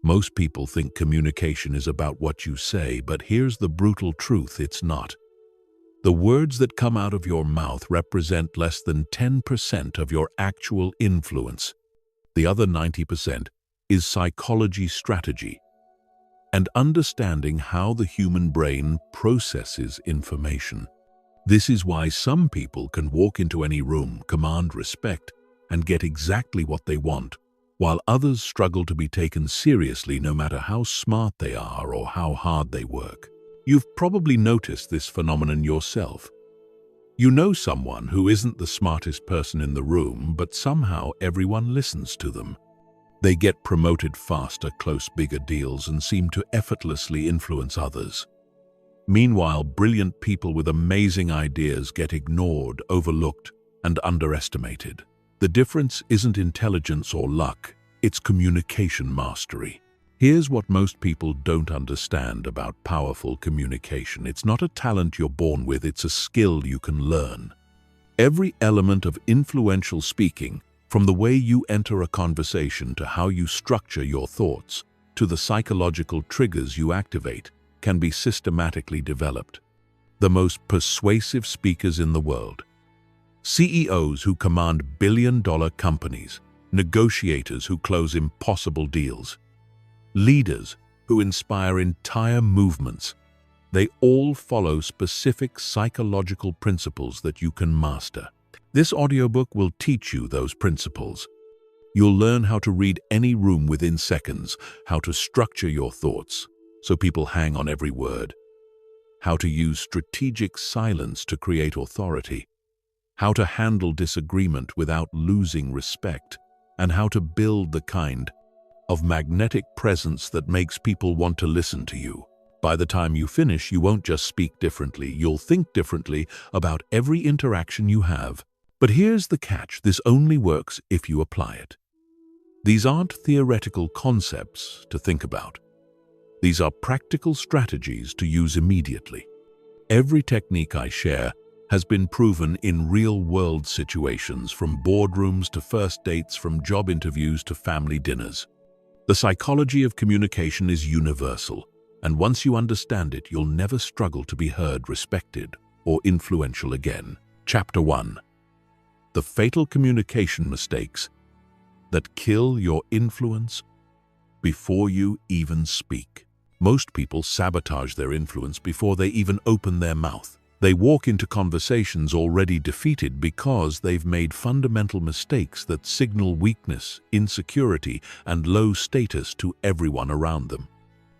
Most people think communication is about what you say, but here's the brutal truth: it's not. The words that come out of your mouth represent less than 10% of your actual influence. The other 90% is psychology, strategy, and understanding how the human brain processes information. This is why some people can walk into any room, command respect, and get exactly what they want, while others struggle to be taken seriously no matter how smart they are or how hard they work. You've probably noticed this phenomenon yourself. You know someone who isn't the smartest person in the room, but somehow everyone listens to them. They get promoted faster, close bigger deals, and seem to effortlessly influence others. Meanwhile, brilliant people with amazing ideas get ignored, overlooked, and underestimated. The difference isn't intelligence or luck, it's communication mastery. Here's what most people don't understand about powerful communication. It's not a talent you're born with, it's a skill you can learn. Every element of influential speaking, from the way you enter a conversation to how you structure your thoughts, to the psychological triggers you activate, can be systematically developed. The most persuasive speakers in the world, CEOs who command billion-dollar companies, negotiators who close impossible deals, leaders who inspire entire movements, they all follow specific psychological principles that you can master. This audiobook will teach you those principles. You'll learn how to read any room within seconds, how to structure your thoughts so people hang on every word, how to use strategic silence to create authority, how to handle disagreement without losing respect, and how to build the kind of magnetic presence that makes people want to listen to you. By the time you finish, you won't just speak differently, you'll think differently about every interaction you have. But here's the catch: this only works if you apply it. These aren't theoretical concepts to think about. These are practical strategies to use immediately. Every technique I share has been proven in real-world situations, from boardrooms to first dates, from job interviews to family dinners. The psychology of communication is universal, and once you understand it, you'll never struggle to be heard, respected, or influential again. Chapter 1. The fatal communication mistakes that kill your influence before you even speak. Most people sabotage their influence before they even open their mouth. They walk into conversations already defeated because they've made fundamental mistakes that signal weakness, insecurity, and low status to everyone around them.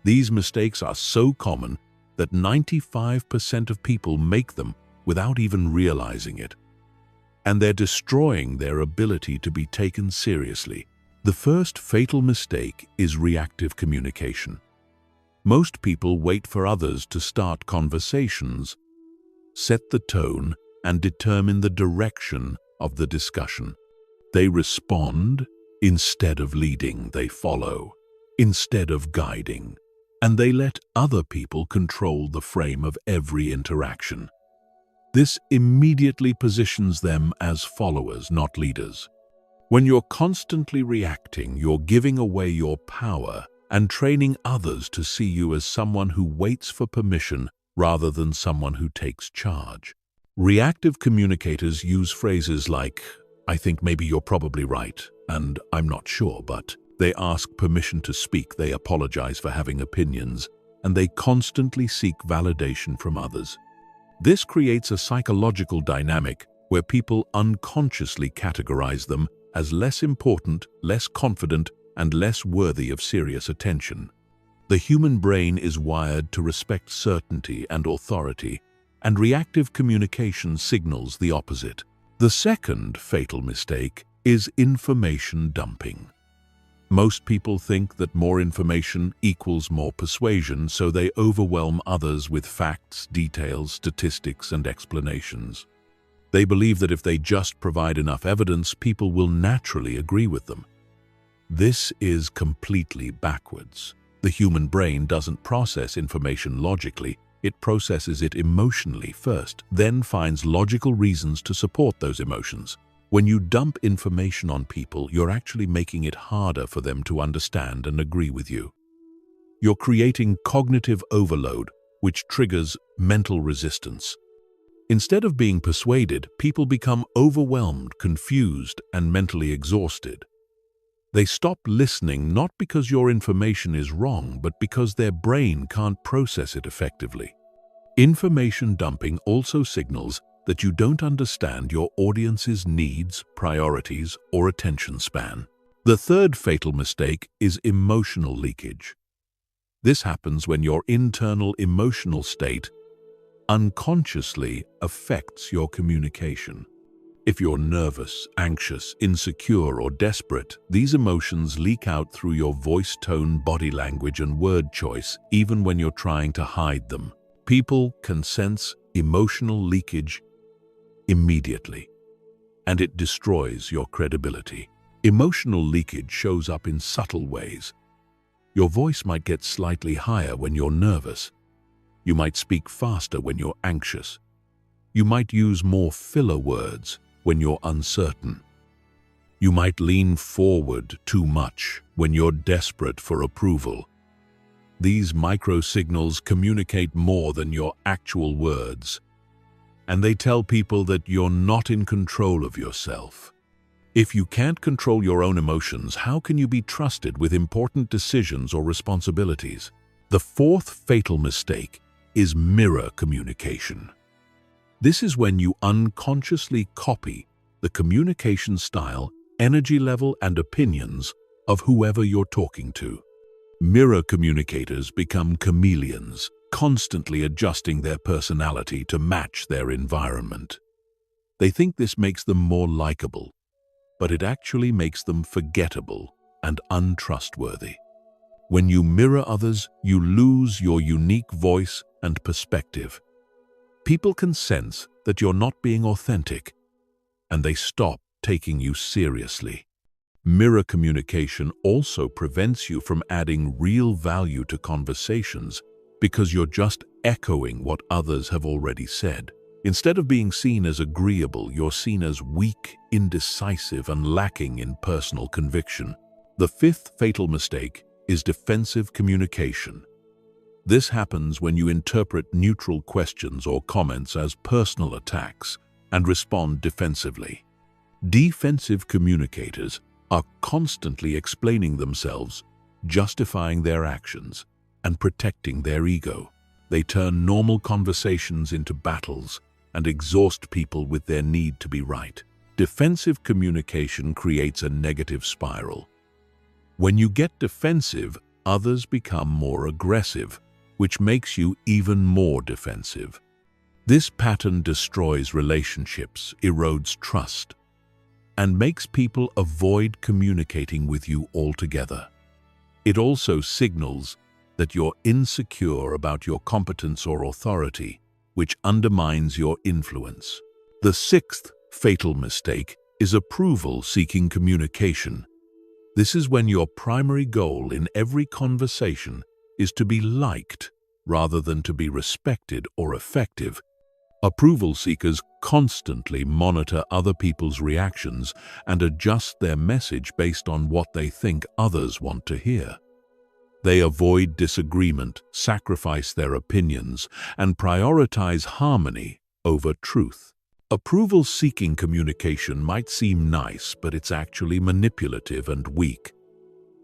These mistakes are so common that 95% of people make them without even realizing it. And they're destroying their ability to be taken seriously. The first fatal mistake is reactive communication. Most people wait for others to start conversations, set the tone, and determine the direction of the discussion. They respond instead of leading. They follow instead of guiding. And they let other people control the frame of every interaction. This immediately positions them as followers, not leaders. When you're constantly reacting, you're giving away your power and training others to see you as someone who waits for permission rather than someone who takes charge. Reactive communicators use phrases like, "I think maybe you're probably right," and "I'm not sure," but they ask permission to speak, they apologize for having opinions, and they constantly seek validation from others. This creates a psychological dynamic where people unconsciously categorize them as less important, less confident, and less worthy of serious attention. The human brain is wired to respect certainty and authority, and reactive communication signals the opposite. The second fatal mistake is information dumping. Most people think that more information equals more persuasion, so they overwhelm others with facts, details, statistics, and explanations. They believe that if they just provide enough evidence, people will naturally agree with them. This is completely backwards. The human brain doesn't process information logically, it processes it emotionally first, then finds logical reasons to support those emotions. When you dump information on people, you're actually making it harder for them to understand and agree with you. You're creating cognitive overload, which triggers mental resistance. Instead of being persuaded, people become overwhelmed, confused, and mentally exhausted. They stop listening not because your information is wrong, but because their brain can't process it effectively. Information dumping also signals that you don't understand your audience's needs, priorities, or attention span. The third fatal mistake is emotional leakage. This happens when your internal emotional state unconsciously affects your communication. If you're nervous, anxious, insecure, or desperate, these emotions leak out through your voice tone, body language, and word choice, even when you're trying to hide them. People can sense emotional leakage immediately, and it destroys your credibility. Emotional leakage shows up in subtle ways. Your voice might get slightly higher when you're nervous. You might speak faster when you're anxious. You might use more filler words when you're uncertain. You might lean forward too much when you're desperate for approval. These micro-signals communicate more than your actual words, and they tell people that you're not in control of yourself. If you can't control your own emotions, how can you be trusted with important decisions or responsibilities? The fourth fatal mistake is mirror communication. This is when you unconsciously copy the communication style, energy level, and opinions of whoever you're talking to. Mirror communicators become chameleons, constantly adjusting their personality to match their environment. They think this makes them more likable, but it actually makes them forgettable and untrustworthy. When you mirror others, you lose your unique voice and perspective. People can sense that you're not being authentic, and they stop taking you seriously. Mirror communication also prevents you from adding real value to conversations because you're just echoing what others have already said. Instead of being seen as agreeable, you're seen as weak, indecisive, and lacking in personal conviction. The fifth fatal mistake is defensive communication. This happens when you interpret neutral questions or comments as personal attacks and respond defensively. Defensive communicators are constantly explaining themselves, justifying their actions, and protecting their ego. They turn normal conversations into battles and exhaust people with their need to be right. Defensive communication creates a negative spiral. When you get defensive, others become more aggressive, which makes you even more defensive. This pattern destroys relationships, erodes trust, and makes people avoid communicating with you altogether. It also signals that you're insecure about your competence or authority, which undermines your influence. The sixth fatal mistake is approval-seeking communication. This is when your primary goal in every conversation is to be liked rather than to be respected or effective. Approval seekers constantly monitor other people's reactions and adjust their message based on what they think others want to hear. They avoid disagreement, sacrifice their opinions, and prioritize harmony over truth. Approval-seeking communication might seem nice, but it's actually manipulative and weak.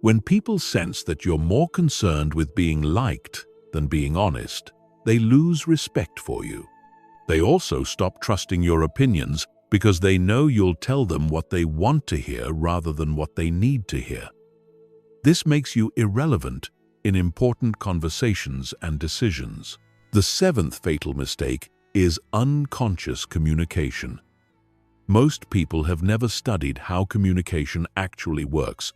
When people sense that you're more concerned with being liked than being honest, they lose respect for you. They also stop trusting your opinions because they know you'll tell them what they want to hear rather than what they need to hear. This makes you irrelevant in important conversations and decisions. The seventh fatal mistake is unconscious communication. Most people have never studied how communication actually works,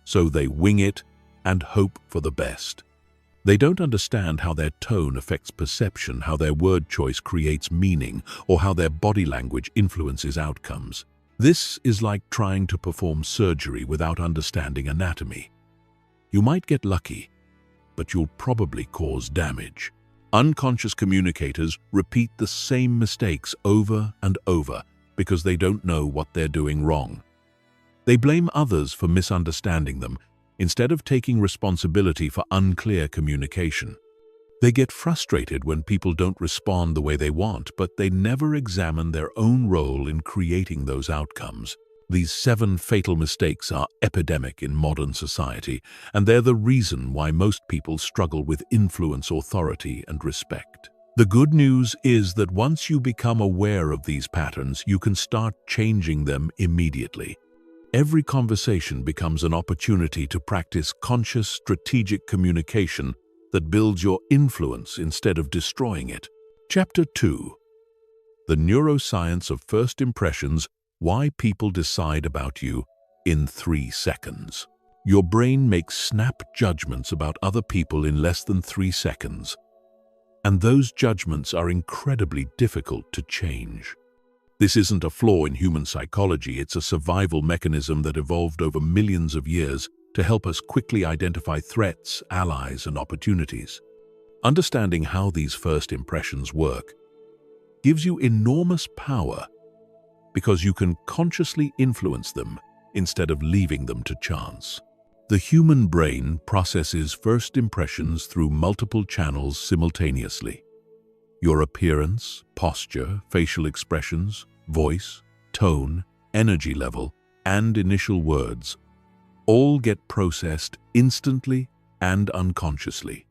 so they wing it and hope for the best. They don't understand how their tone affects perception, how their word choice creates meaning, or how their body language influences outcomes. This is like trying to perform surgery without understanding anatomy. You might get lucky, but you'll probably cause damage. Unconscious communicators repeat the same mistakes over and over because they don't know what they're doing wrong. They blame others for misunderstanding them instead of taking responsibility for unclear communication. They get frustrated when people don't respond the way they want, but they never examine their own role in creating those outcomes. These 7 fatal mistakes are epidemic in modern society, and they're the reason why most people struggle with influence, authority, and respect. The good news is that once you become aware of these patterns, you can start changing them immediately. Every conversation becomes an opportunity to practice conscious, strategic communication that builds your influence instead of destroying it. Chapter 2. The Neuroscience of First Impressions: Why People Decide About You in 3 Seconds. Your brain makes snap judgments about other people in less than 3 seconds. And those judgments are incredibly difficult to change. This isn't a flaw in human psychology, it's a survival mechanism that evolved over millions of years to help us quickly identify threats, allies, and opportunities. Understanding how these first impressions work gives you enormous power because you can consciously influence them instead of leaving them to chance. The human brain processes first impressions through multiple channels simultaneously. Your appearance, posture, facial expressions, voice, tone, energy level, and initial words all get processed instantly and unconsciously.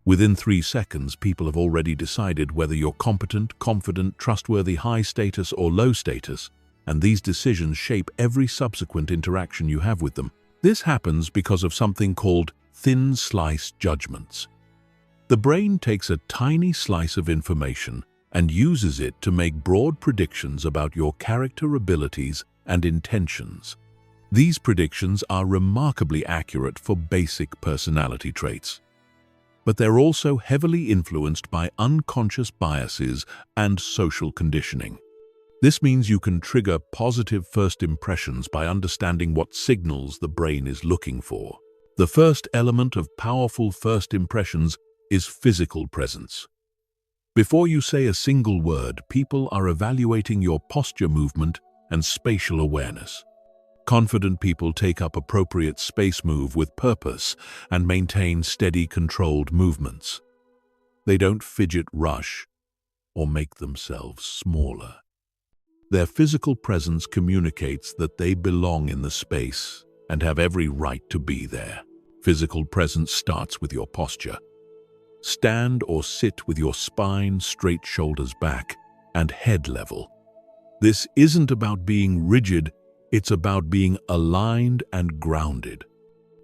Within 3 seconds, people have already decided whether you're competent, confident, trustworthy, high status, or low status, and these decisions shape every subsequent interaction you have with them. This happens because of something called thin slice judgments. The brain takes a tiny slice of information and uses it to make broad predictions about your character, abilities, and intentions. These predictions are remarkably accurate for basic personality traits. But they're also heavily influenced by unconscious biases and social conditioning. This means you can trigger positive first impressions by understanding what signals the brain is looking for. The first element of powerful first impressions is physical presence. Before you say a single word, people are evaluating your posture, movement, and spatial awareness. Confident people take up appropriate space, move with purpose, and maintain steady, controlled movements. They don't fidget, rush, or make themselves smaller. Their physical presence communicates that they belong in the space and have every right to be there. Physical presence starts with your posture. Stand or sit with your spine straight, shoulders back, and head level. This isn't about being rigid, it's about being aligned and grounded.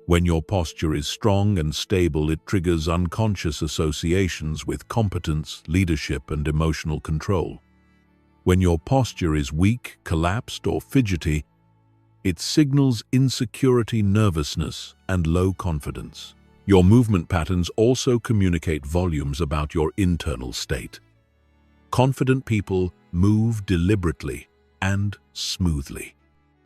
When your posture is strong and stable, it triggers unconscious associations with competence, leadership, and emotional control. When your posture is weak, collapsed, or fidgety, it signals insecurity, nervousness, and low confidence. Your movement patterns also communicate volumes about your internal state. Confident people move deliberately and smoothly.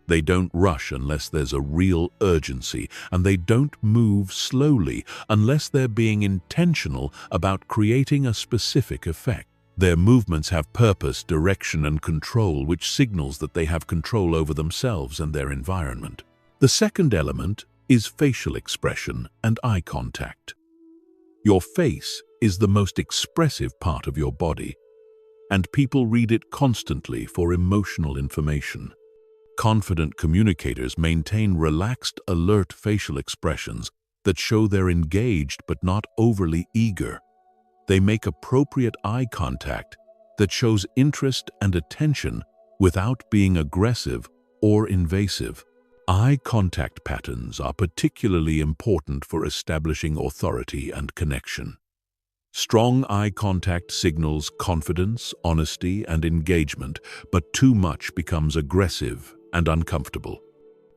They don't rush unless there's a real urgency, and they don't move slowly unless they're being intentional about creating a specific effect. Their movements have purpose, direction, and control, which signals that they have control over themselves and their environment. The second element is facial expression and eye contact. Your face is the most expressive part of your body, and people read it constantly for emotional information. Confident communicators maintain relaxed, alert facial expressions that show they're engaged but not overly eager. They make appropriate eye contact that shows interest and attention without being aggressive or invasive. Eye contact patterns are particularly important for establishing authority and connection. Strong eye contact signals confidence, honesty, and engagement, but too much becomes aggressive and uncomfortable.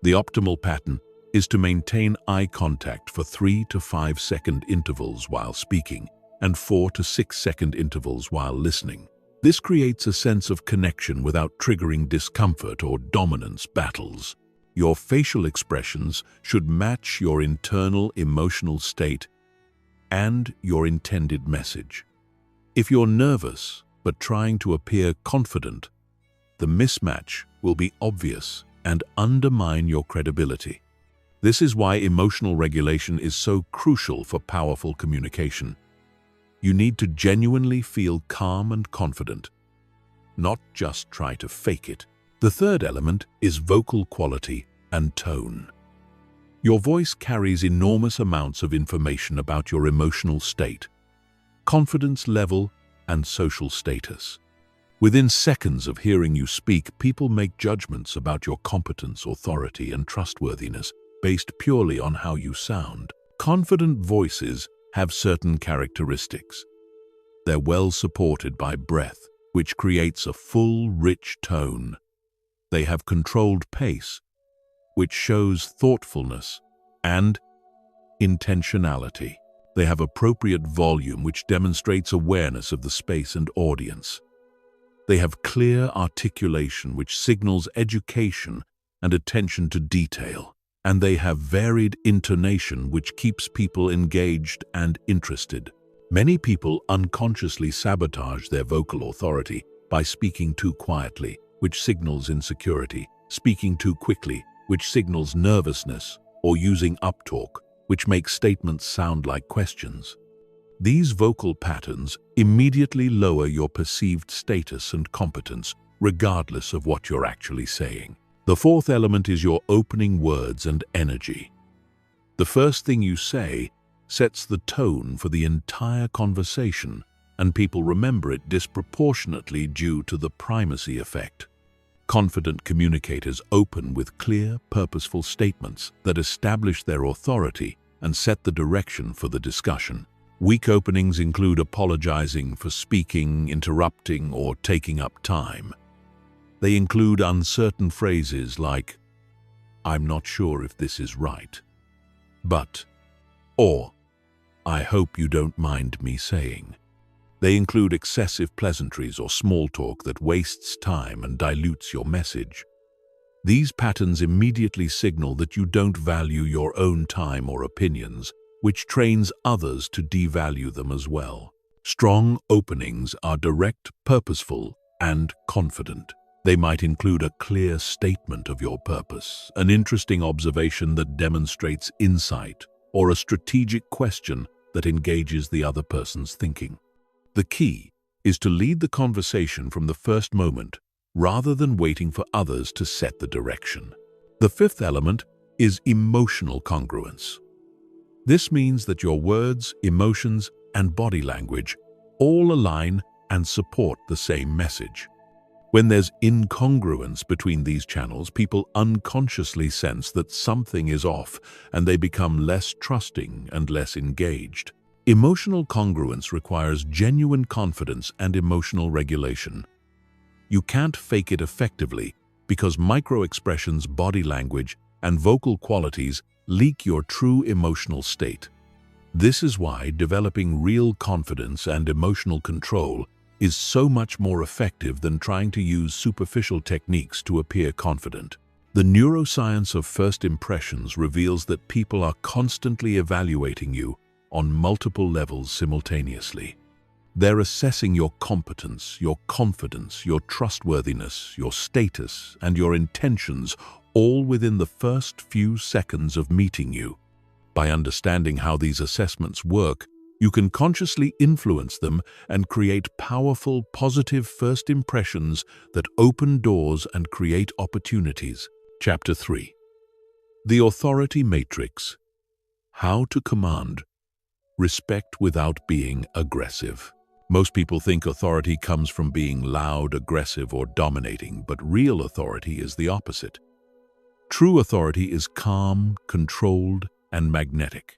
The optimal pattern is to maintain eye contact for 3 to 5 second intervals while speaking and 4 to 6 second intervals while listening. This creates a sense of connection without triggering discomfort or dominance battles. Your facial expressions should match your internal emotional state and your intended message. If you're nervous but trying to appear confident, the mismatch will be obvious and undermine your credibility. This is why emotional regulation is so crucial for powerful communication. You need to genuinely feel calm and confident, not just try to fake it. The third element is vocal quality and tone. Your voice carries enormous amounts of information about your emotional state, confidence level, and social status. Within seconds of hearing you speak, people make judgments about your competence, authority, and trustworthiness based purely on how you sound. Confident voices have certain characteristics. They're well supported by breath, which creates a full, rich tone. They have controlled pace, which shows thoughtfulness and intentionality. They have appropriate volume, which demonstrates awareness of the space and audience. They have clear articulation, which signals education and attention to detail. And they have varied intonation, which keeps people engaged and interested. Many people unconsciously sabotage their vocal authority by speaking too quietly, which signals insecurity, speaking too quickly, which signals nervousness, or using uptalk, which makes statements sound like questions. These vocal patterns immediately lower your perceived status and competence, regardless of what you're actually saying. The fourth element is your opening words and energy. The first thing you say sets the tone for the entire conversation, and people remember it disproportionately due to the primacy effect. Confident communicators open with clear, purposeful statements that establish their authority and set the direction for the discussion. Weak openings include apologizing for speaking, interrupting, or taking up time. They include uncertain phrases like, "I'm not sure if this is right," but, or, "I hope you don't mind me saying." They include excessive pleasantries or small talk that wastes time and dilutes your message. These patterns immediately signal that you don't value your own time or opinions, which trains others to devalue them as well. Strong openings are direct, purposeful, and confident. They might include a clear statement of your purpose, an interesting observation that demonstrates insight, or a strategic question that engages the other person's thinking. The key is to lead the conversation from the first moment, rather than waiting for others to set the direction. The fifth element is emotional congruence. This means that your words, emotions, and body language all align and support the same message. When there's incongruence between these channels, people unconsciously sense that something is off, and they become less trusting and less engaged. Emotional congruence requires genuine confidence and emotional regulation. You can't fake it effectively because micro-expressions, body language, and vocal qualities leak your true emotional state. This is why developing real confidence and emotional control is so much more effective than trying to use superficial techniques to appear confident. The neuroscience of first impressions reveals that people are constantly evaluating you on multiple levels simultaneously. They're assessing your competence, your confidence, your trustworthiness, your status, and your intentions, all within the first few seconds of meeting you. By understanding how these assessments work, you can consciously influence them and create powerful, positive first impressions that open doors and create opportunities. Chapter 3. The Authority Matrix. How to command respect without being aggressive. Most people think authority comes from being loud, aggressive, or dominating, but real authority is the opposite. True authority is calm, controlled, and magnetic.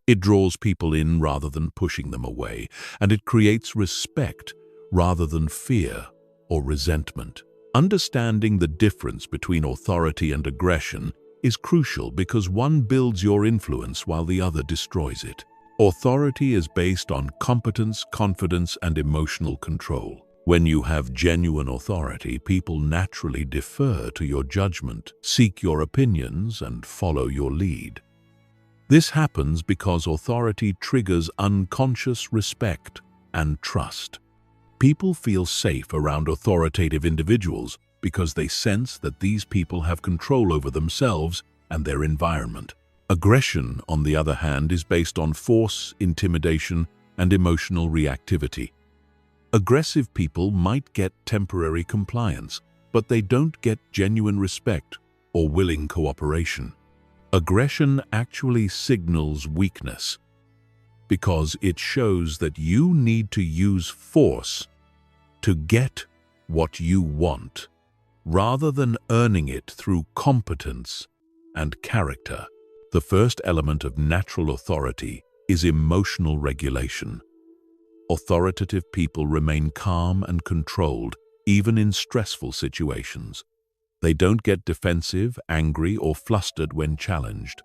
It draws people in rather than pushing them away, and it creates respect rather than fear or resentment. Understanding the difference between authority and aggression is crucial because one builds your influence while the other destroys it. Authority is based on competence, confidence, and emotional control. When you have genuine authority, people naturally defer to your judgment, seek your opinions, and follow your lead. This happens because authority triggers unconscious respect and trust. People feel safe around authoritative individuals because they sense that these people have control over themselves and their environment. Aggression, on the other hand, is based on force, intimidation, and emotional reactivity. Aggressive people might get temporary compliance, but they don't get genuine respect or willing cooperation. Aggression actually signals weakness because it shows that you need to use force to get what you want, rather than earning it through competence and character. The first element of natural authority is emotional regulation. Authoritative people remain calm and controlled, even in stressful situations. They don't get defensive, angry, or flustered when challenged.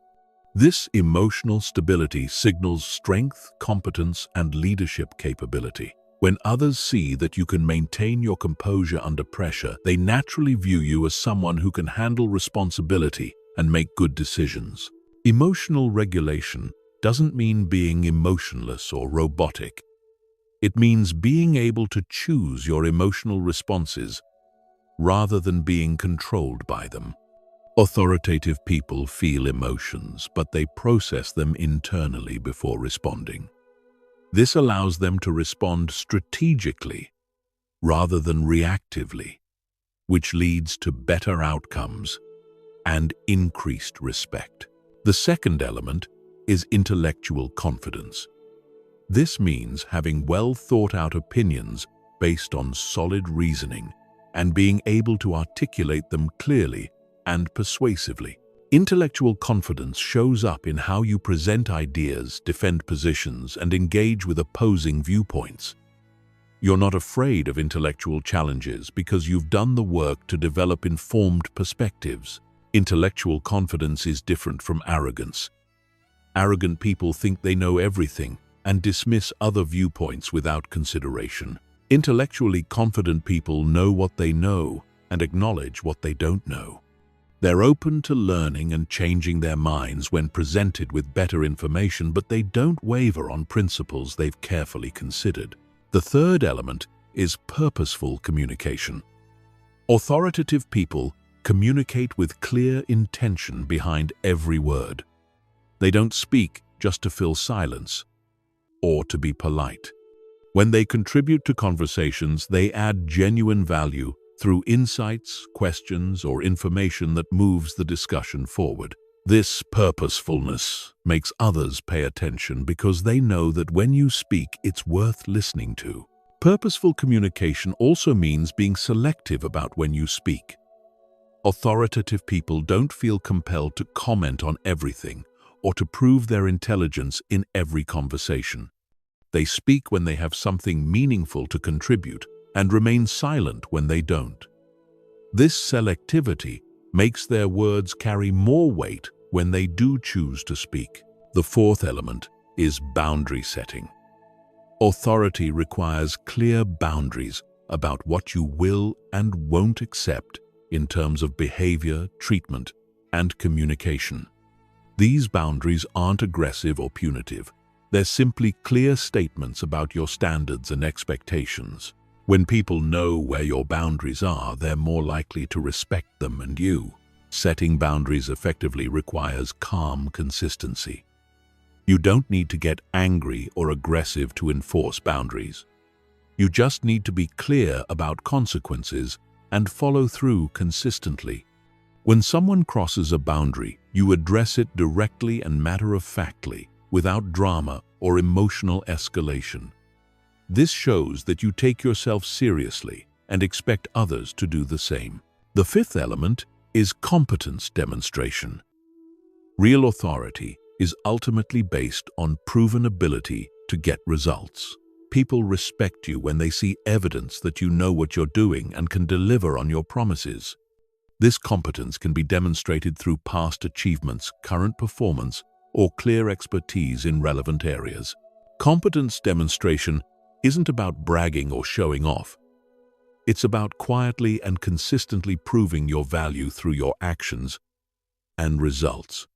This emotional stability signals strength, competence, and leadership capability. When others see that you can maintain your composure under pressure, they naturally view you as someone who can handle responsibility and make good decisions. Emotional regulation doesn't mean being emotionless or robotic. It means being able to choose your emotional responses rather than being controlled by them. Authoritative people feel emotions, but they process them internally before responding. This allows them to respond strategically rather than reactively, which leads to better outcomes and increased respect. The second element is intellectual confidence. This means having well-thought-out opinions based on solid reasoning and being able to articulate them clearly and persuasively. Intellectual confidence shows up in how you present ideas, defend positions, and engage with opposing viewpoints. You're not afraid of intellectual challenges because you've done the work to develop informed perspectives. Intellectual confidence is different from arrogance. Arrogant people think they know everything and dismiss other viewpoints without consideration. Intellectually confident people know what they know and acknowledge what they don't know. They're open to learning and changing their minds when presented with better information, but they don't waver on principles they've carefully considered. The third element is purposeful communication. Authoritative people communicate with clear intention behind every word. They don't speak just to fill silence or to be polite. When they contribute to conversations, they add genuine value through insights, questions, or information that moves the discussion forward. This purposefulness makes others pay attention because they know that when you speak, it's worth listening to. Purposeful communication also means being selective about when you speak. Authoritative people don't feel compelled to comment on everything or to prove their intelligence in every conversation. They speak when they have something meaningful to contribute and remain silent when they don't. This selectivity makes their words carry more weight when they do choose to speak. The fourth element is boundary setting. Authority requires clear boundaries about what you will and won't accept in terms of behavior, treatment, and communication. These boundaries aren't aggressive or punitive. They're simply clear statements about your standards and expectations. When people know where your boundaries are, they're more likely to respect them and you. Setting boundaries effectively requires calm consistency. You don't need to get angry or aggressive to enforce boundaries. You just need to be clear about consequences and follow through consistently. When someone crosses a boundary, you address it directly and matter-of-factly, without drama or emotional escalation. This shows that you take yourself seriously and expect others to do the same. The fifth element is competence demonstration. Real authority is ultimately based on proven ability to get results. People respect you when they see evidence that you know what you're doing and can deliver on your promises. This competence can be demonstrated through past achievements, current performance, or clear expertise in relevant areas. Competence demonstration isn't about bragging or showing off. It's about quietly and consistently proving your value through your actions and results.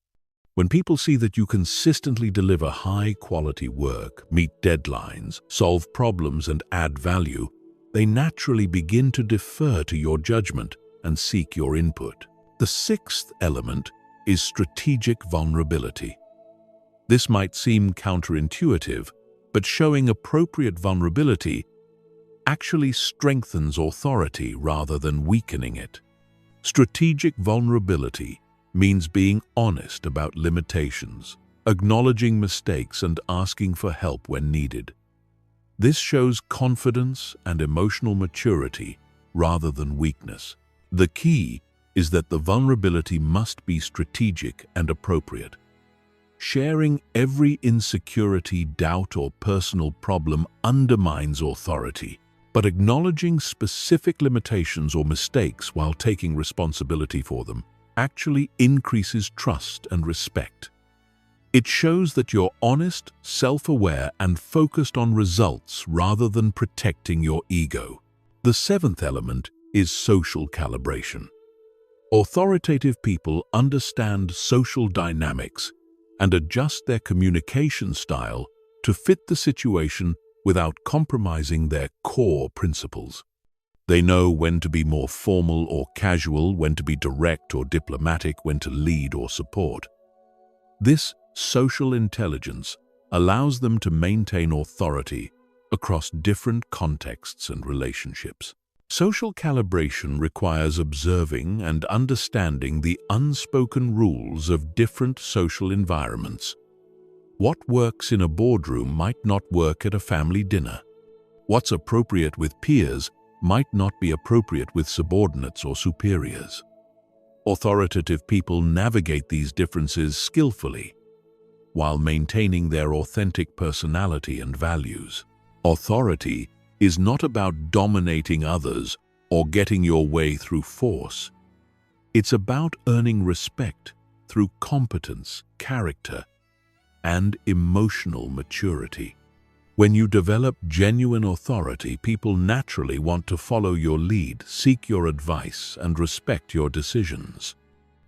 When people see that you consistently deliver high-quality work, meet deadlines, solve problems, and add value, they naturally begin to defer to your judgment and seek your input. The sixth element is strategic vulnerability. This might seem counterintuitive, but showing appropriate vulnerability actually strengthens authority rather than weakening it. Strategic vulnerability means being honest about limitations, acknowledging mistakes, and asking for help when needed. This shows confidence and emotional maturity rather than weakness. The key is that the vulnerability must be strategic and appropriate. Sharing every insecurity, doubt, or personal problem undermines authority, but acknowledging specific limitations or mistakes while taking responsibility for them actually increases trust and respect. It shows that you're honest, self-aware, and focused on results rather than protecting your ego. The seventh element is social calibration. Authoritative people understand social dynamics and adjust their communication style to fit the situation without compromising their core principles. They know when to be more formal or casual, when to be direct or diplomatic, when to lead or support. This social intelligence allows them to maintain authority across different contexts and relationships. Social calibration requires observing and understanding the unspoken rules of different social environments. What works in a boardroom might not work at a family dinner. What's appropriate with peers might not be appropriate with subordinates or superiors. Authoritative people navigate these differences skillfully, while maintaining their authentic personality and values. Authority is not about dominating others or getting your way through force. It's about earning respect through competence, character, and emotional maturity. When you develop genuine authority, people naturally want to follow your lead, seek your advice, and respect your decisions.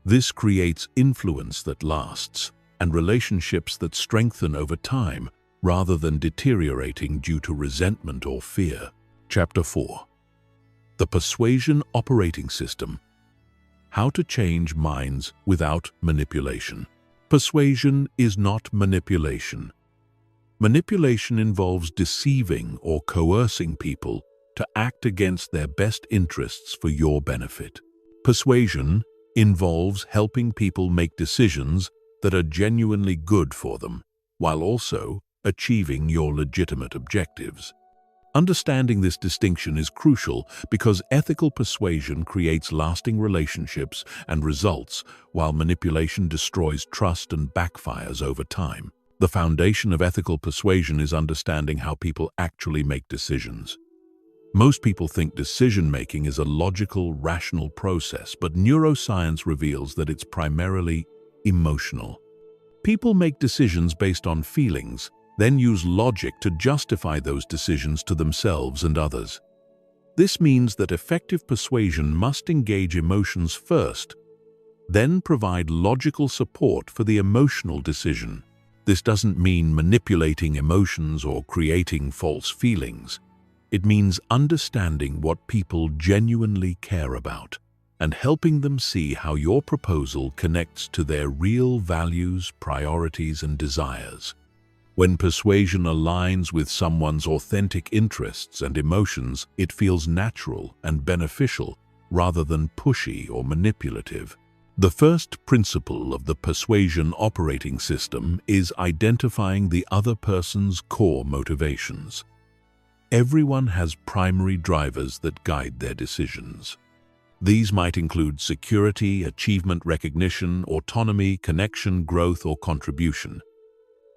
This creates influence that lasts and relationships that strengthen over time rather than deteriorating due to resentment or fear. Chapter 4. The Persuasion Operating System. How to change minds without manipulation. Persuasion is not manipulation. Manipulation involves deceiving or coercing people to act against their best interests for your benefit. Persuasion involves helping people make decisions that are genuinely good for them, while also achieving your legitimate objectives. Understanding this distinction is crucial because ethical persuasion creates lasting relationships and results, while manipulation destroys trust and backfires over time. The foundation of ethical persuasion is understanding how people actually make decisions. Most people think decision-making is a logical, rational process, but neuroscience reveals that it's primarily emotional. People make decisions based on feelings, then use logic to justify those decisions to themselves and others. This means that effective persuasion must engage emotions first, then provide logical support for the emotional decision. This doesn't mean manipulating emotions or creating false feelings. It means understanding what people genuinely care about and helping them see how your proposal connects to their real values, priorities, and desires. When persuasion aligns with someone's authentic interests and emotions, it feels natural and beneficial rather than pushy or manipulative. The first principle of the persuasion operating system is identifying the other person's core motivations. Everyone has primary drivers that guide their decisions. These might include security, achievement recognition, autonomy, connection, growth, or contribution.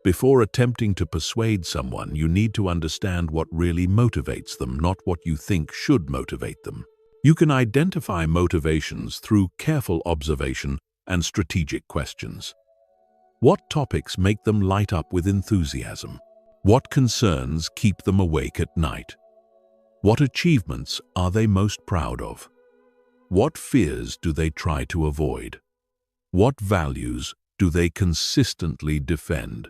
Before attempting to persuade someone, you need to understand what really motivates them, not what you think should motivate them. You can identify motivations through careful observation and strategic questions. What topics make them light up with enthusiasm? What concerns keep them awake at night? What achievements are they most proud of? What fears do they try to avoid? What values do they consistently defend?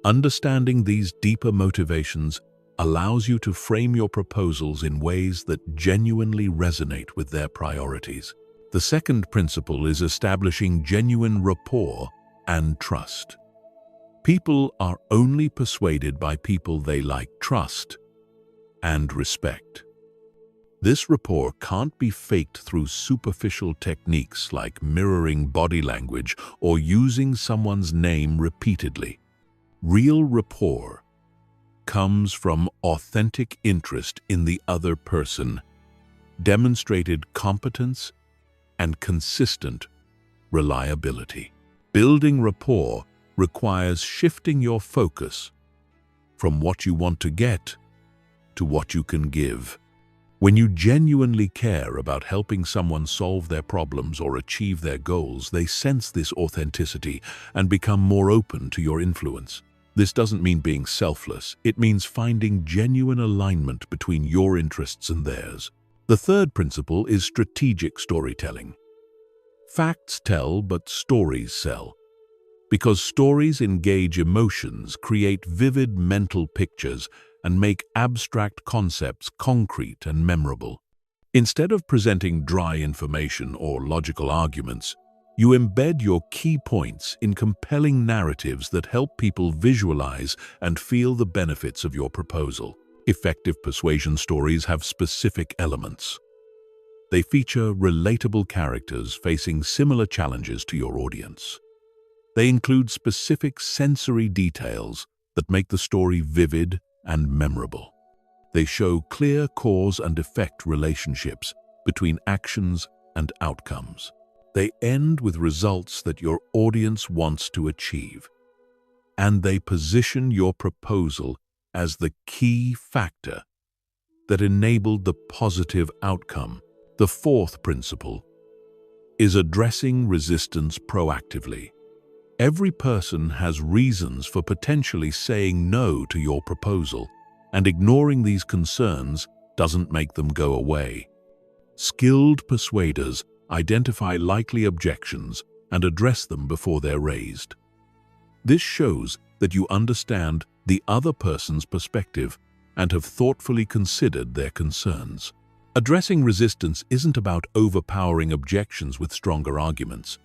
Understanding these deeper motivations allows you to frame your proposals in ways that genuinely resonate with their priorities. The second principle is establishing genuine rapport and trust. People are only persuaded by people they like, trust, and respect. This rapport can't be faked through superficial techniques like mirroring body language or using someone's name repeatedly. Real rapport comes from authentic interest in the other person, demonstrated competence, and consistent reliability. Building rapport requires shifting your focus from what you want to get to what you can give. When you genuinely care about helping someone solve their problems or achieve their goals, they sense this authenticity and become more open to your influence. This doesn't mean being selfless. It means finding genuine alignment between your interests and theirs. The third principle is strategic storytelling. Facts tell, but stories sell. Because stories engage emotions, create vivid mental pictures, and make abstract concepts concrete and memorable. Instead of presenting dry information or logical arguments, you embed your key points in compelling narratives that help people visualize and feel the benefits of your proposal. Effective persuasion stories have specific elements. They feature relatable characters facing similar challenges to your audience. They include specific sensory details that make the story vivid and memorable. They show clear cause and effect relationships between actions and outcomes. They end with results that your audience wants to achieve. And they position your proposal as the key factor that enabled the positive outcome. The fourth principle is addressing resistance proactively. Every person has reasons for potentially saying no to your proposal, and ignoring these concerns doesn't make them go away. Skilled persuaders identify likely objections and address them before they're raised. This shows that you understand the other person's perspective and have thoughtfully considered their concerns. Addressing resistance isn't about overpowering objections with stronger arguments.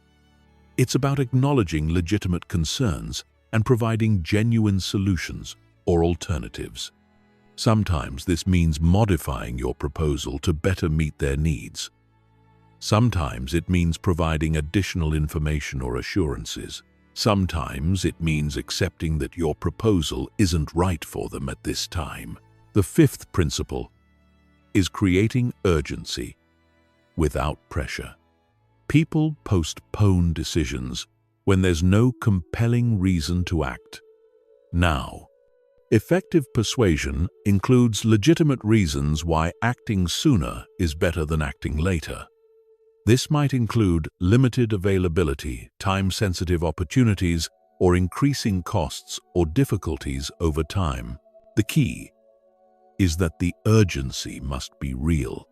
It's about acknowledging legitimate concerns and providing genuine solutions or alternatives. Sometimes this means modifying your proposal to better meet their needs. Sometimes it means providing additional information or assurances. Sometimes it means accepting that your proposal isn't right for them at this time. The fifth principle is creating urgency without pressure. People postpone decisions when there's no compelling reason to act now. Effective persuasion includes legitimate reasons why acting sooner is better than acting later. This might include limited availability, time-sensitive opportunities, or increasing costs or difficulties over time. The key is that the urgency must be real,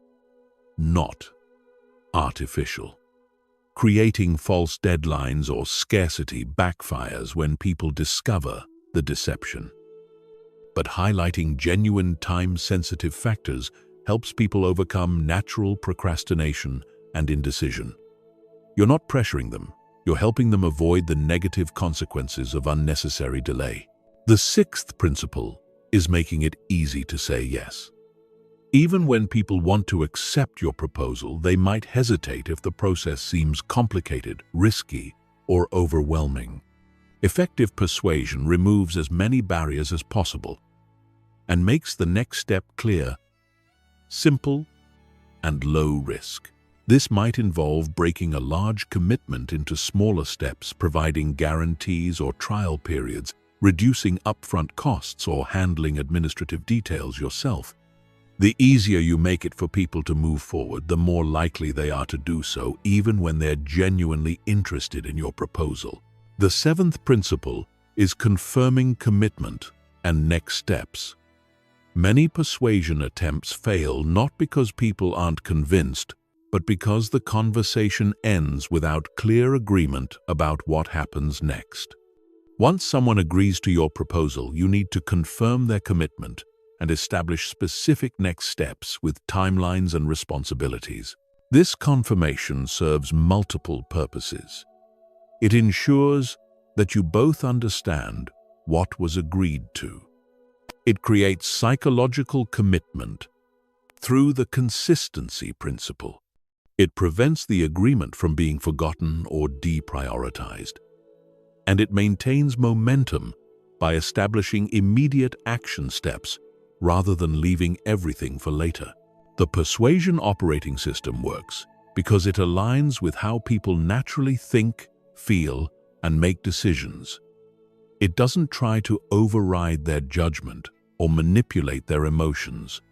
not artificial. Creating false deadlines or scarcity backfires when people discover the deception. But highlighting genuine time-sensitive factors helps people overcome natural procrastination and indecision. You're not pressuring them, you're helping them avoid the negative consequences of unnecessary delay. The sixth principle is making it easy to say yes. Even when people want to accept your proposal, they might hesitate if the process seems complicated, risky, or overwhelming. Effective persuasion removes as many barriers as possible and makes the next step clear, simple, and low risk. This might involve breaking a large commitment into smaller steps, providing guarantees or trial periods, reducing upfront costs, or handling administrative details yourself. The easier you make it for people to move forward, the more likely they are to do so, even when they're genuinely interested in your proposal. The seventh principle is confirming commitment and next steps. Many persuasion attempts fail not because people aren't convinced, but because the conversation ends without clear agreement about what happens next. Once someone agrees to your proposal, you need to confirm their commitment and establish specific next steps with timelines and responsibilities. This confirmation serves multiple purposes. It ensures that you both understand what was agreed to. It creates psychological commitment through the consistency principle. It prevents the agreement from being forgotten or deprioritized. And it maintains momentum by establishing immediate action steps rather than leaving everything for later. The persuasion operating system works because it aligns with how people naturally think, feel, and make decisions. It doesn't try to override their judgment or manipulate their emotions.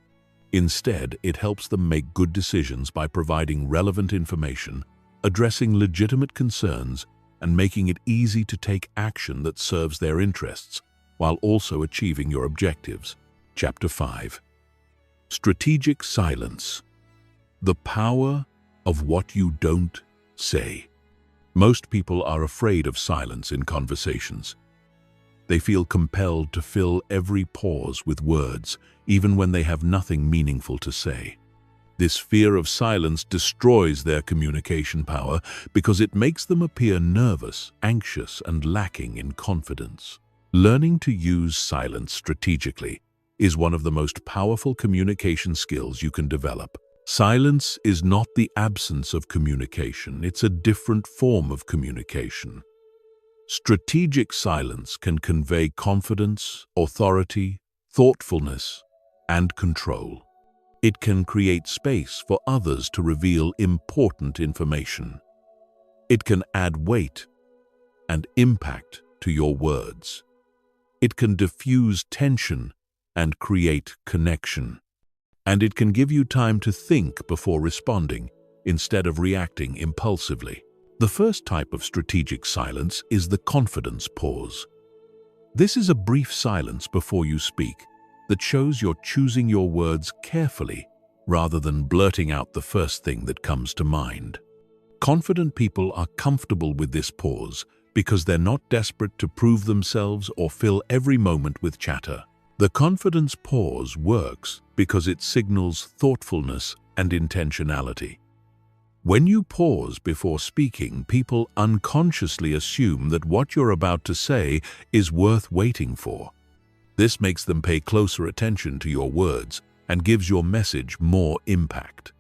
Instead, it helps them make good decisions by providing relevant information, addressing legitimate concerns, and making it easy to take action that serves their interests, while also achieving your objectives. Chapter 5. Strategic silence. The power of what you don't say. Most people are afraid of silence in conversations. They feel compelled to fill every pause with words, even when they have nothing meaningful to say. This fear of silence destroys their communication power because it makes them appear nervous, anxious, and lacking in confidence. Learning to use silence strategically is one of the most powerful communication skills you can develop. Silence is not the absence of communication, it's a different form of communication. Strategic silence can convey confidence, authority, thoughtfulness, and control. It can create space for others to reveal important information. It can add weight and impact to your words. It can diffuse tension and create connection. And it can give you time to think before responding, instead of reacting impulsively. The first type of strategic silence is the confidence pause. This is a brief silence before you speak that shows you're choosing your words carefully rather than blurting out the first thing that comes to mind. Confident people are comfortable with this pause because they're not desperate to prove themselves or fill every moment with chatter. The confidence pause works because it signals thoughtfulness and intentionality. When you pause before speaking, people unconsciously assume that what you're about to say is worth waiting for. This makes them pay closer attention to your words and gives your message more impact.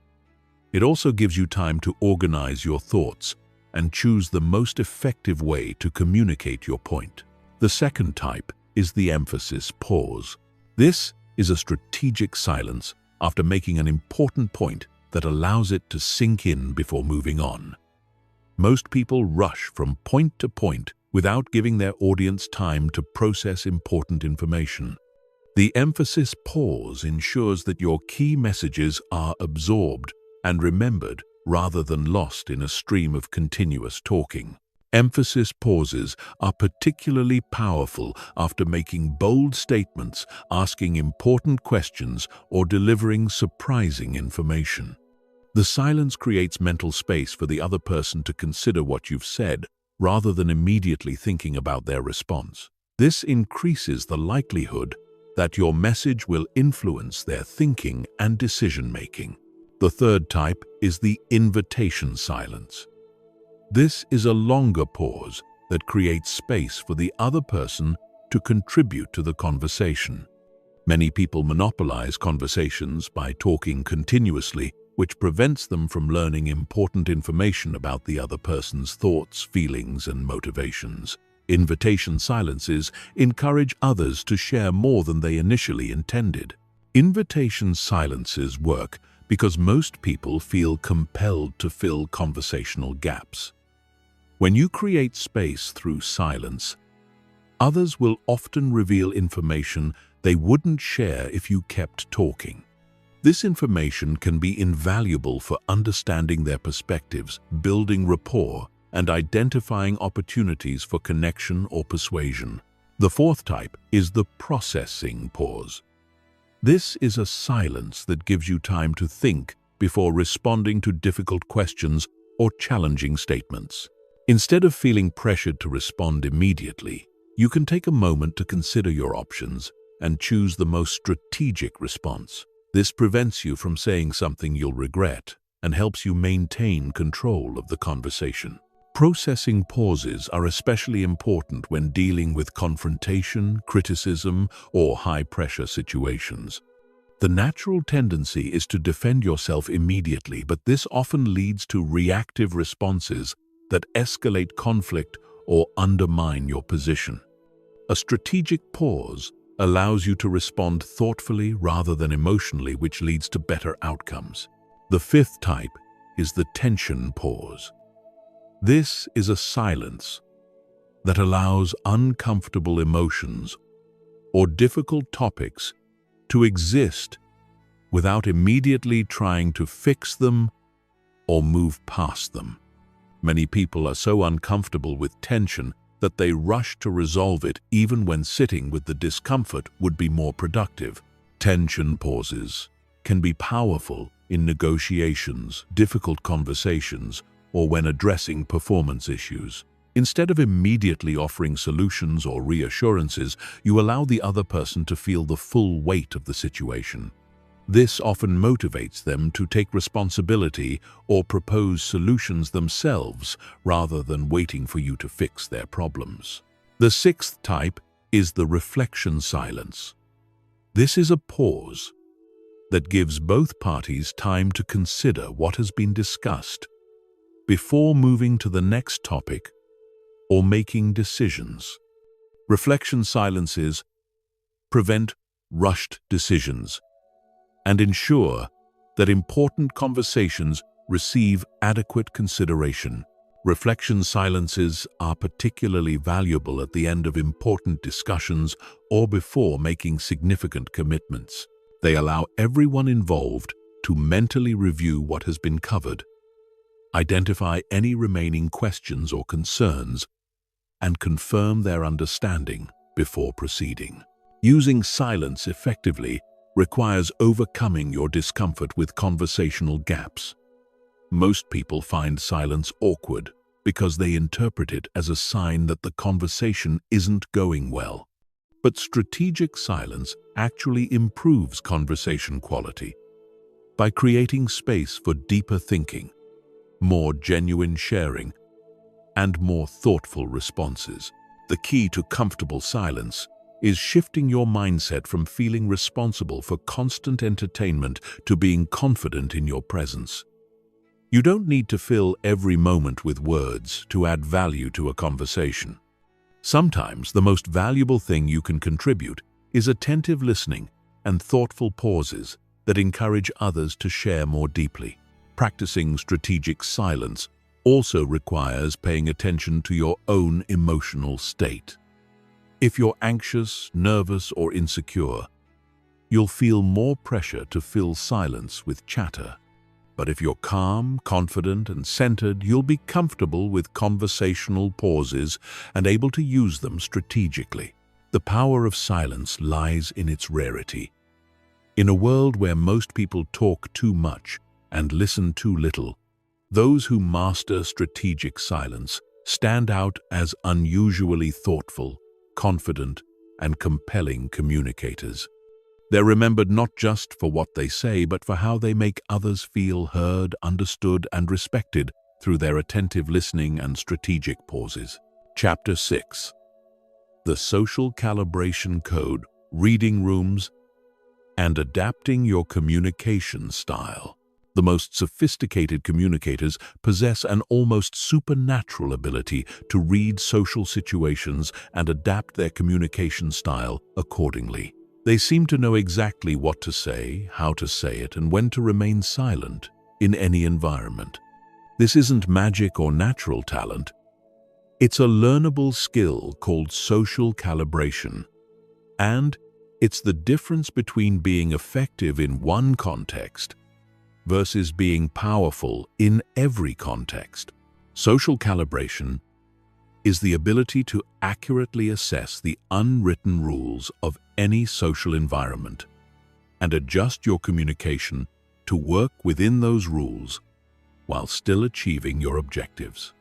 It also gives you time to organize your thoughts and choose the most effective way to communicate your point. The second type is the emphasis pause. This is a strategic silence after making an important point that allows it to sink in before moving on. Most people rush from point to point without giving their audience time to process important information. The emphasis pause ensures that your key messages are absorbed and remembered rather than lost in a stream of continuous talking. Emphasis pauses are particularly powerful after making bold statements, asking important questions, or delivering surprising information. The silence creates mental space for the other person to consider what you've said, rather than immediately thinking about their response. This increases the likelihood that your message will influence their thinking and decision-making. The third type is the invitation silence. This is a longer pause that creates space for the other person to contribute to the conversation. Many people monopolize conversations by talking continuously, which prevents them from learning important information about the other person's thoughts, feelings, and motivations. Invitation silences encourage others to share more than they initially intended. Invitation silences work because most people feel compelled to fill conversational gaps. When you create space through silence, others will often reveal information they wouldn't share if you kept talking. This information can be invaluable for understanding their perspectives, building rapport, and identifying opportunities for connection or persuasion. The fourth type is the processing pause. This is a silence that gives you time to think before responding to difficult questions or challenging statements. Instead of feeling pressured to respond immediately, you can take a moment to consider your options and choose the most strategic response. This prevents you from saying something you'll regret and helps you maintain control of the conversation. Processing pauses are especially important when dealing with confrontation, criticism, or high-pressure situations. The natural tendency is to defend yourself immediately, but this often leads to reactive responses that escalate conflict or undermine your position. A strategic pause allows you to respond thoughtfully rather than emotionally, which leads to better outcomes. The fifth type is the tension pause. This is a silence that allows uncomfortable emotions or difficult topics to exist without immediately trying to fix them or move past them. Many people are so uncomfortable with tension that they rush to resolve it even when sitting with the discomfort would be more productive. Tension pauses can be powerful in negotiations, difficult conversations, or when addressing performance issues. Instead of immediately offering solutions or reassurances, you allow the other person to feel the full weight of the situation. This often motivates them to take responsibility or propose solutions themselves rather than waiting for you to fix their problems. The sixth type is the reflection silence. This is a pause that gives both parties time to consider what has been discussed before moving to the next topic or making decisions. Reflection silences prevent rushed decisions and ensure that important conversations receive adequate consideration. Reflection silences are particularly valuable at the end of important discussions or before making significant commitments. They allow everyone involved to mentally review what has been covered, identify any remaining questions or concerns, and confirm their understanding before proceeding. Using silence effectively requires overcoming your discomfort with conversational gaps. Most people find silence awkward because they interpret it as a sign that the conversation isn't going well. But strategic silence actually improves conversation quality by creating space for deeper thinking, more genuine sharing, and more thoughtful responses. The key to comfortable silence is shifting your mindset from feeling responsible for constant entertainment to being confident in your presence. You don't need to fill every moment with words to add value to a conversation. Sometimes the most valuable thing you can contribute is attentive listening and thoughtful pauses that encourage others to share more deeply. Practicing strategic silence also requires paying attention to your own emotional state. If you're anxious, nervous, or insecure, you'll feel more pressure to fill silence with chatter. But if you're calm, confident, and centered, you'll be comfortable with conversational pauses and able to use them strategically. The power of silence lies in its rarity. In a world where most people talk too much and listen too little, those who master strategic silence stand out as unusually thoughtful, confident, and compelling communicators. They're remembered not just for what they say, but for how they make others feel heard, understood, and respected through their attentive listening and strategic pauses. Chapter 6. The Social Calibration Code, Reading Rooms, and Adapting Your Communication Style. The most sophisticated communicators possess an almost supernatural ability to read social situations and adapt their communication style accordingly. They seem to know exactly what to say, how to say it, and when to remain silent in any environment. This isn't magic or natural talent. It's a learnable skill called social calibration. And it's the difference between being effective in one context versus being powerful in every context. Social calibration is the ability to accurately assess the unwritten rules of any social environment and adjust your communication to work within those rules while still achieving your objectives.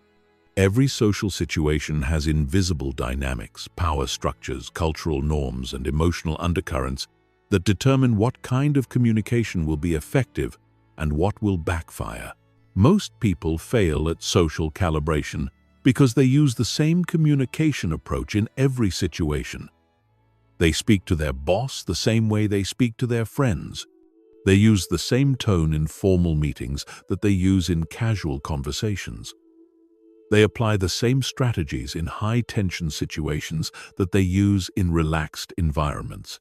Every social situation has invisible dynamics, power structures, cultural norms, and emotional undercurrents that determine what kind of communication will be effective and what will backfire. Most people fail at social calibration because they use the same communication approach in every situation. They speak to their boss the same way they speak to their friends. They use the same tone in formal meetings that they use in casual conversations. They apply the same strategies in high-tension situations that they use in relaxed environments.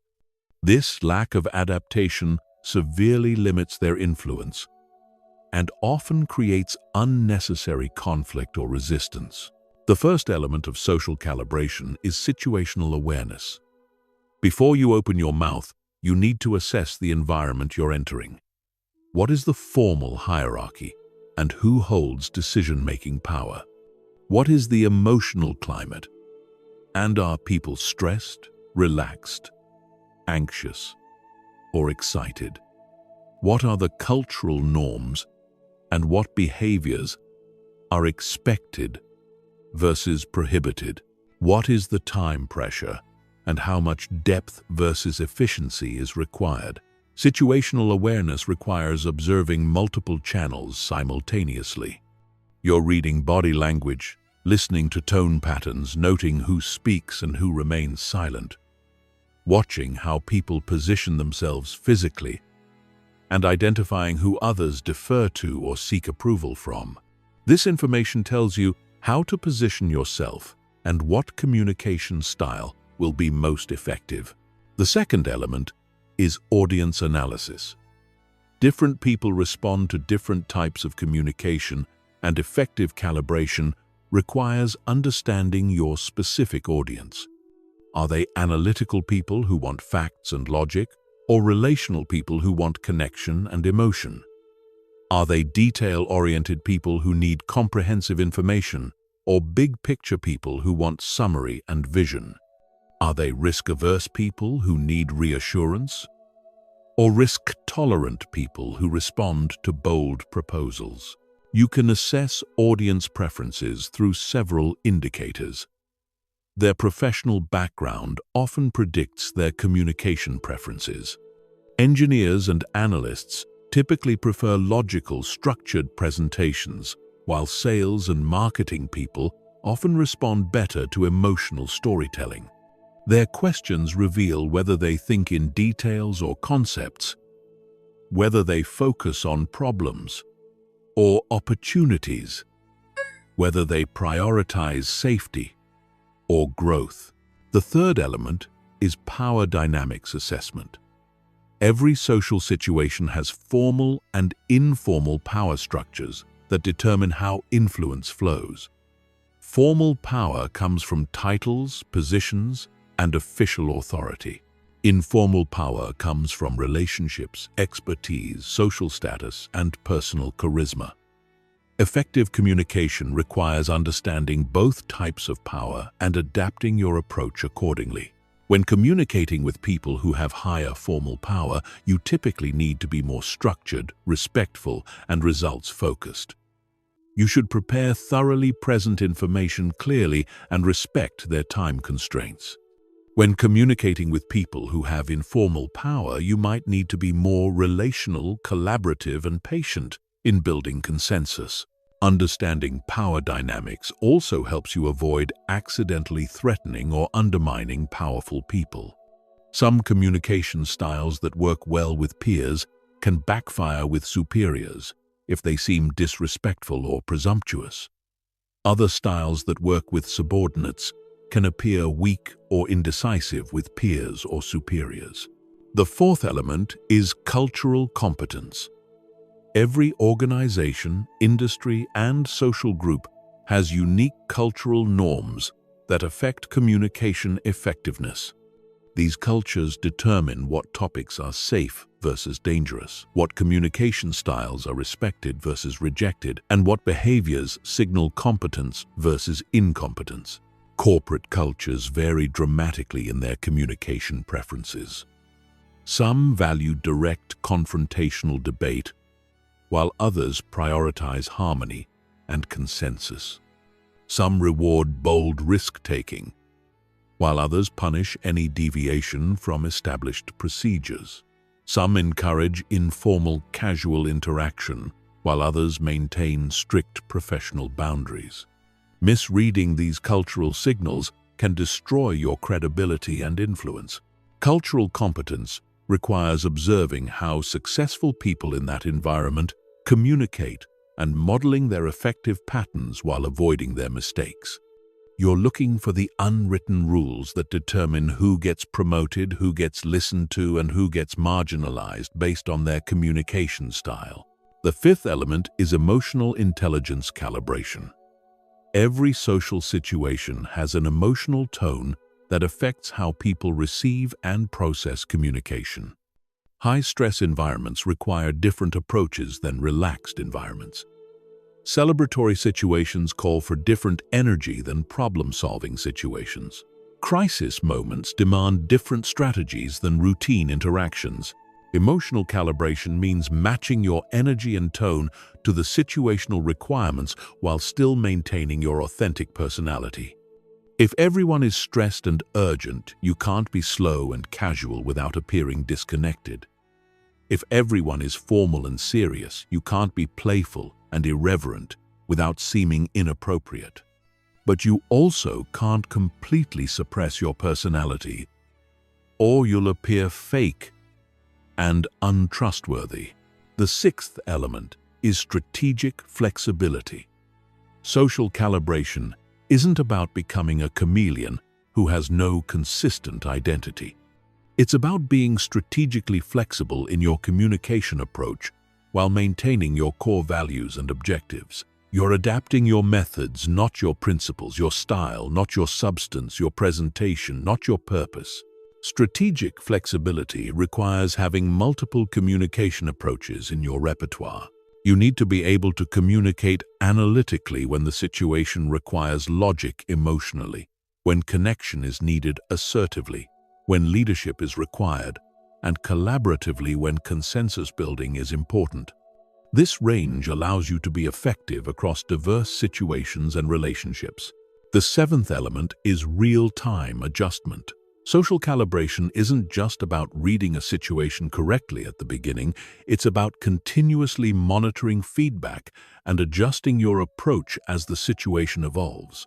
This lack of adaptation severely limits their influence and often creates unnecessary conflict or resistance. The first element of social calibration is situational awareness. Before you open your mouth, you need to assess the environment you're entering. What is the formal hierarchy, and who holds decision-making power? What is the emotional climate? And are people stressed, relaxed, anxious, or excited? What are the cultural norms, and what behaviors are expected versus prohibited? What is the time pressure, and how much depth versus efficiency is required? Situational awareness requires observing multiple channels simultaneously. You're reading body language, listening to tone patterns, noting who speaks and who remains silent, watching how people position themselves physically, and identifying who others defer to or seek approval from. This information tells you how to position yourself and what communication style will be most effective. The second element is audience analysis. Different people respond to different types of communication, and effective calibration requires understanding your specific audience. Are they analytical people who want facts and logic, or relational people who want connection and emotion? Are they detail-oriented people who need comprehensive information, or big-picture people who want summary and vision? Are they risk-averse people who need reassurance, or risk-tolerant people who respond to bold proposals? You can assess audience preferences through several indicators. Their professional background often predicts their communication preferences. Engineers and analysts typically prefer logical, structured presentations, while sales and marketing people often respond better to emotional storytelling. Their questions reveal whether they think in details or concepts, whether they focus on problems or opportunities, whether they prioritize safety or growth. The third element is power dynamics assessment. Every social situation has formal and informal power structures that determine how influence flows. Formal power comes from titles, positions, and official authority. Informal power comes from relationships, expertise, social status, and personal charisma. Effective communication requires understanding both types of power and adapting your approach accordingly. When communicating with people who have higher formal power, you typically need to be more structured, respectful, and results-focused. You should prepare thoroughly present information clearly and respect their time constraints. When communicating with people who have informal power, you might need to be more relational, collaborative, and patient in building consensus. Understanding power dynamics also helps you avoid accidentally threatening or undermining powerful people. Some communication styles that work well with peers can backfire with superiors if they seem disrespectful or presumptuous. Other styles that work with subordinates can appear weak or indecisive with peers or superiors. The fourth element is cultural competence. Every organization, industry, and social group has unique cultural norms that affect communication effectiveness. These cultures determine what topics are safe versus dangerous, what communication styles are respected versus rejected, and what behaviors signal competence versus incompetence. Corporate cultures vary dramatically in their communication preferences. Some value direct confrontational debate, while others prioritize harmony and consensus. Some reward bold risk-taking, while others punish any deviation from established procedures. Some encourage informal, casual interaction, while others maintain strict professional boundaries. Misreading these cultural signals can destroy your credibility and influence. Cultural competence requires observing how successful people in that environment communicate and modeling their effective patterns while avoiding their mistakes. You're looking for the unwritten rules that determine who gets promoted, who gets listened to, and who gets marginalized based on their communication style. The fifth element is emotional intelligence calibration. Every social situation has an emotional tone that affects how people receive and process communication. High-stress environments require different approaches than relaxed environments. Celebratory situations call for different energy than problem-solving situations. Crisis moments demand different strategies than routine interactions. Emotional calibration means matching your energy and tone to the situational requirements while still maintaining your authentic personality. If everyone is stressed and urgent, you can't be slow and casual without appearing disconnected. If everyone is formal and serious, you can't be playful and irreverent without seeming inappropriate. But you also can't completely suppress your personality, or you'll appear fake and untrustworthy. The sixth element is strategic flexibility. Social calibration isn't about becoming a chameleon who has no consistent identity. It's about being strategically flexible in your communication approach while maintaining your core values and objectives. You're adapting your methods, not your principles, your style, not your substance, your presentation, not your purpose. Strategic flexibility requires having multiple communication approaches in your repertoire. You need to be able to communicate analytically when the situation requires logic emotionally, when connection is needed assertively, when leadership is required, and collaboratively when consensus building is important. This range allows you to be effective across diverse situations and relationships. The seventh element is real-time adjustment. Social calibration isn't just about reading a situation correctly at the beginning, it's about continuously monitoring feedback and adjusting your approach as the situation evolves.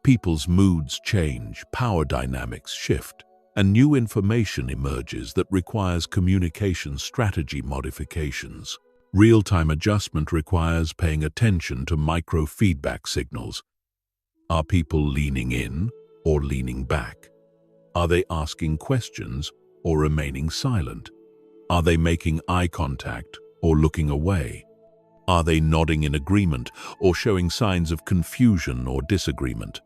People's moods change, power dynamics shift, and new information emerges that requires communication strategy modifications. Real-time adjustment requires paying attention to micro-feedback signals. Are people leaning in or leaning back? Are they asking questions or remaining silent? Are they making eye contact or looking away? Are they nodding in agreement or showing signs of confusion or disagreement?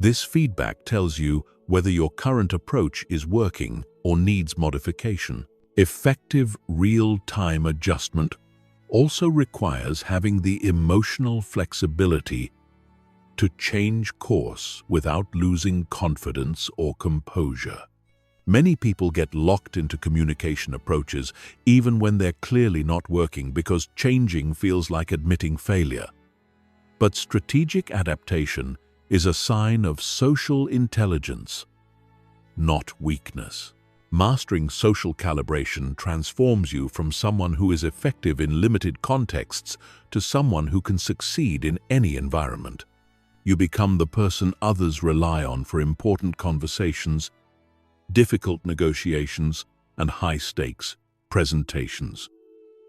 This feedback tells you whether your current approach is working or needs modification. Effective real-time adjustment also requires having the emotional flexibility to change course without losing confidence or composure. Many people get locked into communication approaches even when they're clearly not working because changing feels like admitting failure. But strategic adaptation is a sign of social intelligence, not weakness. Mastering social calibration transforms you from someone who is effective in limited contexts to someone who can succeed in any environment. You become the person others rely on for important conversations, difficult negotiations, and high-stakes presentations,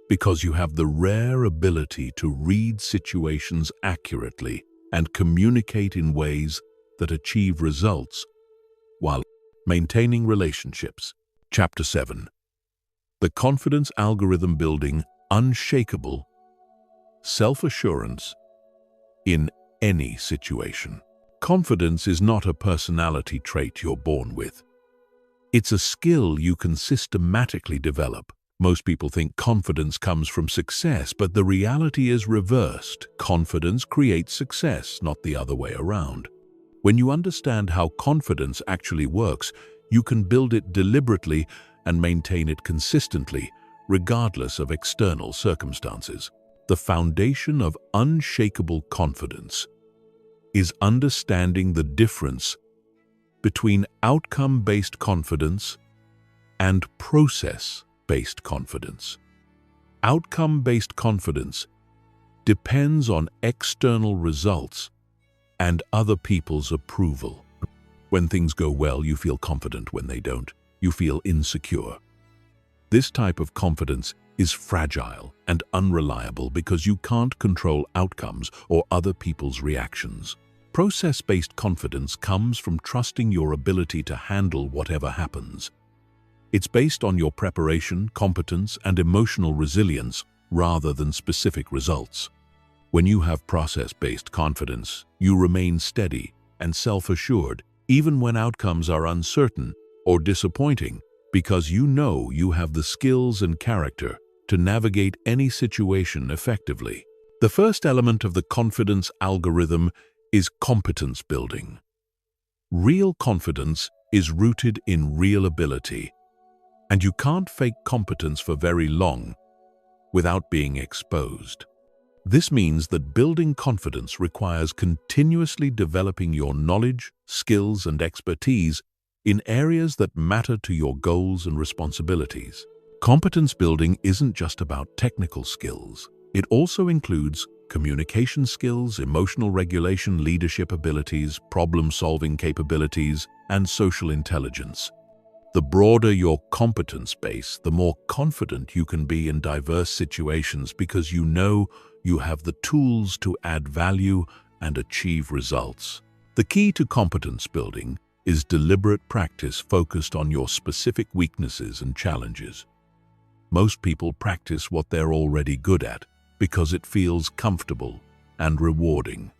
because you have the rare ability to read situations accurately and communicate in ways that achieve results while maintaining relationships. Chapter 7. The Confidence Algorithm Building Unshakable Self-Assurance in Any Situation. Confidence is not a personality trait you're born with. It's a skill you can systematically develop. Most people think confidence comes from success, but the reality is reversed. Confidence creates success, not the other way around. When you understand how confidence actually works, you can build it deliberately and maintain it consistently, regardless of external circumstances. The foundation of unshakable confidence is understanding the difference between outcome-based confidence and process-based outcome-based confidence. Outcome-based confidence depends on external results and other people's approval. When things go well, you feel confident. When they don't, you feel insecure. This type of confidence is fragile and unreliable because you can't control outcomes or other people's reactions. Process-based confidence comes from trusting your ability to handle whatever happens. It's based on your preparation, competence, and emotional resilience rather than specific results. When you have process-based confidence, you remain steady and self-assured even when outcomes are uncertain or disappointing, because you know you have the skills and character to navigate any situation effectively. The first element of the confidence algorithm is competence building. Real confidence is rooted in real ability, and you can't fake competence for very long without being exposed. This means that building confidence requires continuously developing your knowledge, skills, and expertise in areas that matter to your goals and responsibilities. Competence building isn't just about technical skills. It also includes communication skills, emotional regulation, leadership abilities, problem-solving capabilities, and social intelligence. The broader your competence base, the more confident you can be in diverse situations because you know you have the tools to add value and achieve results. The key to competence building is deliberate practice focused on your specific weaknesses and challenges. Most people practice what they're already good at because it feels comfortable and rewarding.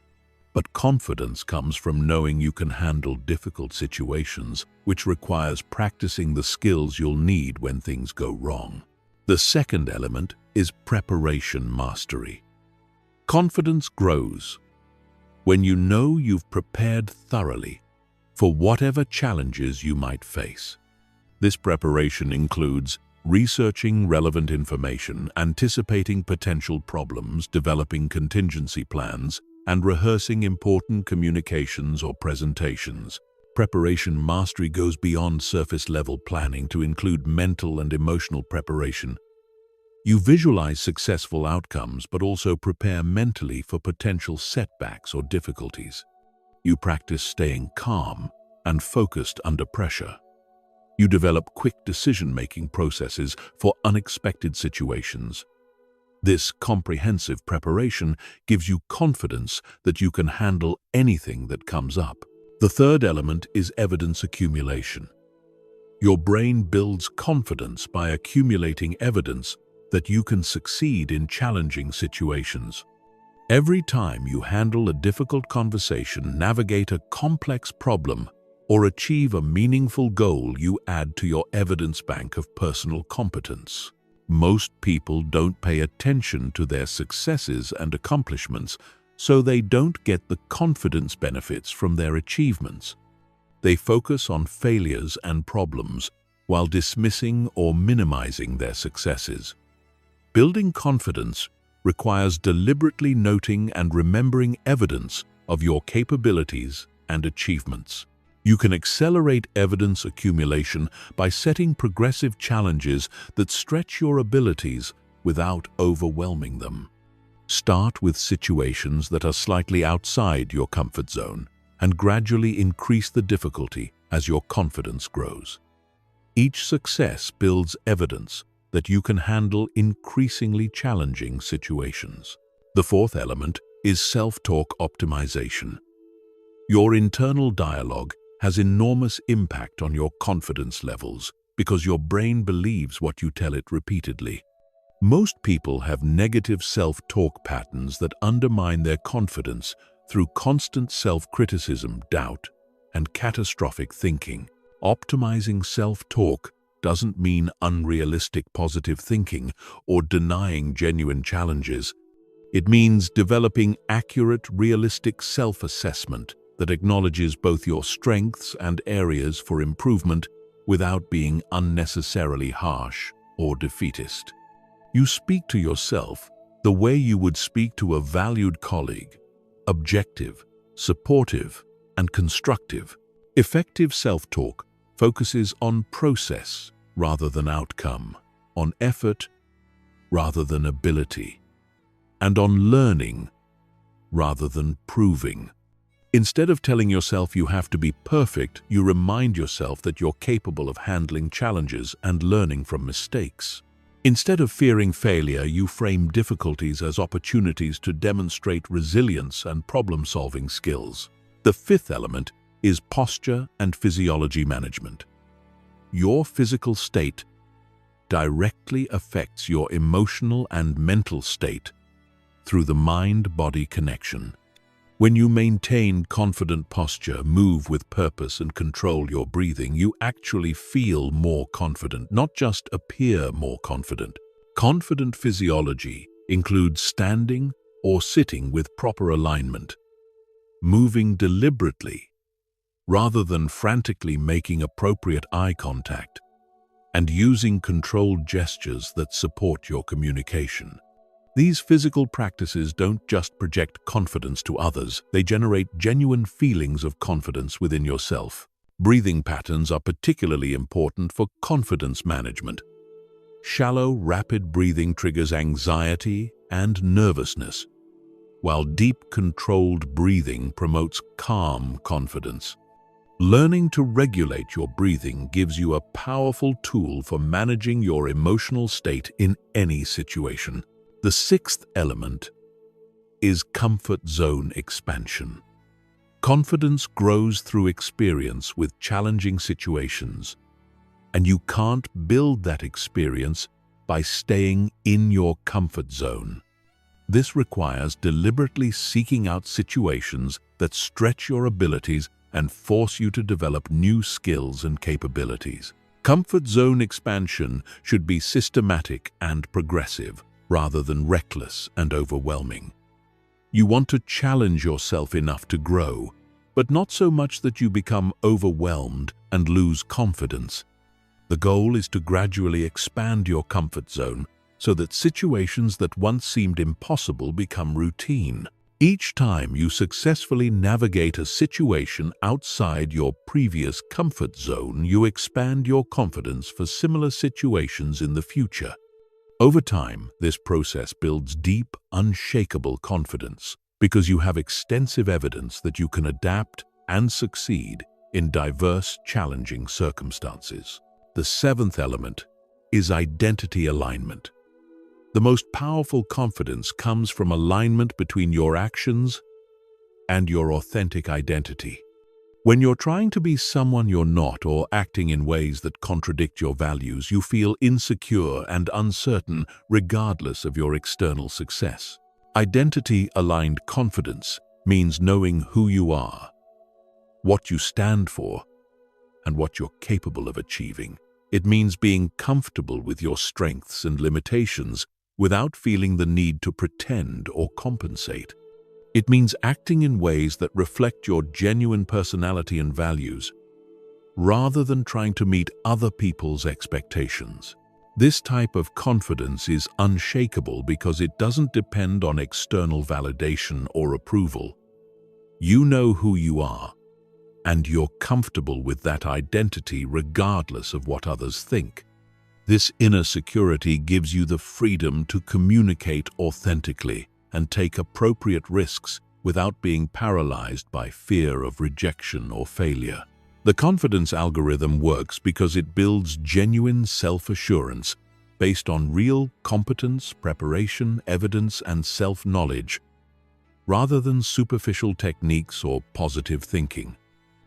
But confidence comes from knowing you can handle difficult situations, which requires practicing the skills you'll need when things go wrong. The second element is preparation mastery. Confidence grows when you know you've prepared thoroughly for whatever challenges you might face. This preparation includes researching relevant information, anticipating potential problems, developing contingency plans, and rehearsing important communications or presentations. Preparation mastery goes beyond surface-level planning to include mental and emotional preparation. You visualize successful outcomes, but also prepare mentally for potential setbacks or difficulties. You practice staying calm and focused under pressure. You develop quick decision-making processes for unexpected situations. This comprehensive preparation gives you confidence that you can handle anything that comes up. The third element is evidence accumulation. Your brain builds confidence by accumulating evidence that you can succeed in challenging situations. Every time you handle a difficult conversation, navigate a complex problem, or achieve a meaningful goal, you add to your evidence bank of personal competence. Most people don't pay attention to their successes and accomplishments, so they don't get the confidence benefits from their achievements. They focus on failures and problems while dismissing or minimizing their successes. Building confidence requires deliberately noting and remembering evidence of your capabilities and achievements. You can accelerate evidence accumulation by setting progressive challenges that stretch your abilities without overwhelming them. Start with situations that are slightly outside your comfort zone and gradually increase the difficulty as your confidence grows. Each success builds evidence that you can handle increasingly challenging situations. The fourth element is self-talk optimization. Your internal dialogue has enormous impact on your confidence levels because your brain believes what you tell it repeatedly. Most people have negative self-talk patterns that undermine their confidence through constant self-criticism, doubt, and catastrophic thinking. Optimizing self-talk doesn't mean unrealistic positive thinking or denying genuine challenges. It means developing accurate, realistic self-assessment that acknowledges both your strengths and areas for improvement without being unnecessarily harsh or defeatist. You speak to yourself the way you would speak to a valued colleague, objective, supportive, and constructive. Effective self-talk focuses on process rather than outcome. on effort rather than ability, and on learning rather than proving. Instead of telling yourself you have to be perfect, you remind yourself that you're capable of handling challenges and learning from mistakes. Instead of fearing failure, you frame difficulties as opportunities to demonstrate resilience and problem-solving skills. The fifth element is posture and physiology management. Your physical state directly affects your emotional and mental state through the mind-body connection. When you maintain confident posture, move with purpose, and control your breathing, you actually feel more confident, not just appear more confident. Confident physiology includes standing or sitting with proper alignment, moving deliberately rather than frantically making appropriate eye contact, and using controlled gestures that support your communication. These physical practices don't just project confidence to others, they generate genuine feelings of confidence within yourself. Breathing patterns are particularly important for confidence management. Shallow, rapid breathing triggers anxiety and nervousness, while deep, controlled breathing promotes calm confidence. Learning to regulate your breathing gives you a powerful tool for managing your emotional state in any situation. The sixth element is comfort zone expansion. Confidence grows through experience with challenging situations, and you can't build that experience by staying in your comfort zone. This requires deliberately seeking out situations that stretch your abilities and force you to develop new skills and capabilities. Comfort zone expansion should be systematic and progressive, rather than reckless and overwhelming. You want to challenge yourself enough to grow, but not so much that you become overwhelmed and lose confidence. The goal is to gradually expand your comfort zone so that situations that once seemed impossible become routine. Each time you successfully navigate a situation outside your previous comfort zone, you expand your confidence for similar situations in the future. Over time, this process builds deep, unshakable confidence because you have extensive evidence that you can adapt and succeed in diverse, challenging circumstances. The seventh element is identity alignment. The most powerful confidence comes from alignment between your actions and your authentic identity. When you're trying to be someone you're not or acting in ways that contradict your values, you feel insecure and uncertain regardless of your external success. Identity-aligned confidence means knowing who you are, what you stand for, and what you're capable of achieving. It means being comfortable with your strengths and limitations without feeling the need to pretend or compensate. It means acting in ways that reflect your genuine personality and values, rather than trying to meet other people's expectations. This type of confidence is unshakable because it doesn't depend on external validation or approval. You know who you are, and you're comfortable with that identity regardless of what others think. This inner security gives you the freedom to communicate authentically and take appropriate risks without being paralyzed by fear of rejection or failure. The confidence algorithm works because it builds genuine self-assurance based on real competence, preparation, evidence, and self-knowledge, rather than superficial techniques or positive thinking.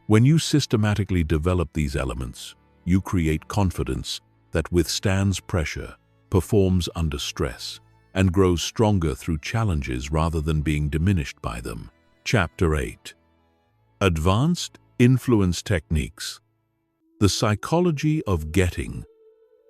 When you systematically develop these elements, you create confidence that withstands pressure, performs under stress, and grows stronger through challenges rather than being diminished by them. Chapter 8. Advanced Influence Techniques. The psychology of getting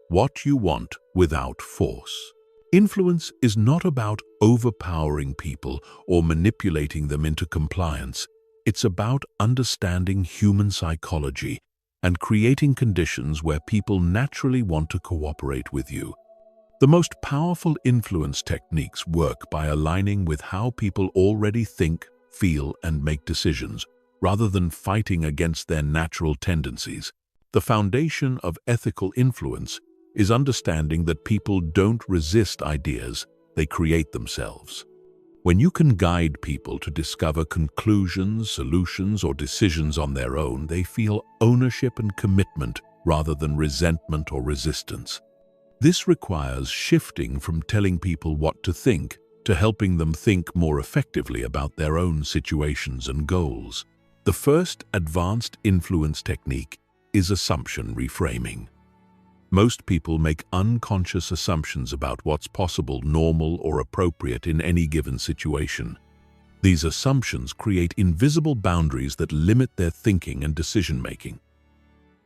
what you want without force. Influence is not about overpowering people or manipulating them into compliance. It's about understanding human psychology and creating conditions where people naturally want to cooperate with you. The most powerful influence techniques work by aligning with how people already think, feel, and make decisions, rather than fighting against their natural tendencies. The foundation of ethical influence is understanding that people don't resist ideas, they create themselves. When you can guide people to discover conclusions, solutions, or decisions on their own, they feel ownership and commitment rather than resentment or resistance. This requires shifting from telling people what to think to helping them think more effectively about their own situations and goals. The first advanced influence technique is assumption reframing. Most people make unconscious assumptions about what's possible, normal, or appropriate in any given situation. These assumptions create invisible boundaries that limit their thinking and decision-making.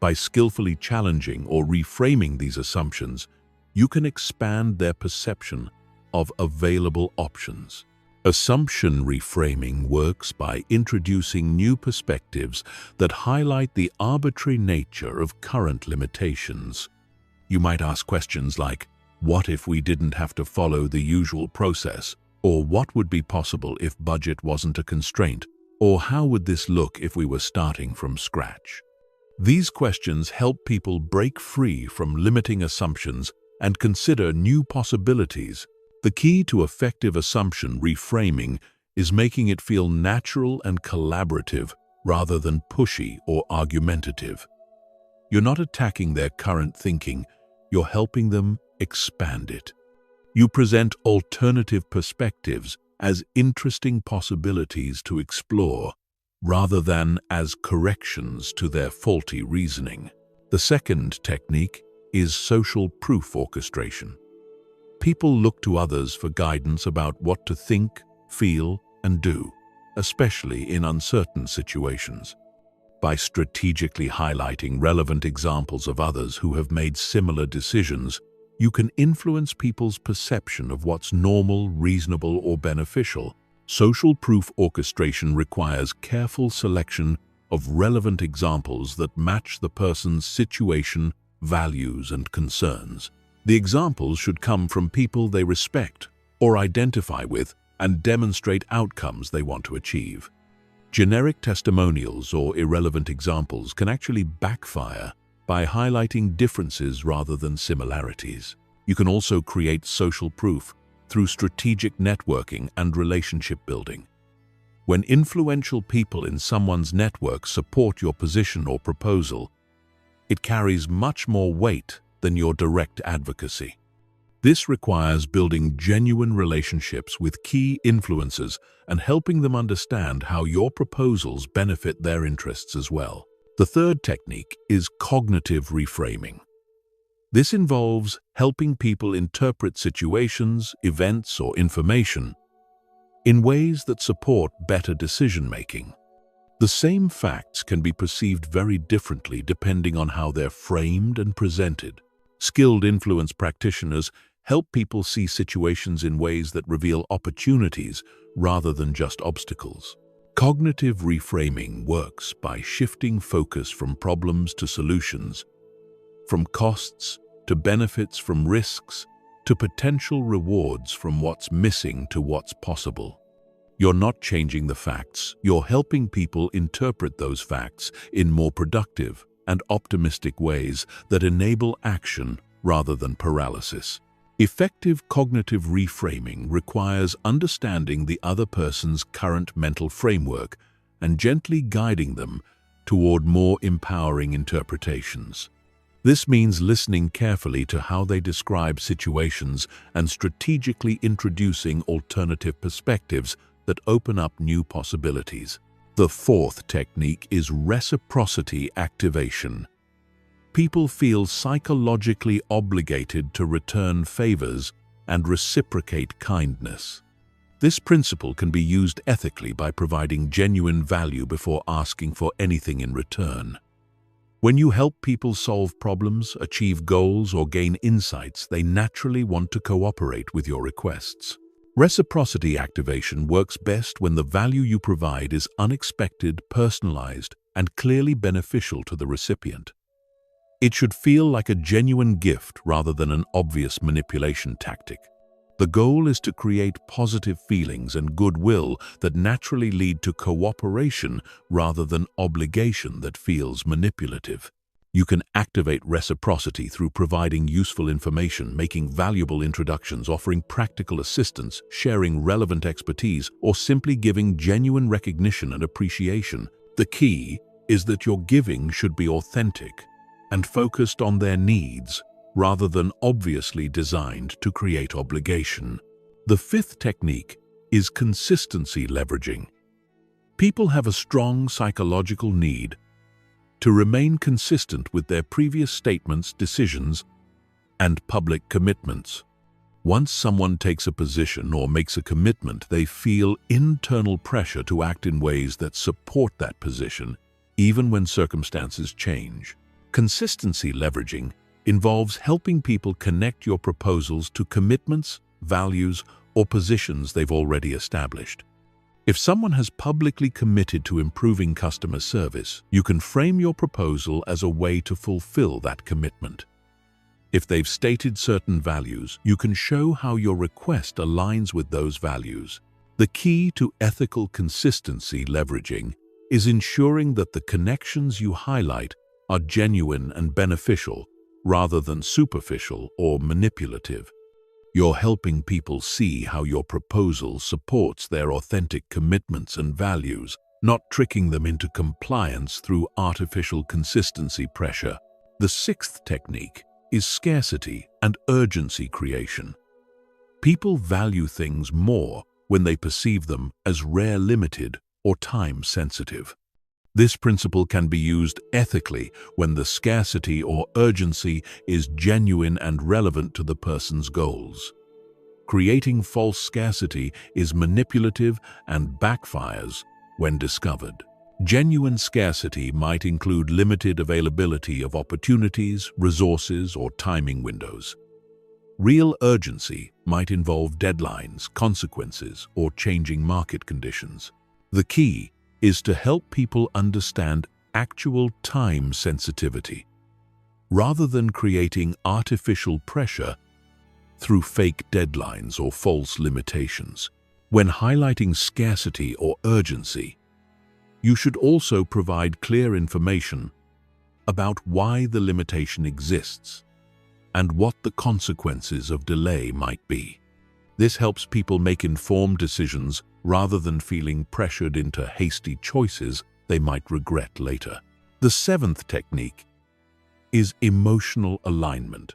By skillfully challenging or reframing these assumptions, you can expand their perception of available options. Assumption reframing works by introducing new perspectives that highlight the arbitrary nature of current limitations. You might ask questions like, what if we didn't have to follow the usual process? Or what would be possible if budget wasn't a constraint? Or how would this look if we were starting from scratch? These questions help people break free from limiting assumptions and consider new possibilities. The key to effective assumption reframing is making it feel natural and collaborative rather than pushy or argumentative. You're not attacking their current thinking, you're helping them expand it. You present alternative perspectives as interesting possibilities to explore, rather than as corrections to their faulty reasoning. The second technique is social proof orchestration. People look to others for guidance about what to think, feel, and do, especially in uncertain situations. By strategically highlighting relevant examples of others who have made similar decisions, you can influence people's perception of what's normal, reasonable, or beneficial. Social proof orchestration requires careful selection of relevant examples that match the person's situation, values, and concerns. The examples should come from people they respect or identify with and demonstrate outcomes they want to achieve. Generic testimonials or irrelevant examples can actually backfire by highlighting differences rather than similarities. You can also create social proof through strategic networking and relationship building. When influential people in someone's network support your position or proposal, it carries much more weight than your direct advocacy. This requires building genuine relationships with key influencers and helping them understand how your proposals benefit their interests as well. The third technique is cognitive reframing. This involves helping people interpret situations, events, or information in ways that support better decision-making. The same facts can be perceived very differently depending on how they're framed and presented. Skilled influence practitioners help people see situations in ways that reveal opportunities rather than just obstacles. Cognitive reframing works by shifting focus from problems to solutions, from costs to benefits, from risks to potential rewards, from what's missing to what's possible. You're not changing the facts, you're helping people interpret those facts in more productive and optimistic ways that enable action rather than paralysis. Effective cognitive reframing requires understanding the other person's current mental framework and gently guiding them toward more empowering interpretations. This means listening carefully to how they describe situations and strategically introducing alternative perspectives that open up new possibilities. The fourth technique is reciprocity activation. People feel psychologically obligated to return favors and reciprocate kindness. This principle can be used ethically by providing genuine value before asking for anything in return. When you help people solve problems, achieve goals, or gain insights, they naturally want to cooperate with your requests. Reciprocity activation works best when the value you provide is unexpected, personalized, and clearly beneficial to the recipient. It should feel like a genuine gift rather than an obvious manipulation tactic. The goal is to create positive feelings and goodwill that naturally lead to cooperation rather than obligation that feels manipulative. You can activate reciprocity through providing useful information, making valuable introductions, offering practical assistance, sharing relevant expertise, or simply giving genuine recognition and appreciation. The key is that your giving should be authentic and focused on their needs rather than obviously designed to create obligation. The fifth technique is consistency leveraging. People have a strong psychological need to remain consistent with their previous statements, decisions, and public commitments. Once someone takes a position or makes a commitment, they feel internal pressure to act in ways that support that position, even when circumstances change. Consistency leveraging involves helping people connect your proposals to commitments, values, or positions they've already established. If someone has publicly committed to improving customer service, you can frame your proposal as a way to fulfill that commitment. If they've stated certain values, you can show how your request aligns with those values. The key to ethical consistency leveraging is ensuring that the connections you highlight are genuine and beneficial, rather than superficial or manipulative. You're helping people see how your proposal supports their authentic commitments and values, not tricking them into compliance through artificial consistency pressure. The sixth technique is scarcity and urgency creation. People value things more when they perceive them as rare, limited, or time-sensitive. This principle can be used ethically when the scarcity or urgency is genuine and relevant to the person's goals. Creating false scarcity is manipulative and backfires when discovered. Genuine scarcity might include limited availability of opportunities, resources, or timing windows. Real urgency might involve deadlines, consequences, or changing market conditions. The key is to help people understand actual time sensitivity, rather than creating artificial pressure through fake deadlines or false limitations. When highlighting scarcity or urgency, you should also provide clear information about why the limitation exists and what the consequences of delay might be. This helps people make informed decisions rather than feeling pressured into hasty choices they might regret later. The seventh technique is emotional alignment.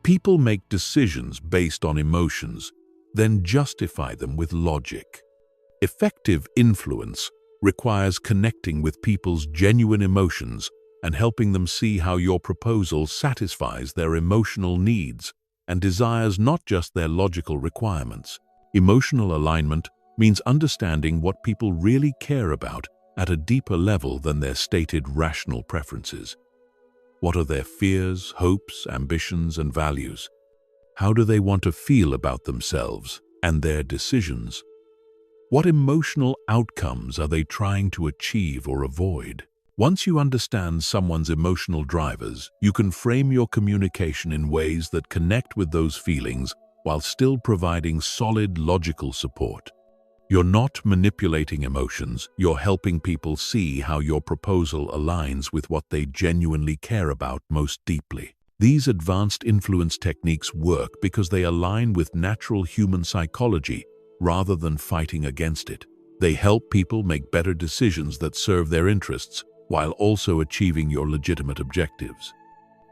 People make decisions based on emotions, then justify them with logic. Effective influence requires connecting with people's genuine emotions and helping them see how your proposal satisfies their emotional needs and desires, not just their logical requirements. Emotional alignment means understanding what people really care about at a deeper level than their stated rational preferences. What are their fears, hopes, ambitions, and values? How do they want to feel about themselves and their decisions? What emotional outcomes are they trying to achieve or avoid? Once you understand someone's emotional drivers, you can frame your communication in ways that connect with those feelings while still providing solid logical support. You're not manipulating emotions, you're helping people see how your proposal aligns with what they genuinely care about most deeply. These advanced influence techniques work because they align with natural human psychology rather than fighting against it. They help people make better decisions that serve their interests while also achieving your legitimate objectives.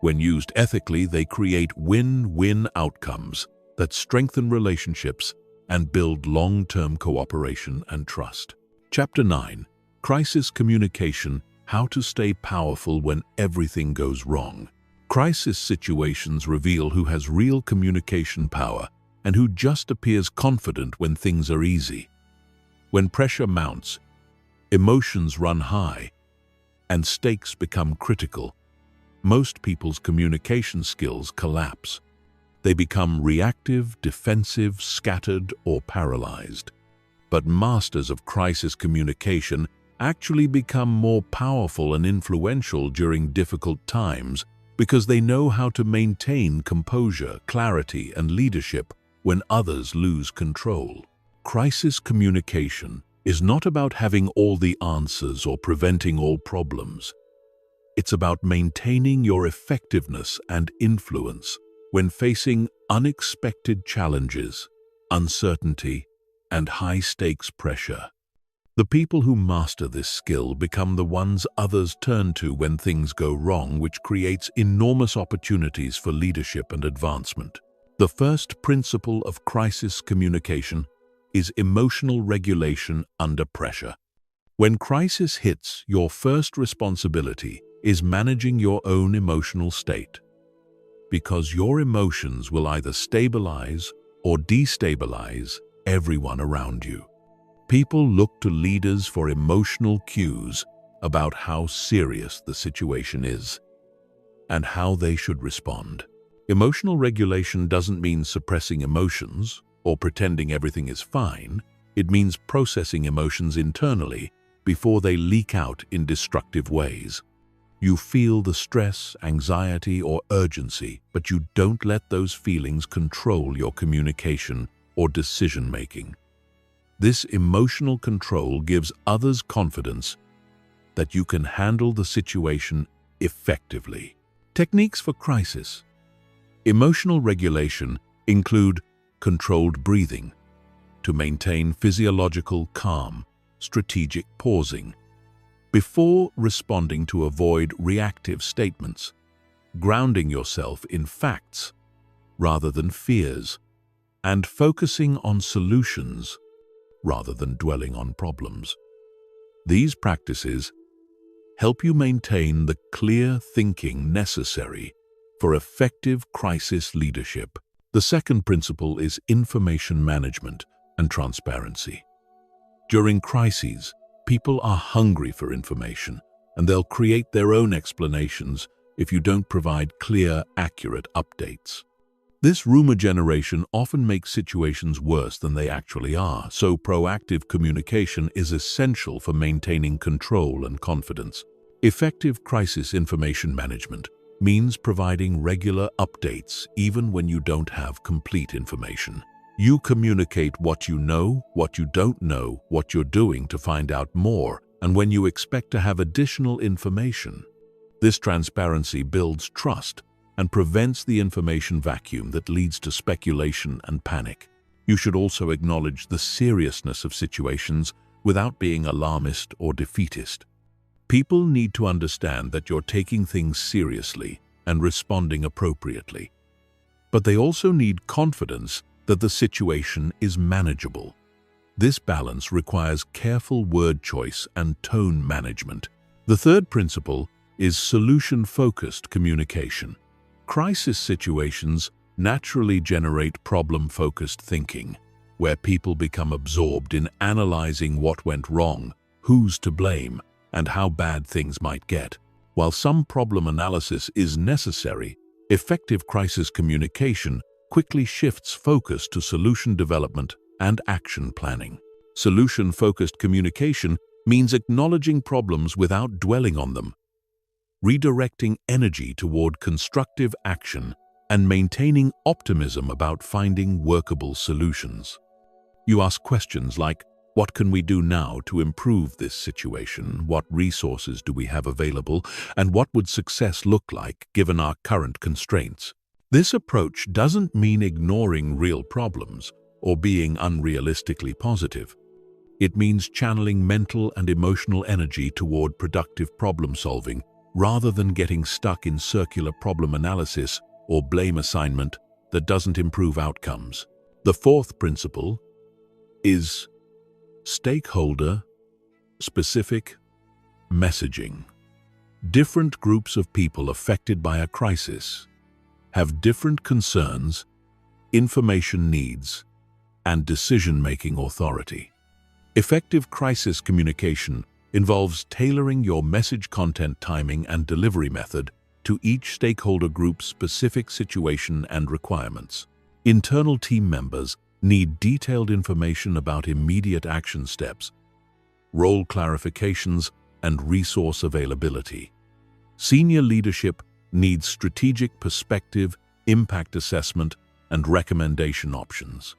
When used ethically, they create win-win outcomes that strengthen relationships and build long-term cooperation and trust. Chapter 9. Crisis Communication: How to Stay Powerful When Everything Goes Wrong. Crisis situations reveal who has real communication power and who just appears confident when things are easy. When pressure mounts, emotions run high, and stakes become critical, most people's communication skills collapse. They become reactive, defensive, scattered, or paralyzed. But masters of crisis communication actually become more powerful and influential during difficult times because they know how to maintain composure, clarity, and leadership when others lose control. Crisis communication is not about having all the answers or preventing all problems. It's about maintaining your effectiveness and influence when facing unexpected challenges, uncertainty, and high-stakes pressure. The people who master this skill become the ones others turn to when things go wrong, which creates enormous opportunities for leadership and advancement. The first principle of crisis communication is emotional regulation under pressure. When crisis hits, your first responsibility is managing your own emotional state, because your emotions will either stabilize or destabilize everyone around you. People look to leaders for emotional cues about how serious the situation is and how they should respond. Emotional regulation doesn't mean suppressing emotions or pretending everything is fine. It means processing emotions internally before they leak out in destructive ways. You feel the stress, anxiety, or urgency, but you don't let those feelings control your communication or decision-making. This emotional control gives others confidence that you can handle the situation effectively. Techniques for crisis. Emotional regulation include controlled breathing to maintain physiological calm, strategic pausing before responding to avoid reactive statements, grounding yourself in facts rather than fears, and focusing on solutions rather than dwelling on problems. These practices help you maintain the clear thinking necessary for effective crisis leadership. The second principle is information management and transparency. During crises, people are hungry for information, and they'll create their own explanations if you don't provide clear, accurate updates. This rumor generation often makes situations worse than they actually are, so proactive communication is essential for maintaining control and confidence. Effective crisis information management means providing regular updates even when you don't have complete information. You communicate what you know, what you don't know, what you're doing to find out more, and when you expect to have additional information. This transparency builds trust and prevents the information vacuum that leads to speculation and panic. You should also acknowledge the seriousness of situations without being alarmist or defeatist. People need to understand that you're taking things seriously and responding appropriately. But they also need confidence that the situation is manageable. This balance requires careful word choice and tone management. The third principle is solution-focused communication. Crisis situations naturally generate problem-focused thinking, where people become absorbed in analyzing what went wrong, who's to blame, and how bad things might get. While some problem analysis is necessary, effective crisis communication quickly shifts focus to solution development and action planning. Solution-focused communication means acknowledging problems without dwelling on them, redirecting energy toward constructive action, and maintaining optimism about finding workable solutions. You ask questions like, what can we do now to improve this situation? What resources do we have available? And what would success look like given our current constraints? This approach doesn't mean ignoring real problems or being unrealistically positive. It means channeling mental and emotional energy toward productive problem solving rather than getting stuck in circular problem analysis or blame assignment that doesn't improve outcomes. The fourth principle is stakeholder-specific messaging. Different groups of people affected by a crisis have different concerns, information needs, and decision-making authority. Effective crisis communication involves tailoring your message content timing and delivery method to each stakeholder group's specific situation and requirements. Internal team members need detailed information about immediate action steps, role clarifications, and resource availability. Senior leadership needs strategic perspective, impact assessment, and recommendation options.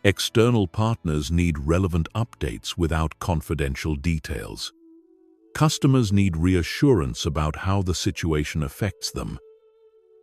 External partners need relevant updates without confidential details. Customers need reassurance about how the situation affects them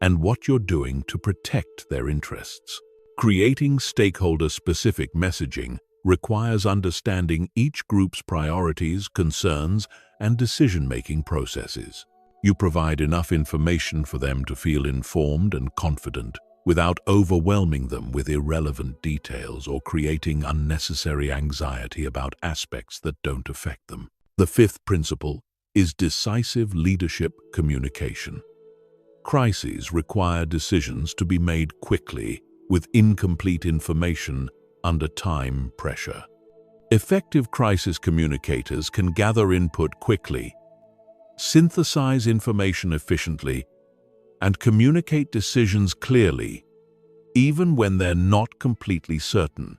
and what you're doing to protect their interests. Creating stakeholder-specific messaging requires understanding each group's priorities, concerns, and decision-making processes. You provide enough information for them to feel informed and confident without overwhelming them with irrelevant details or creating unnecessary anxiety about aspects that don't affect them. The fifth principle is decisive leadership communication. Crises require decisions to be made quickly with incomplete information under time pressure. Effective crisis communicators can gather input quickly, synthesize information efficiently, and communicate decisions clearly, even when they're not completely certain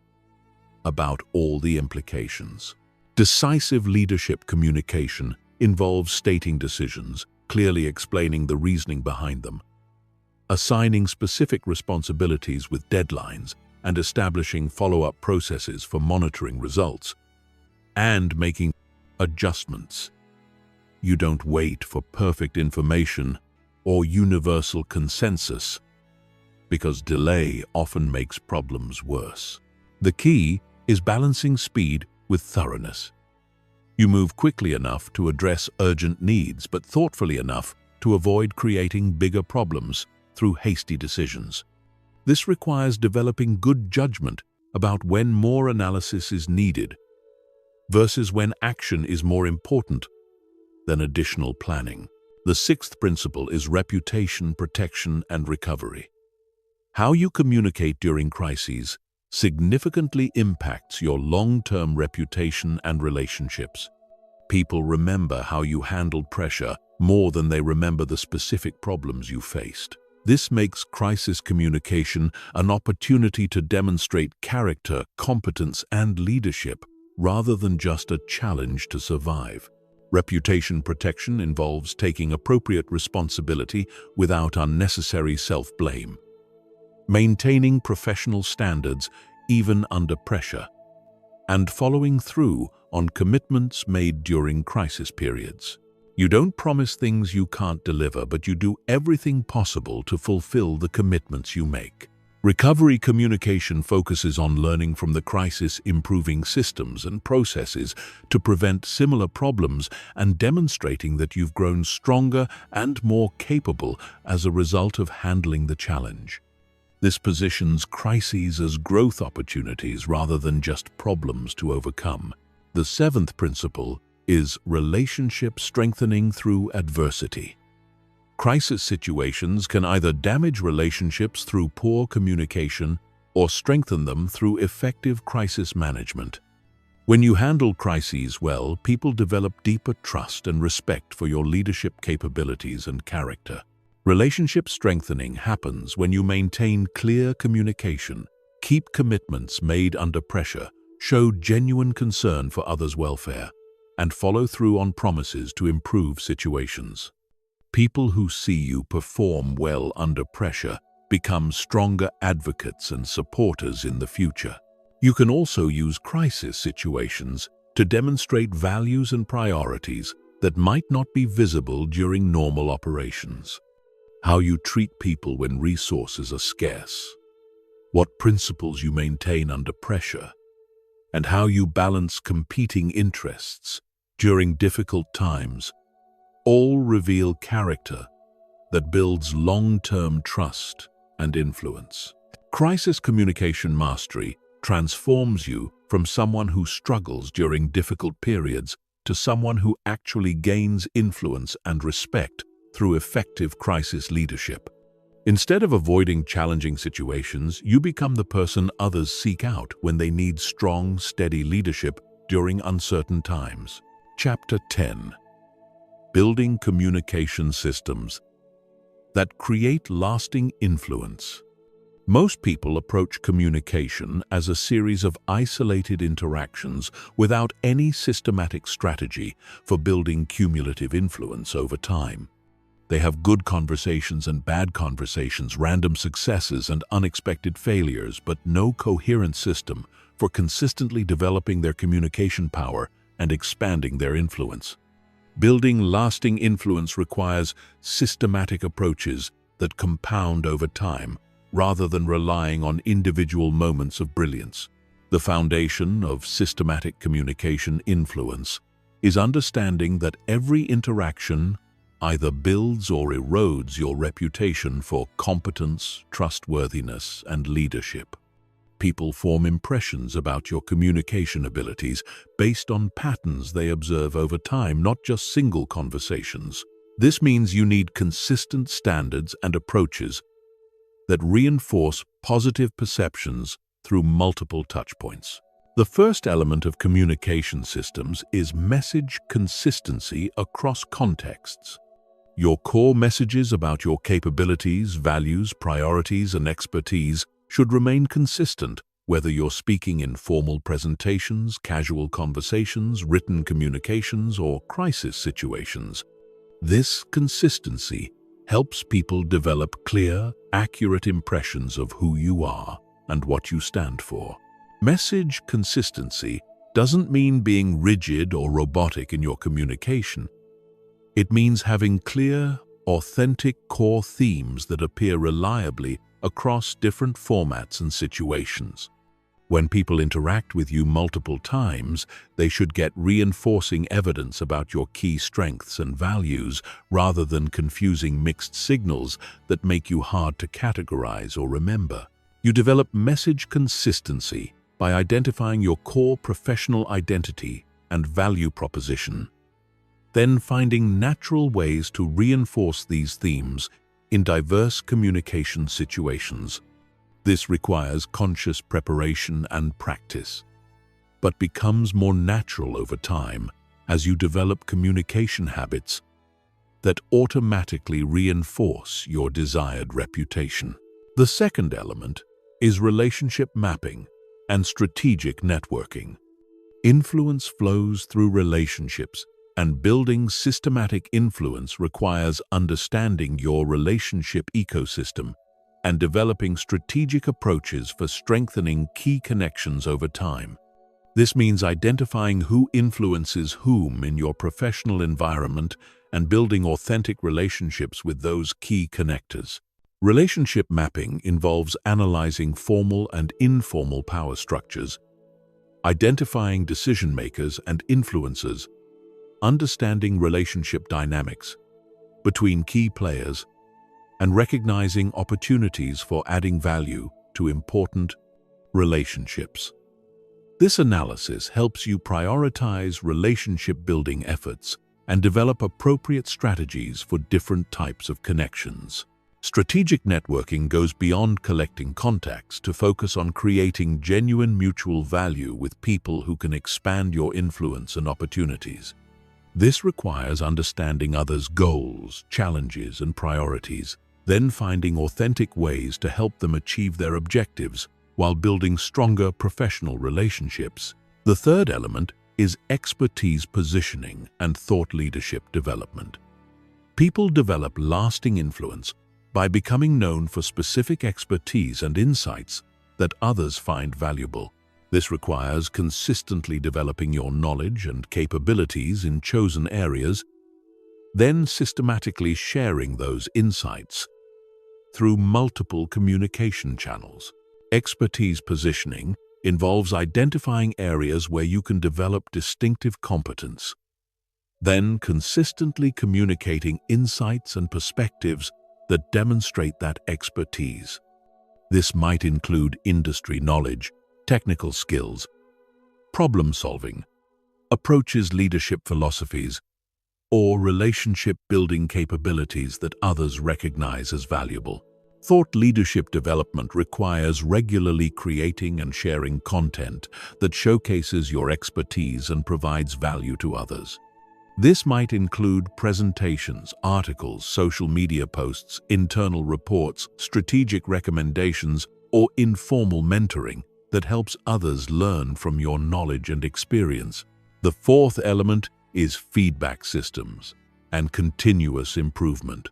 about all the implications. Decisive leadership communication involves stating decisions, clearly explaining the reasoning behind them, assigning specific responsibilities with deadlines, and establishing follow-up processes for monitoring results, and making adjustments. You don't wait for perfect information or universal consensus, because delay often makes problems worse. The key is balancing speed with thoroughness. You move quickly enough to address urgent needs, but thoughtfully enough to avoid creating bigger problems through hasty decisions. This requires developing good judgment about when more analysis is needed versus when action is more important than additional planning. The sixth principle is reputation protection and recovery. How you communicate during crises significantly impacts your long-term reputation and relationships. People remember how you handled pressure more than they remember the specific problems you faced. This makes crisis communication an opportunity to demonstrate character, competence, and leadership, rather than just a challenge to survive. Reputation protection involves taking appropriate responsibility without unnecessary self-blame, maintaining professional standards even under pressure, and following through on commitments made during crisis periods. You don't promise things you can't deliver, but you do everything possible to fulfill the commitments you make. Recovery communication focuses on learning from the crisis, improving systems and processes to prevent similar problems, and demonstrating that you've grown stronger and more capable as a result of handling the challenge. This positions crises as growth opportunities rather than just problems to overcome. The seventh principle is relationship strengthening through adversity. Crisis situations can either damage relationships through poor communication or strengthen them through effective crisis management. When you handle crises well, people develop deeper trust and respect for your leadership capabilities and character. Relationship strengthening happens when you maintain clear communication, keep commitments made under pressure, show genuine concern for others' welfare, and follow through on promises to improve situations. People who see you perform well under pressure become stronger advocates and supporters in the future. You can also use crisis situations to demonstrate values and priorities that might not be visible during normal operations. How you treat people when resources are scarce, what principles you maintain under pressure, and how you balance competing interests during difficult times all reveal character that builds long-term trust and influence. Crisis communication mastery transforms you from someone who struggles during difficult periods to someone who actually gains influence and respect through effective crisis leadership. Instead of avoiding challenging situations, you become the person others seek out when they need strong, steady leadership during uncertain times. Chapter 10. Building communication systems that create lasting influence. Most people approach communication as a series of isolated interactions without any systematic strategy for building cumulative influence over time. They have good conversations and bad conversations, random successes and unexpected failures, but no coherent system for consistently developing their communication power and expanding their influence. Building lasting influence requires systematic approaches that compound over time, rather than relying on individual moments of brilliance. The foundation of systematic communication influence is understanding that every interaction either builds or erodes your reputation for competence, trustworthiness, and leadership. People form impressions about your communication abilities based on patterns they observe over time, not just single conversations. This means you need consistent standards and approaches that reinforce positive perceptions through multiple touchpoints. The first element of communication systems is message consistency across contexts. Your core messages about your capabilities, values, priorities, and expertise should remain consistent, whether you're speaking in formal presentations, casual conversations, written communications, or crisis situations. This consistency helps people develop clear, accurate impressions of who you are and what you stand for. Message consistency doesn't mean being rigid or robotic in your communication. It means having clear, authentic core themes that appear reliably across different formats and situations. When people interact with you multiple times, they should get reinforcing evidence about your key strengths and values rather than confusing mixed signals that make you hard to categorize or remember. You develop message consistency by identifying your core professional identity and value proposition, then finding natural ways to reinforce these themes in diverse communication situations. This requires conscious preparation and practice, but becomes more natural over time as you develop communication habits that automatically reinforce your desired reputation. The second element is relationship mapping and strategic networking. Influence flows through relationships, and building systematic influence requires understanding your relationship ecosystem and developing strategic approaches for strengthening key connections over time. This means identifying who influences whom in your professional environment and building authentic relationships with those key connectors. Relationship mapping involves analyzing formal and informal power structures, identifying decision-makers and influencers, understanding relationship dynamics between key players, and recognizing opportunities for adding value to important relationships. This analysis helps you prioritize relationship-building efforts and develop appropriate strategies for different types of connections. Strategic networking goes beyond collecting contacts to focus on creating genuine mutual value with people who can expand your influence and opportunities. This requires understanding others' goals, challenges, and priorities, then finding authentic ways to help them achieve their objectives while building stronger professional relationships. The third element is expertise positioning and thought leadership development. People develop lasting influence by becoming known for specific expertise and insights that others find valuable. This requires consistently developing your knowledge and capabilities in chosen areas, then systematically sharing those insights through multiple communication channels. Expertise positioning involves identifying areas where you can develop distinctive competence, then consistently communicating insights and perspectives that demonstrate that expertise. This might include industry knowledge, technical skills, problem-solving, approaches, leadership philosophies, or relationship-building capabilities that others recognize as valuable. Thought leadership development requires regularly creating and sharing content that showcases your expertise and provides value to others. This might include presentations, articles, social media posts, internal reports, strategic recommendations, or informal mentoring that helps others learn from your knowledge and experience. The fourth element is feedback systems and continuous improvement.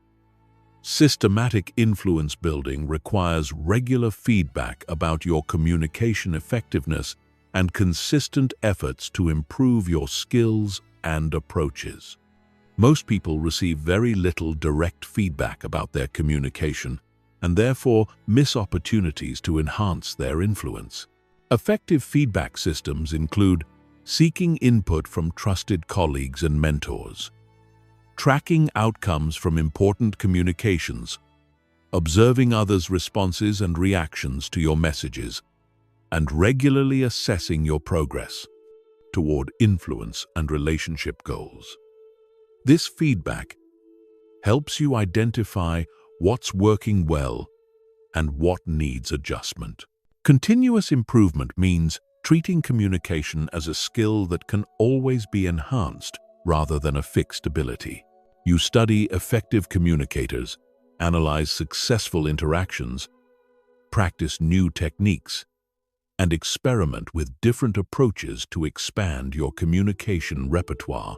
Systematic influence building requires regular feedback about your communication effectiveness and consistent efforts to improve your skills and approaches. Most people receive very little direct feedback about their communication and therefore miss opportunities to enhance their influence. Effective feedback systems include seeking input from trusted colleagues and mentors, tracking outcomes from important communications, observing others' responses and reactions to your messages, and regularly assessing your progress toward influence and relationship goals. This feedback helps you identify what's working well and what needs adjustment. Continuous improvement means treating communication as a skill that can always be enhanced rather than a fixed ability. You study effective communicators, analyze successful interactions, practice new techniques, and experiment with different approaches to expand your communication repertoire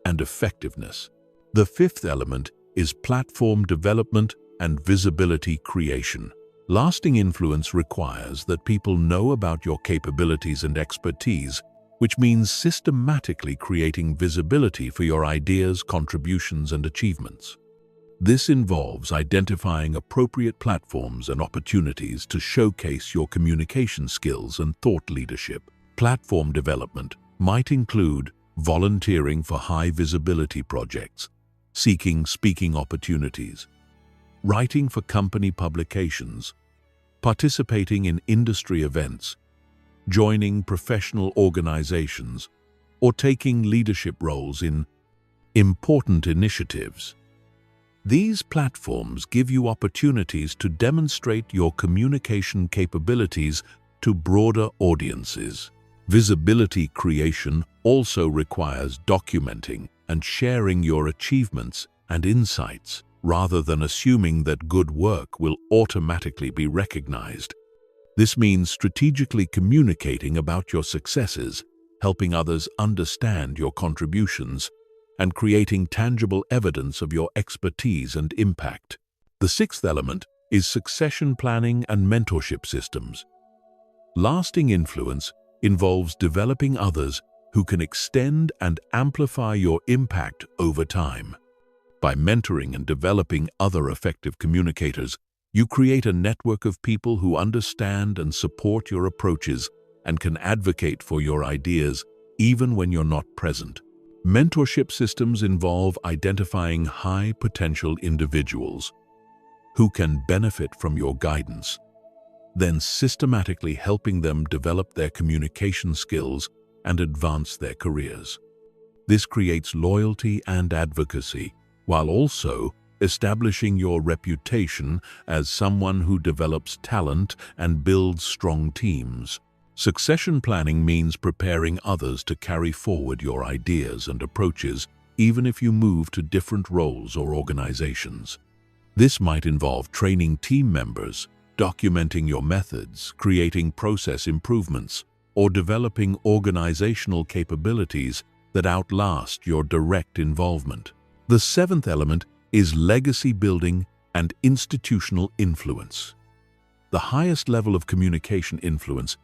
and effectiveness. The fifth element is platform development and visibility creation. Lasting influence requires that people know about your capabilities and expertise, which means systematically creating visibility for your ideas, contributions, and achievements. This involves identifying appropriate platforms and opportunities to showcase your communication skills and thought leadership. Platform development might include volunteering for high-visibility projects, seeking speaking opportunities, writing for company publications, participating in industry events, joining professional organizations, or taking leadership roles in important initiatives. These platforms give you opportunities to demonstrate your communication capabilities to broader audiences. Visibility creation also requires documenting and sharing your achievements and insights, rather than assuming that good work will automatically be recognized. This means strategically communicating about your successes, helping others understand your contributions, and creating tangible evidence of your expertise and impact. The sixth element is succession planning and mentorship systems. Lasting influence involves developing others who can extend and amplify your impact over time. By mentoring and developing other effective communicators, you create a network of people who understand and support your approaches and can advocate for your ideas even when you're not present. Mentorship systems involve identifying high-potential individuals who can benefit from your guidance, then systematically helping them develop their communication skills and advance their careers. This creates loyalty and advocacy, while also establishing your reputation as someone who develops talent and builds strong teams. Succession planning means preparing others to carry forward your ideas and approaches, even if you move to different roles or organizations. This might involve training team members, documenting your methods, creating process improvements, or developing organizational capabilities that outlast your direct involvement. The seventh element is legacy building and institutional influence. The highest level of communication influence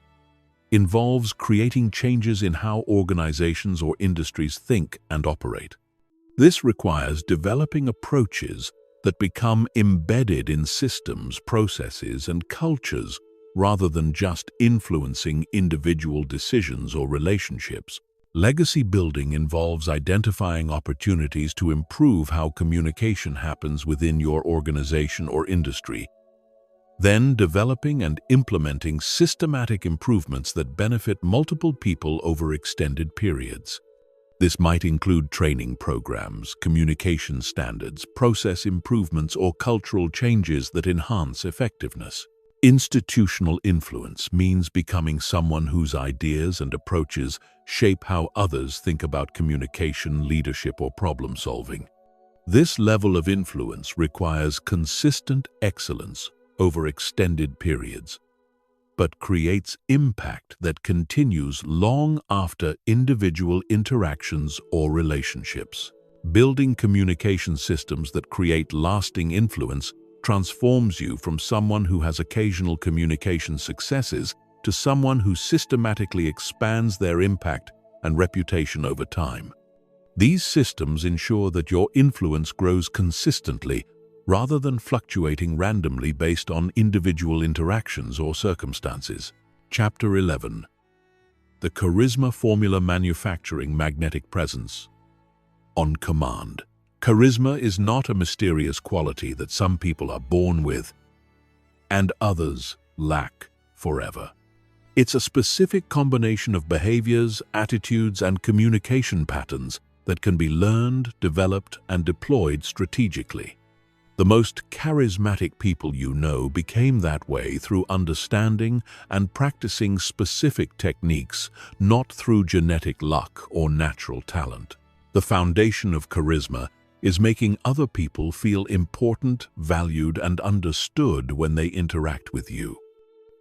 involves creating changes in how organizations or industries think and operate. This requires developing approaches that become embedded in systems, processes, and cultures rather than just influencing individual decisions or relationships. Legacy building involves identifying opportunities to improve how communication happens within your organization or industry, then developing and implementing systematic improvements that benefit multiple people over extended periods. This might include training programs, communication standards, process improvements, or cultural changes that enhance effectiveness. Institutional influence means becoming someone whose ideas and approaches shape how others think about communication, leadership, or problem solving. This level of influence requires consistent excellence over extended periods, but creates impact that continues long after individual interactions or relationships. Building communication systems that create lasting influence transforms you from someone who has occasional communication successes to someone who systematically expands their impact and reputation over time. These systems ensure that your influence grows consistently rather than fluctuating randomly based on individual interactions or circumstances. Chapter 11. The Charisma Formula: Manufacturing Magnetic Presence. On command. Charisma is not a mysterious quality that some people are born with and others lack forever. It's a specific combination of behaviors, attitudes, and communication patterns that can be learned, developed, and deployed strategically. The most charismatic people you know became that way through understanding and practicing specific techniques, not through genetic luck or natural talent. The foundation of charisma is making other people feel important, valued, and understood when they interact with you.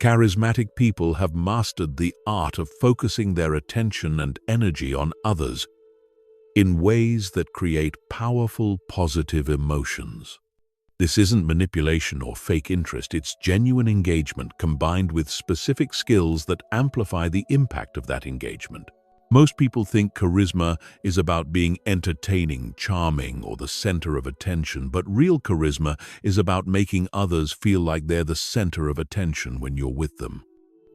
Charismatic people have mastered the art of focusing their attention and energy on others in ways that create powerful, positive emotions. This isn't manipulation or fake interest, it's genuine engagement combined with specific skills that amplify the impact of that engagement. Most people think charisma is about being entertaining, charming, or the center of attention, but real charisma is about making others feel like they're the center of attention when you're with them.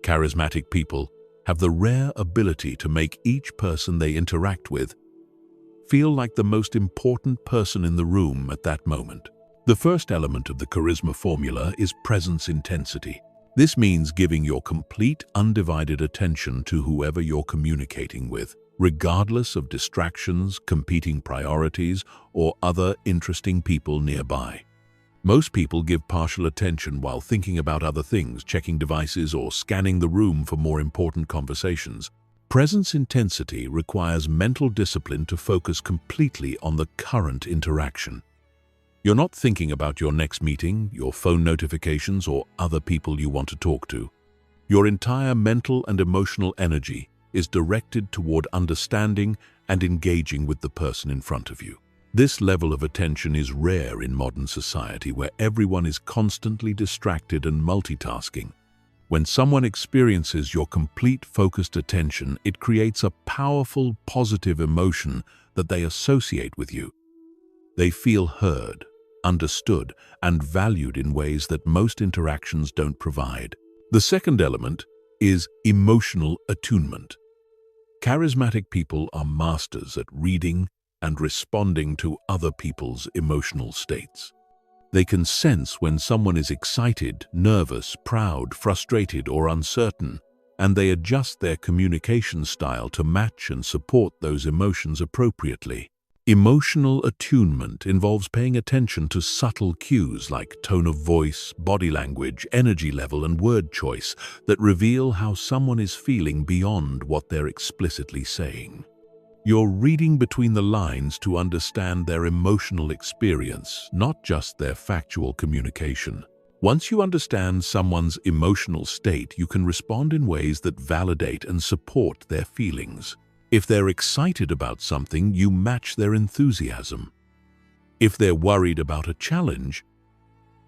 Charismatic people have the rare ability to make each person they interact with feel like the most important person in the room at that moment. The first element of the charisma formula is presence intensity. This means giving your complete, undivided attention to whoever you're communicating with, regardless of distractions, competing priorities, or other interesting people nearby. Most people give partial attention while thinking about other things, checking devices, or scanning the room for more important conversations. Presence intensity requires mental discipline to focus completely on the current interaction. You're not thinking about your next meeting, your phone notifications, or other people you want to talk to. Your entire mental and emotional energy is directed toward understanding and engaging with the person in front of you. This level of attention is rare in modern society where everyone is constantly distracted and multitasking. When someone experiences your complete focused attention, it creates a powerful, positive emotion that they associate with you. They feel heard, understood, and valued in ways that most interactions don't provide. The second element is emotional attunement. Charismatic people are masters at reading and responding to other people's emotional states. They can sense when someone is excited, nervous, proud, frustrated, or uncertain, and they adjust their communication style to match and support those emotions appropriately. Emotional attunement involves paying attention to subtle cues like tone of voice, body language, energy level, and word choice that reveal how someone is feeling beyond what they're explicitly saying. You're reading between the lines to understand their emotional experience, not just their factual communication. Once you understand someone's emotional state, you can respond in ways that validate and support their feelings. If they're excited about something, you match their enthusiasm. If they're worried about a challenge,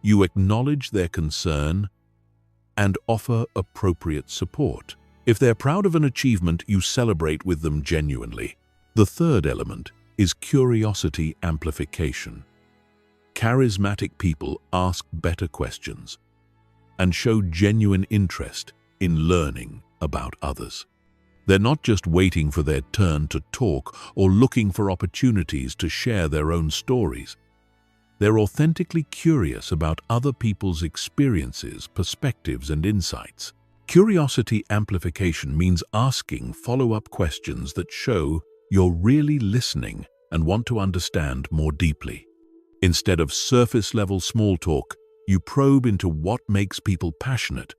you acknowledge their concern and offer appropriate support. If they're proud of an achievement, you celebrate with them genuinely. The third element is curiosity amplification. Charismatic people ask better questions and show genuine interest in learning about others. They're not just waiting for their turn to talk or looking for opportunities to share their own stories. They're authentically curious about other people's experiences, perspectives, and insights. Curiosity amplification means asking follow-up questions that show you're really listening and want to understand more deeply. Instead of surface-level small talk, you probe into what makes people passionate,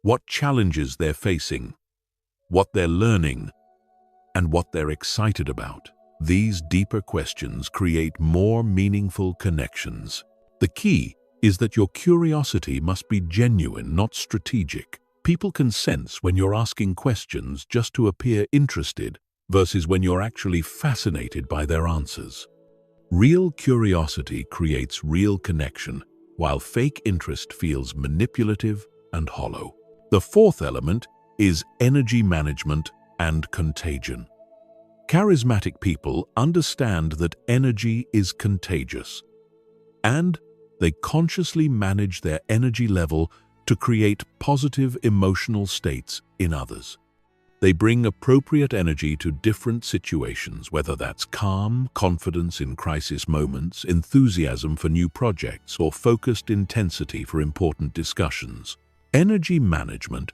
what challenges they're facing, what they're learning, and what they're excited about. These deeper questions create more meaningful connections. The key is that your curiosity must be genuine, not strategic. People can sense when you're asking questions just to appear interested versus when you're actually fascinated by their answers. Real curiosity creates real connection, while fake interest feels manipulative and hollow. The fourth element is energy management and contagion. Charismatic people understand that energy is contagious, and they consciously manage their energy level to create positive emotional states in others. They bring appropriate energy to different situations, whether that's calm, confidence in crisis moments, enthusiasm for new projects, or focused intensity for important discussions. Energy management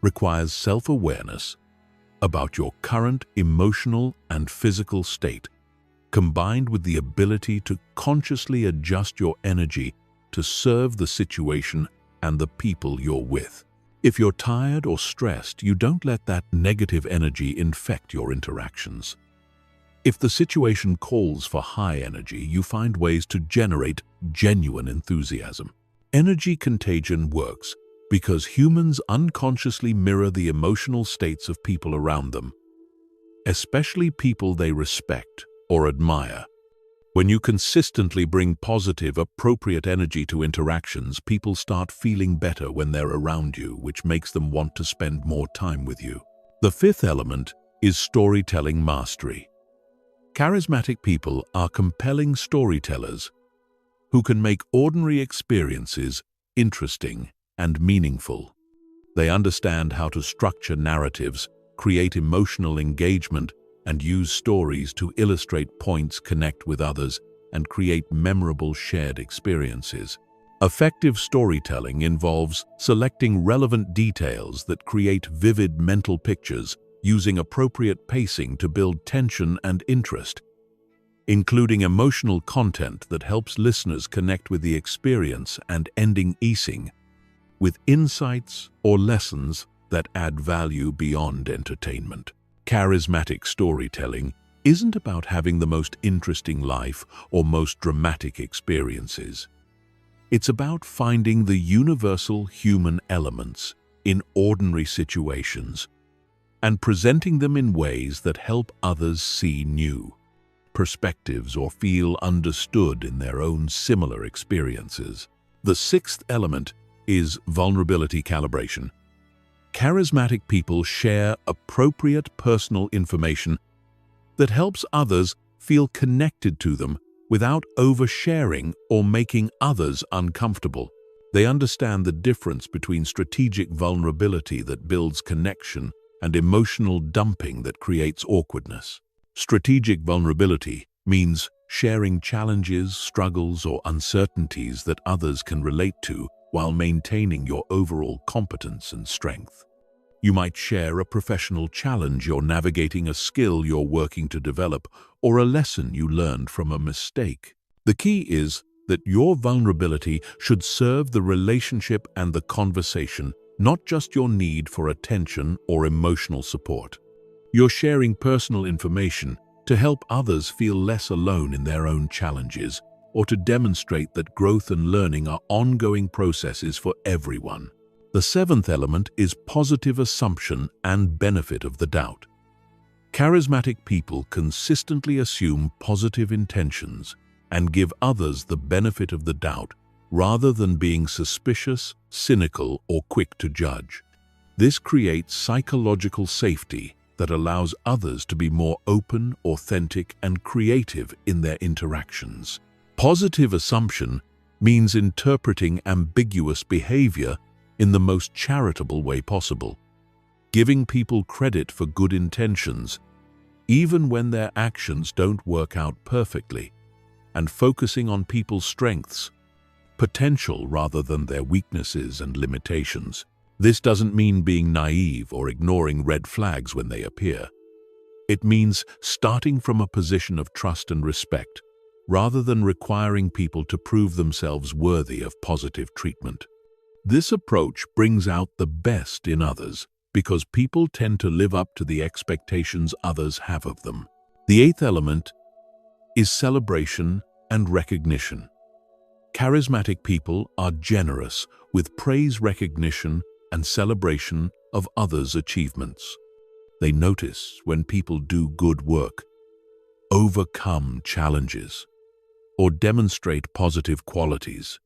requires self-awareness about your current emotional and physical state, combined with the ability to consciously adjust your energy to serve the situation and the people you're with. If you're tired or stressed, you don't let that negative energy infect your interactions. If the situation calls for high energy, you find ways to generate genuine enthusiasm. Energy contagion works because humans unconsciously mirror the emotional states of people around them, especially people they respect or admire. When you consistently bring positive, appropriate energy to interactions, people start feeling better when they're around you, which makes them want to spend more time with you. The fifth element is storytelling mastery. Charismatic people are compelling storytellers who can make ordinary experiences interesting and meaningful. They understand how to structure narratives, create emotional engagement, and use stories to illustrate points, connect with others, and create memorable shared experiences. Effective storytelling involves selecting relevant details that create vivid mental pictures, using appropriate pacing to build tension and interest, including emotional content that helps listeners connect with the experience, and ending easing with insights or lessons that add value beyond entertainment. Charismatic storytelling isn't about having the most interesting life or most dramatic experiences. It's about finding the universal human elements in ordinary situations and presenting them in ways that help others see new perspectives or feel understood in their own similar experiences. The sixth element is vulnerability calibration. Charismatic people share appropriate personal information that helps others feel connected to them without oversharing or making others uncomfortable. They understand the difference between strategic vulnerability that builds connection and emotional dumping that creates awkwardness. Strategic vulnerability means sharing challenges, struggles, or uncertainties that others can relate to while maintaining your overall competence and strength. You might share a professional challenge you're navigating, a skill you're working to develop, or a lesson you learned from a mistake. The key is that your vulnerability should serve the relationship and the conversation, not just your need for attention or emotional support. You're sharing personal information to help others feel less alone in their own challenges, or to demonstrate that growth and learning are ongoing processes for everyone. The seventh element is positive assumption and benefit of the doubt. Charismatic people consistently assume positive intentions and give others the benefit of the doubt rather than being suspicious, cynical, or quick to judge. This creates psychological safety that allows others to be more open, authentic, and creative in their interactions. Positive assumption means interpreting ambiguous behavior in the most charitable way possible, giving people credit for good intentions, even when their actions don't work out perfectly, and focusing on people's strengths, potential rather than their weaknesses and limitations. This doesn't mean being naive or ignoring red flags when they appear. It means starting from a position of trust and respect, rather than requiring people to prove themselves worthy of positive treatment. This approach brings out the best in others because people tend to live up to the expectations others have of them. The eighth element is celebration and recognition. Charismatic people are generous with praise, recognition, and celebration of others' achievements. They notice when people do good work, overcome challenges, or demonstrate positive qualities,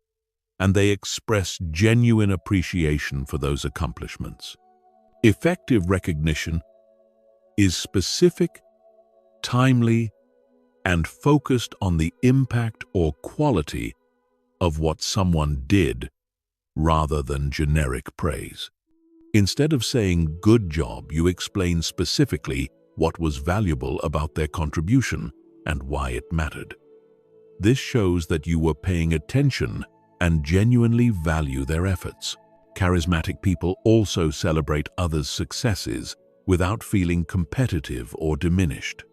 and they express genuine appreciation for those accomplishments. Effective recognition is specific timely, and focused on the impact or quality of what someone did rather than generic praise. Instead of saying "good job," you explain specifically what was valuable about their contribution and why it mattered. This shows that you were paying attention and genuinely value their efforts. Charismatic people also celebrate others' successes without feeling competitive or diminished.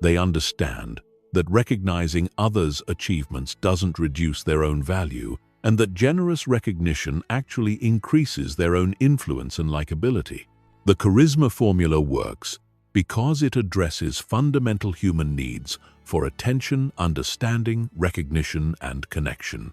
They understand that recognizing others' achievements doesn't reduce their own value, and that generous recognition actually increases their own influence and likability. The charisma formula works because it addresses fundamental human needs for attention, understanding, recognition, and connection.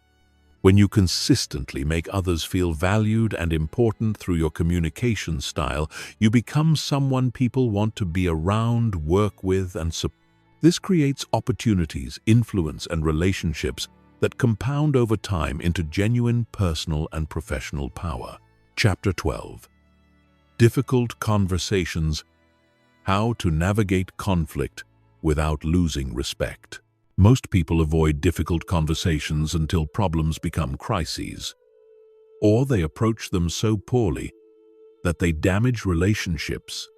When you consistently make others feel valued and important through your communication style, you become someone people want to be around, work with, and support. This creates opportunities, influence, and relationships that compound over time into genuine personal and professional power. Chapter 12. Difficult Conversations: How to Navigate Conflict Without Losing Respect. Most people avoid difficult conversations until problems become crises, or they approach them so poorly that they damage relationships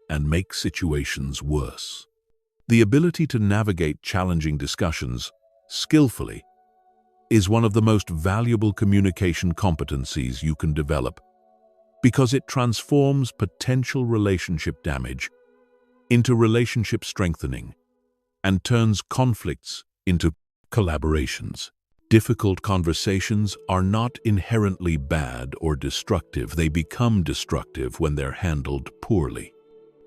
and make situations worse. The ability to navigate challenging discussions skillfully is one of the most valuable communication competencies you can develop, because it transforms potential relationship damage into relationship strengthening and turns conflicts into collaborations. Difficult conversations are not inherently bad or destructive. They become destructive when they're handled poorly.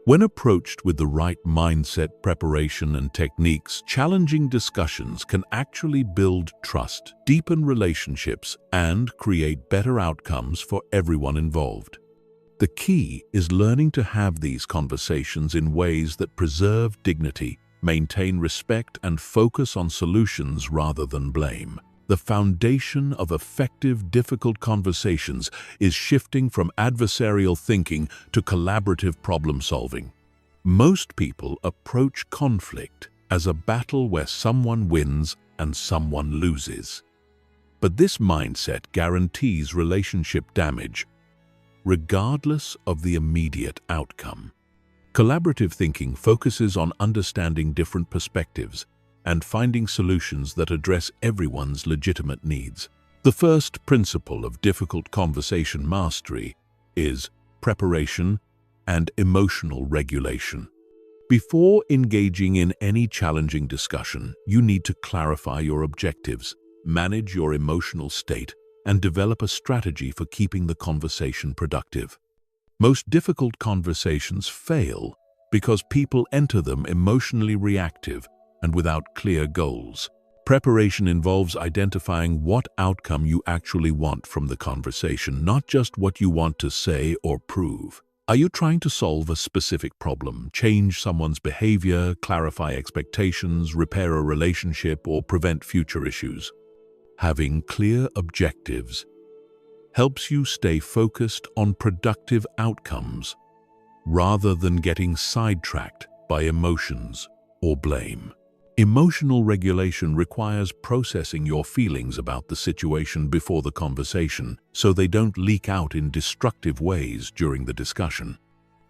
When approached with the right mindset, preparation, and techniques, challenging discussions can actually build trust, deepen relationships, and create better outcomes for everyone involved. The key is learning to have these conversations in ways that preserve dignity, maintain respect, and focus on solutions rather than blame. The foundation of effective, difficult conversations is shifting from adversarial thinking to collaborative problem-solving. Most people approach conflict as a battle where someone wins and someone loses. But this mindset guarantees relationship damage, regardless of the immediate outcome. Collaborative thinking focuses on understanding different perspectives and finding solutions that address everyone's legitimate needs. The first principle of difficult conversation mastery is preparation and emotional regulation. Before engaging in any challenging discussion, you need to clarify your objectives, manage your emotional state, and develop a strategy for keeping the conversation productive. Most difficult conversations fail because people enter them emotionally reactive and without clear goals. Preparation involves identifying what outcome you actually want from the conversation, not just what you want to say or prove. Are you trying to solve a specific problem, change someone's behavior, clarify expectations, repair a relationship, or prevent future issues? Having clear objectives helps you stay focused on productive outcomes rather than getting sidetracked by emotions or blame. Emotional regulation requires processing your feelings about the situation before the conversation so they don't leak out in destructive ways during the discussion.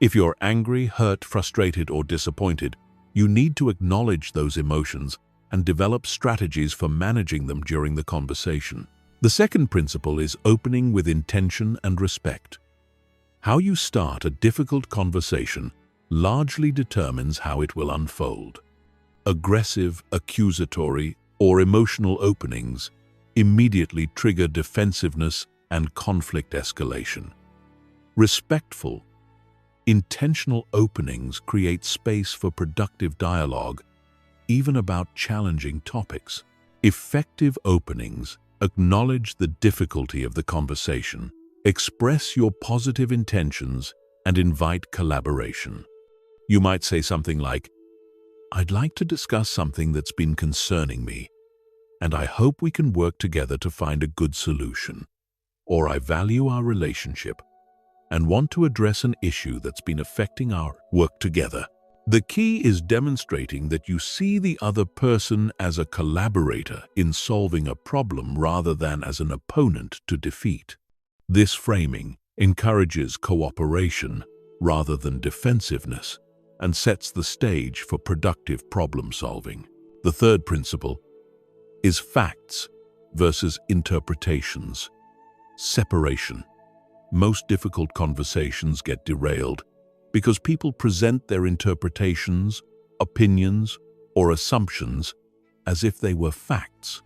If you're angry, hurt, frustrated, or disappointed, you need to acknowledge those emotions and develop strategies for managing them during the conversation. The second principle is opening with intention and respect. How you start a difficult conversation largely determines how it will unfold. Aggressive, accusatory, or emotional openings immediately trigger defensiveness and conflict escalation. Respectful, intentional openings create space for productive dialogue, even about challenging topics. Effective openings acknowledge the difficulty of the conversation, express your positive intentions, and invite collaboration. You might say something like, "I'd like to discuss something that's been concerning me, and I hope we can work together to find a good solution." Or, "I value our relationship and want to address an issue that's been affecting our work together." The key is demonstrating that you see the other person as a collaborator in solving a problem rather than as an opponent to defeat. This framing encourages cooperation rather than defensiveness and sets the stage for productive problem solving. The third principle is facts versus interpretations. Separation. Most difficult conversations get derailed because people present their interpretations, opinions, or assumptions as if they were facts.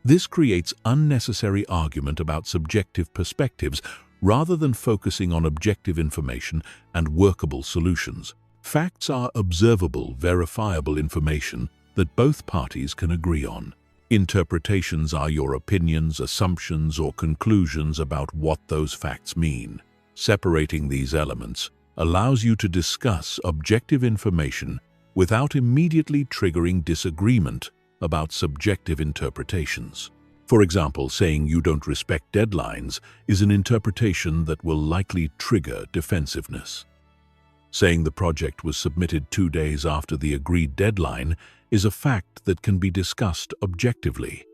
This creates unnecessary argument about subjective perspectives rather than focusing on objective information and workable solutions. Facts are observable, verifiable information that both parties can agree on. Interpretations are your opinions, assumptions, or conclusions about what those facts mean. Separating these elements allows you to discuss objective information without immediately triggering disagreement about subjective interpretations. For example, saying you don't respect deadlines is an interpretation that will likely trigger defensiveness. Saying the project was submitted 2 days after the agreed deadline is a fact that can be discussed objectively.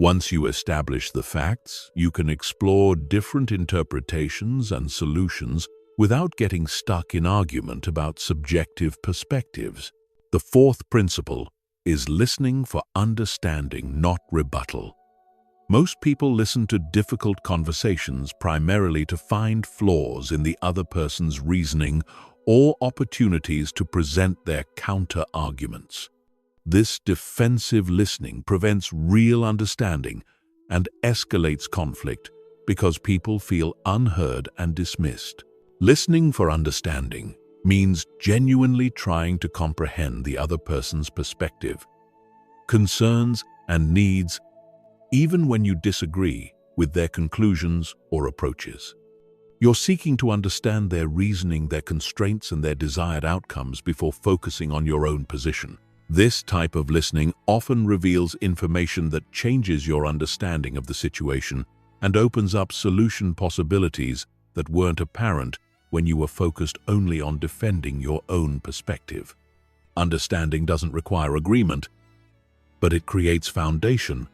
Once you establish the facts, you can explore different interpretations and solutions without getting stuck in argument about subjective perspectives. The fourth principle is listening for understanding, not rebuttal. Most people listen to difficult conversations primarily to find flaws in the other person's reasoning or opportunities to present their counter-arguments. This defensive listening prevents real understanding and escalates conflict because people feel unheard and dismissed. Listening for understanding means genuinely trying to comprehend the other person's perspective, concerns, and needs, even when you disagree with their conclusions or approaches. You're seeking to understand their reasoning, their constraints, and their desired outcomes before focusing on your own position. This type of listening often reveals information that changes your understanding of the situation and opens up solution possibilities that weren't apparent when you were focused only on defending your own perspective. Understanding doesn't require agreement, but it creates foundation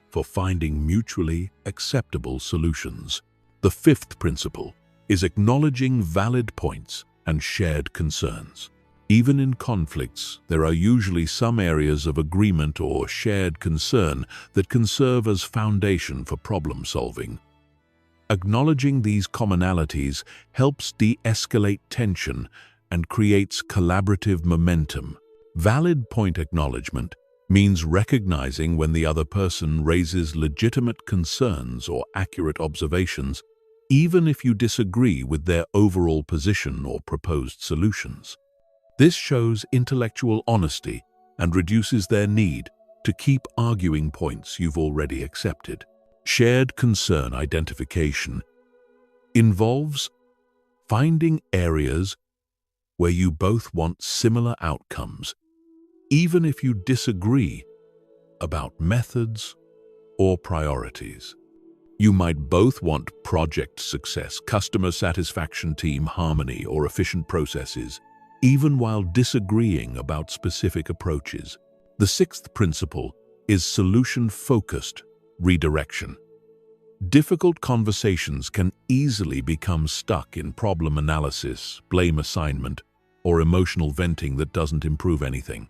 for finding mutually acceptable solutions. The fifth principle is acknowledging valid points and shared concerns. Even in conflicts, there are usually some areas of agreement or shared concern that can serve as foundation for problem solving. Acknowledging these commonalities helps de-escalate tension and creates collaborative momentum. Valid point acknowledgement means recognizing when the other person raises legitimate concerns or accurate observations, even if you disagree with their overall position or proposed solutions. This shows intellectual honesty and reduces their need to keep arguing points you've already accepted. Shared concern identification involves finding areas where you both want similar outcomes, even if you disagree about methods or priorities. You might both want project success, customer satisfaction, team harmony, or efficient processes, even while disagreeing about specific approaches. The sixth principle is solution-focused redirection. Difficult conversations can easily become stuck in problem analysis, blame assignment, or emotional venting that doesn't improve anything.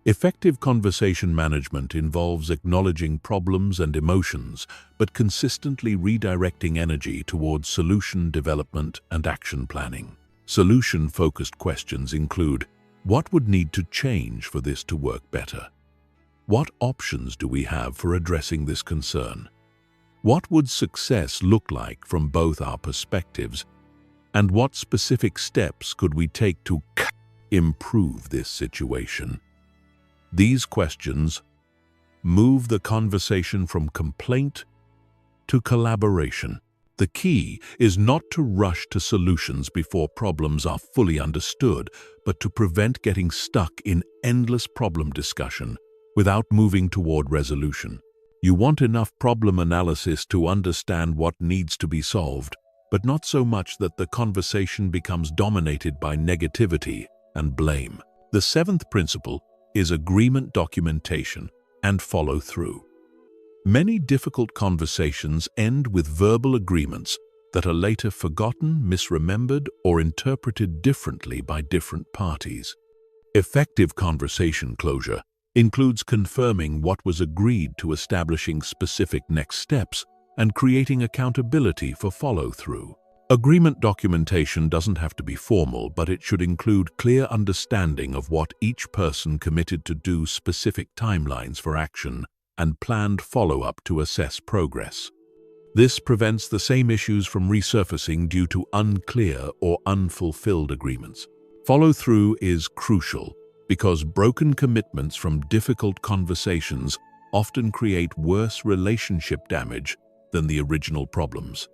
Effective conversation management involves acknowledging problems and emotions, but consistently redirecting energy towards solution development and action planning. Solution-focused questions include: what would need to change for this to work better? What options do we have for addressing this concern? What would success look like from both our perspectives? And what specific steps could we take to improve this situation? These questions move the conversation from complaint to collaboration. The key is not to rush to solutions before problems are fully understood, but to prevent getting stuck in endless problem discussion without moving toward resolution. You want enough problem analysis to understand what needs to be solved, but not so much that the conversation becomes dominated by negativity and blame. The seventh principle is agreement documentation and follow-through. Many difficult conversations end with verbal agreements that are later forgotten, misremembered, or interpreted differently by different parties. Effective conversation closure includes confirming what was agreed to, establishing specific next steps, and creating accountability for follow-through. Agreement documentation doesn't have to be formal, but it should include clear understanding of what each person committed to do, specific timelines for action, and planned follow-up to assess progress. This prevents the same issues from resurfacing due to unclear or unfulfilled agreements. Follow-through is crucial because broken commitments from difficult conversations often create worse relationship damage than the original problems.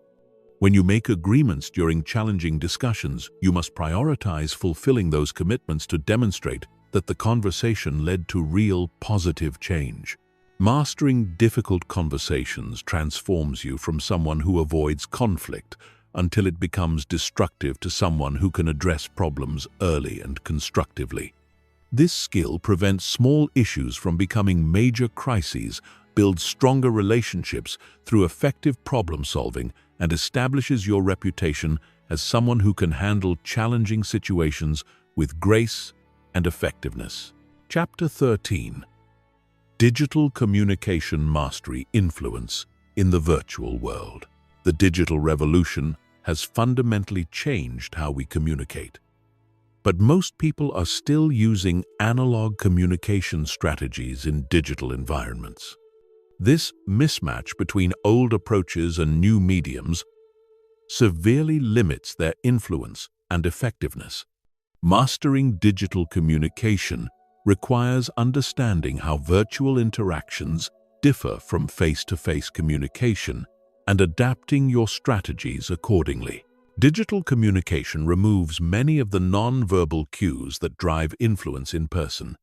When you make agreements during challenging discussions, you must prioritize fulfilling those commitments to demonstrate that the conversation led to real positive change. Mastering difficult conversations transforms you from someone who avoids conflict until it becomes destructive to someone who can address problems early and constructively. This skill prevents small issues from becoming major crises, builds stronger relationships through effective problem-solving, and establishes your reputation as someone who can handle challenging situations with grace and effectiveness. Chapter 13. Digital Communication Mastery Influence in the Virtual World. The digital revolution has fundamentally changed how we communicate. But most people are still using analog communication strategies in digital environments. This mismatch between old approaches and new mediums severely limits their influence and effectiveness. Mastering digital communication requires understanding how virtual interactions differ from face-to-face communication and adapting your strategies accordingly. Digital communication removes many of the non-verbal cues that drive influence in person.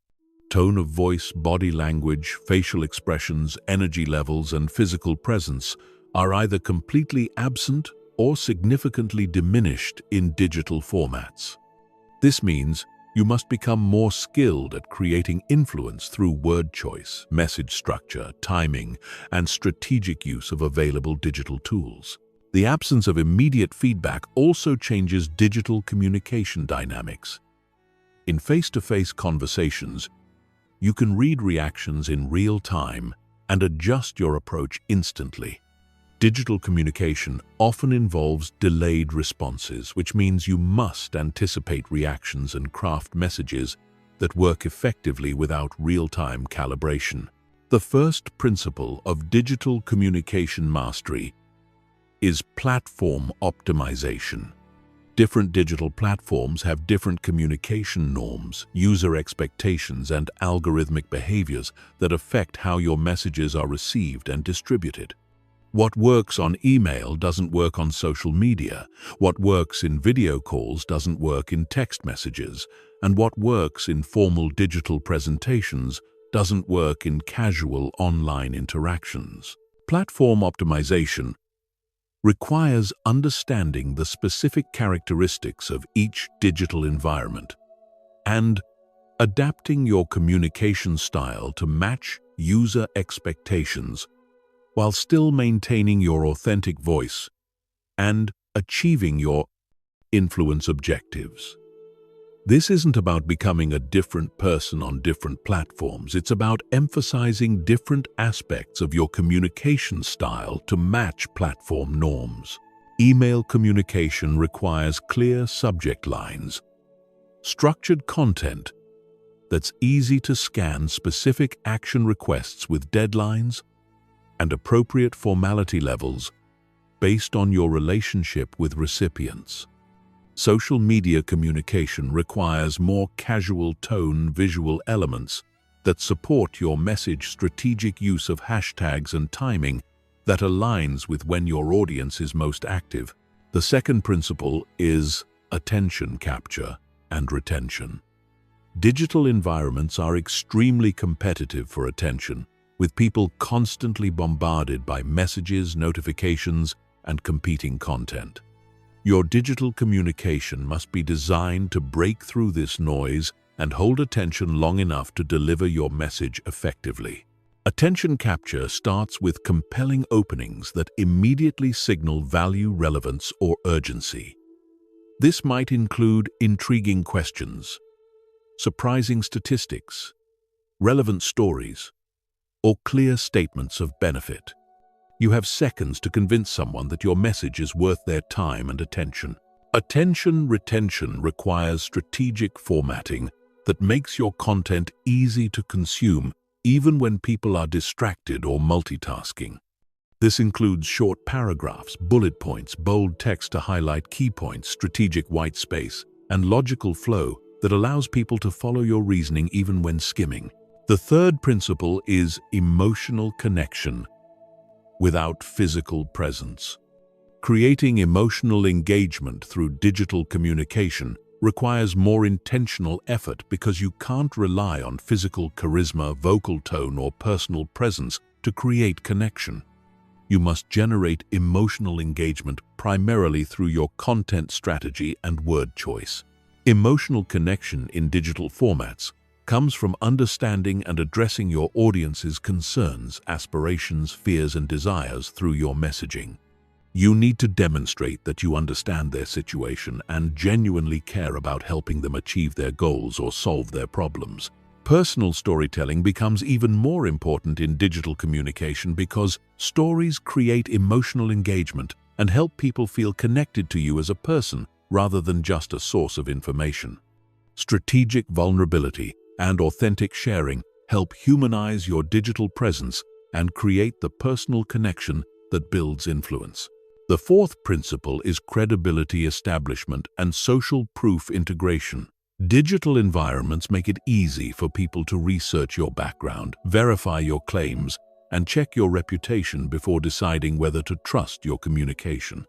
Tone of voice, body language, facial expressions, energy levels, and physical presence are either completely absent or significantly diminished in digital formats. This means you must become more skilled at creating influence through word choice, message structure, timing, and strategic use of available digital tools. The absence of immediate feedback also changes digital communication dynamics. In face-to-face conversations, you can read reactions in real time and adjust your approach instantly. Digital communication often involves delayed responses, which means you must anticipate reactions and craft messages that work effectively without real-time calibration. The first principle of digital communication mastery is platform optimization. Different digital platforms have different communication norms, user expectations, and algorithmic behaviors that affect how your messages are received and distributed. What works on email doesn't work on social media. What works in video calls doesn't work in text messages. And what works in formal digital presentations doesn't work in casual online interactions. Platform optimization requires understanding the specific characteristics of each digital environment and adapting your communication style to match user expectations while still maintaining your authentic voice and achieving your influence objectives. This isn't about becoming a different person on different platforms. It's about emphasizing different aspects of your communication style to match platform norms. Email communication requires clear subject lines, structured content that's easy to scan, specific action requests with deadlines, and appropriate formality levels based on your relationship with recipients. Social media communication requires more casual tone, visual elements that support your message, strategic use of hashtags, and timing that aligns with when your audience is most active. The second principle is attention capture and retention. Digital environments are extremely competitive for attention, with people constantly bombarded by messages, notifications, and competing content. Your digital communication must be designed to break through this noise and hold attention long enough to deliver your message effectively. Attention capture starts with compelling openings that immediately signal value, relevance, or urgency. This might include intriguing questions, surprising statistics, relevant stories, or clear statements of benefit. You have seconds to convince someone that your message is worth their time and attention. Attention retention requires strategic formatting that makes your content easy to consume even when people are distracted or multitasking. This includes short paragraphs, bullet points, bold text to highlight key points, strategic white space, and logical flow that allows people to follow your reasoning even when skimming. The third principle is emotional connection without physical presence. Creating emotional engagement through digital communication requires more intentional effort because you can't rely on physical charisma, vocal tone, or personal presence to create connection. You must generate emotional engagement primarily through your content strategy and word choice. Emotional connection in digital formats comes from understanding and addressing your audience's concerns, aspirations, fears, and desires through your messaging. You need to demonstrate that you understand their situation and genuinely care about helping them achieve their goals or solve their problems. Personal storytelling becomes even more important in digital communication because stories create emotional engagement and help people feel connected to you as a person rather than just a source of information. Strategic vulnerability and authentic sharing help humanize your digital presence and create the personal connection that builds influence. The fourth principle is credibility establishment and social proof integration. Digital environments make it easy for people to research your background, verify your claims, and check your reputation before deciding whether to trust your communication.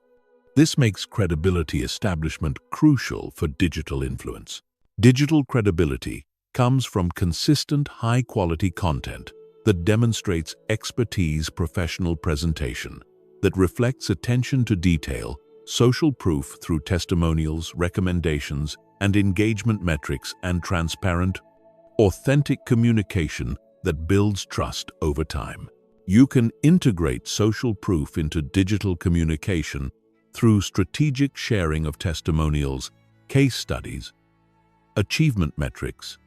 This makes credibility establishment crucial for digital influence. Digital credibility comes from consistent, high-quality content that demonstrates expertise, professional presentation, that reflects attention to detail, social proof through testimonials, recommendations, and engagement metrics, and transparent, authentic communication that builds trust over time. You can integrate social proof into digital communication through strategic sharing of testimonials, case studies, achievement metrics,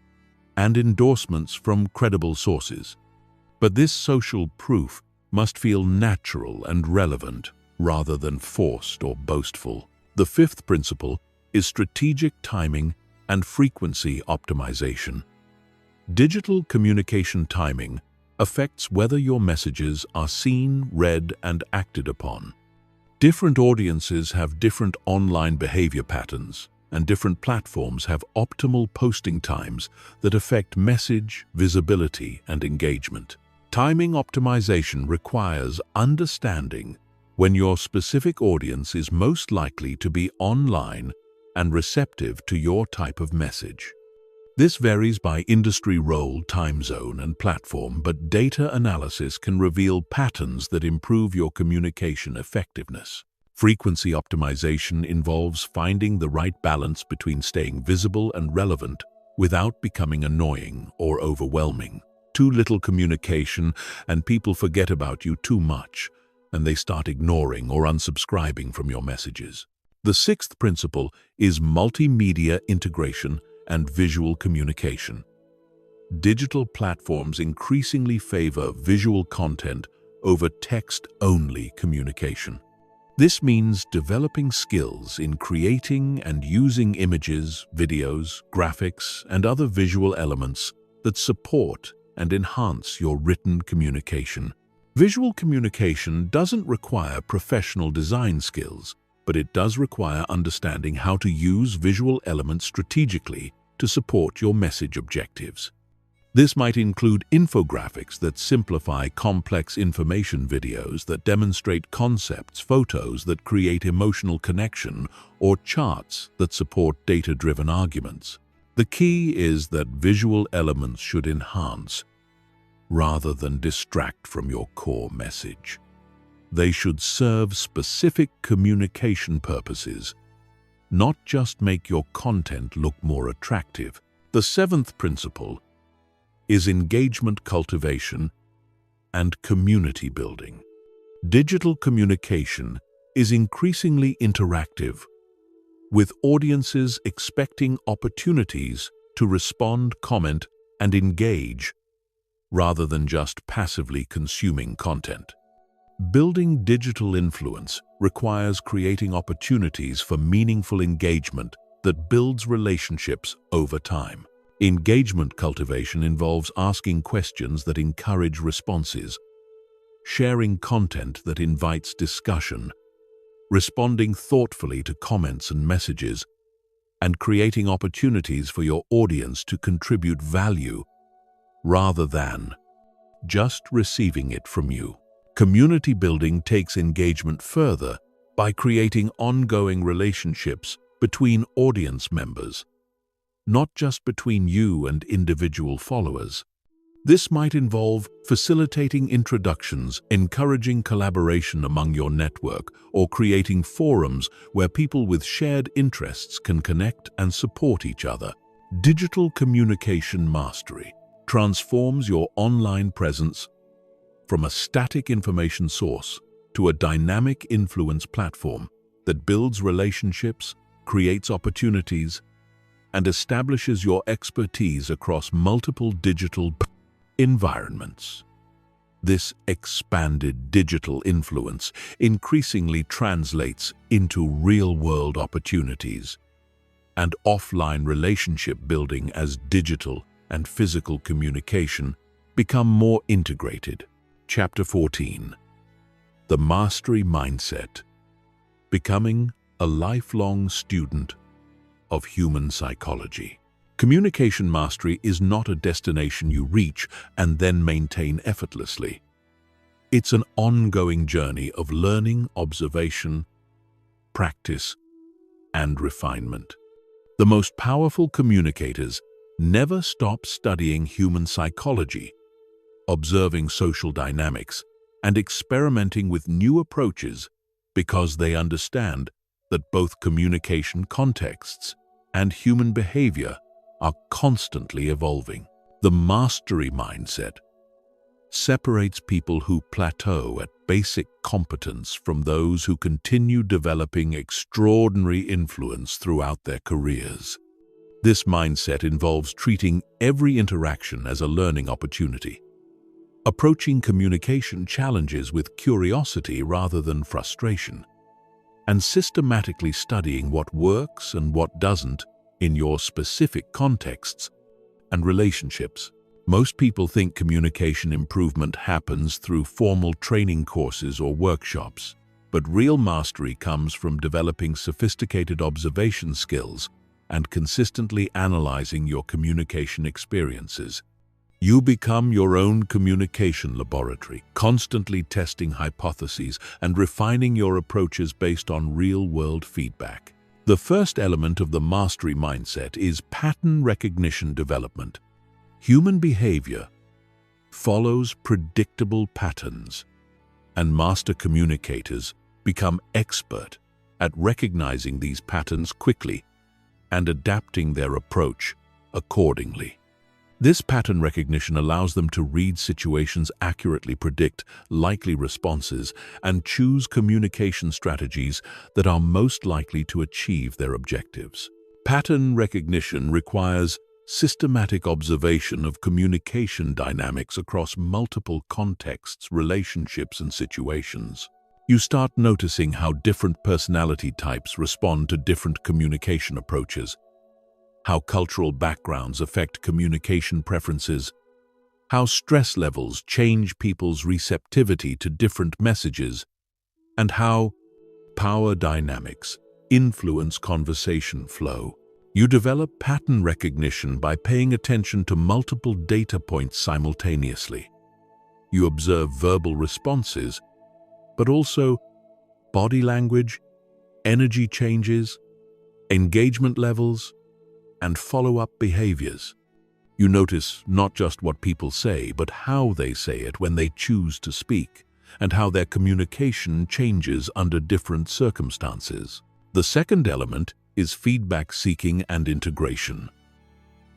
and endorsements from credible sources. But this social proof must feel natural and relevant rather than forced or boastful. The fifth principle is strategic timing and frequency optimization. Digital communication timing affects whether your messages are seen, read, and acted upon. Different audiences have different online behavior patterns, and different platforms have optimal posting times that affect message, visibility, and engagement. Timing optimization requires understanding when your specific audience is most likely to be online and receptive to your type of message. This varies by industry role, time zone, and platform, but data analysis can reveal patterns that improve your communication effectiveness. Frequency optimization involves finding the right balance between staying visible and relevant without becoming annoying or overwhelming. Too little communication and people forget about you too much, and they start ignoring or unsubscribing from your messages. The sixth principle is multimedia integration and visual communication. Digital platforms increasingly favor visual content over text-only communication. This means developing skills in creating and using images, videos, graphics, and other visual elements that support and enhance your written communication. Visual communication doesn't require professional design skills, but it does require understanding how to use visual elements strategically to support your message objectives. This might include infographics that simplify complex information, videos that demonstrate concepts, photos that create emotional connection, or charts that support data-driven arguments. The key is that visual elements should enhance rather than distract from your core message. They should serve specific communication purposes, not just make your content look more attractive. The seventh principle is engagement cultivation and community building. Digital communication is increasingly interactive, with audiences expecting opportunities to respond, comment, and engage, rather than just passively consuming content. Building digital influence requires creating opportunities for meaningful engagement that builds relationships over time. Engagement cultivation involves asking questions that encourage responses, sharing content that invites discussion, responding thoughtfully to comments and messages, and creating opportunities for your audience to contribute value rather than just receiving it from you. Community building takes engagement further by creating ongoing relationships between audience members, not just between you and individual followers. This might involve facilitating introductions, encouraging collaboration among your network, or creating forums where people with shared interests can connect and support each other. Digital communication mastery transforms your online presence from a static information source to a dynamic influence platform that builds relationships, creates opportunities, and establishes your expertise across multiple digital environments. This expanded digital influence increasingly translates into real-world opportunities and offline relationship building as digital and physical communication become more integrated. Chapter 14. The Mastery Mindset. Becoming a lifelong student of human psychology. Communication mastery is not a destination you reach and then maintain effortlessly. It's an ongoing journey of learning, observation, practice, and refinement. The most powerful communicators never stop studying human psychology, observing social dynamics, and experimenting with new approaches because they understand that both communication contexts and human behavior are constantly evolving. The mastery mindset separates people who plateau at basic competence from those who continue developing extraordinary influence throughout their careers. This mindset involves treating every interaction as a learning opportunity, approaching communication challenges with curiosity rather than frustration, and systematically studying what works and what doesn't in your specific contexts and relationships. Most people think communication improvement happens through formal training courses or workshops, but real mastery comes from developing sophisticated observation skills and consistently analyzing your communication experiences. You become your own communication laboratory, constantly testing hypotheses and refining your approaches based on real-world feedback. The first element of the mastery mindset is pattern recognition development. Human behavior follows predictable patterns, and master communicators become expert at recognizing these patterns quickly and adapting their approach accordingly. This pattern recognition allows them to read situations accurately, predict likely responses, and choose communication strategies that are most likely to achieve their objectives. Pattern recognition requires systematic observation of communication dynamics across multiple contexts, relationships, and situations. You start noticing how different personality types respond to different communication approaches, how cultural backgrounds affect communication preferences, how stress levels change people's receptivity to different messages, and how power dynamics influence conversation flow. You develop pattern recognition by paying attention to multiple data points simultaneously. You observe verbal responses, but also body language, energy changes, engagement levels, and follow-up behaviors. You notice not just what people say, but how they say it when they choose to speak. and how their communication changes under different circumstances. The second element is feedback seeking and integration.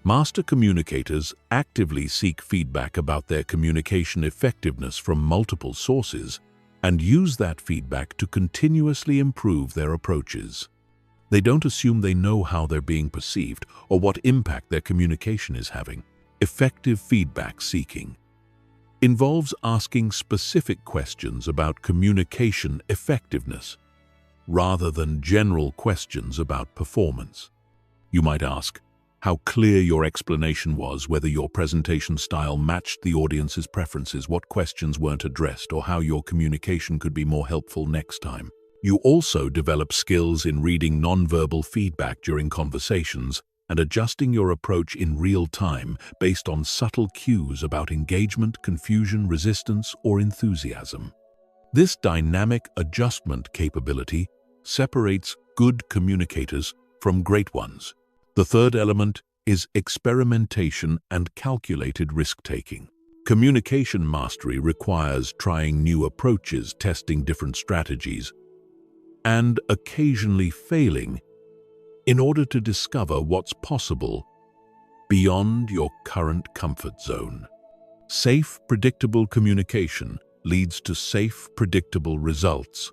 Master communicators actively seek feedback about their communication effectiveness from multiple sources and use that feedback to continuously improve their approaches. They don't assume they know how they're being perceived or what impact their communication is having. Effective feedback seeking involves asking specific questions about communication effectiveness rather than general questions about performance. You might ask how clear your explanation was, whether your presentation style matched the audience's preferences, what questions weren't addressed, or how your communication could be more helpful next time. You also develop skills in reading nonverbal feedback during conversations and adjusting your approach in real time based on subtle cues about engagement, confusion, resistance, or enthusiasm. This dynamic adjustment capability separates good communicators from great ones. The third element is experimentation and calculated risk-taking. Communication mastery requires trying new approaches, testing different strategies, and occasionally failing in order to discover what's possible beyond your current comfort zone. Safe, predictable communication leads to safe, predictable results,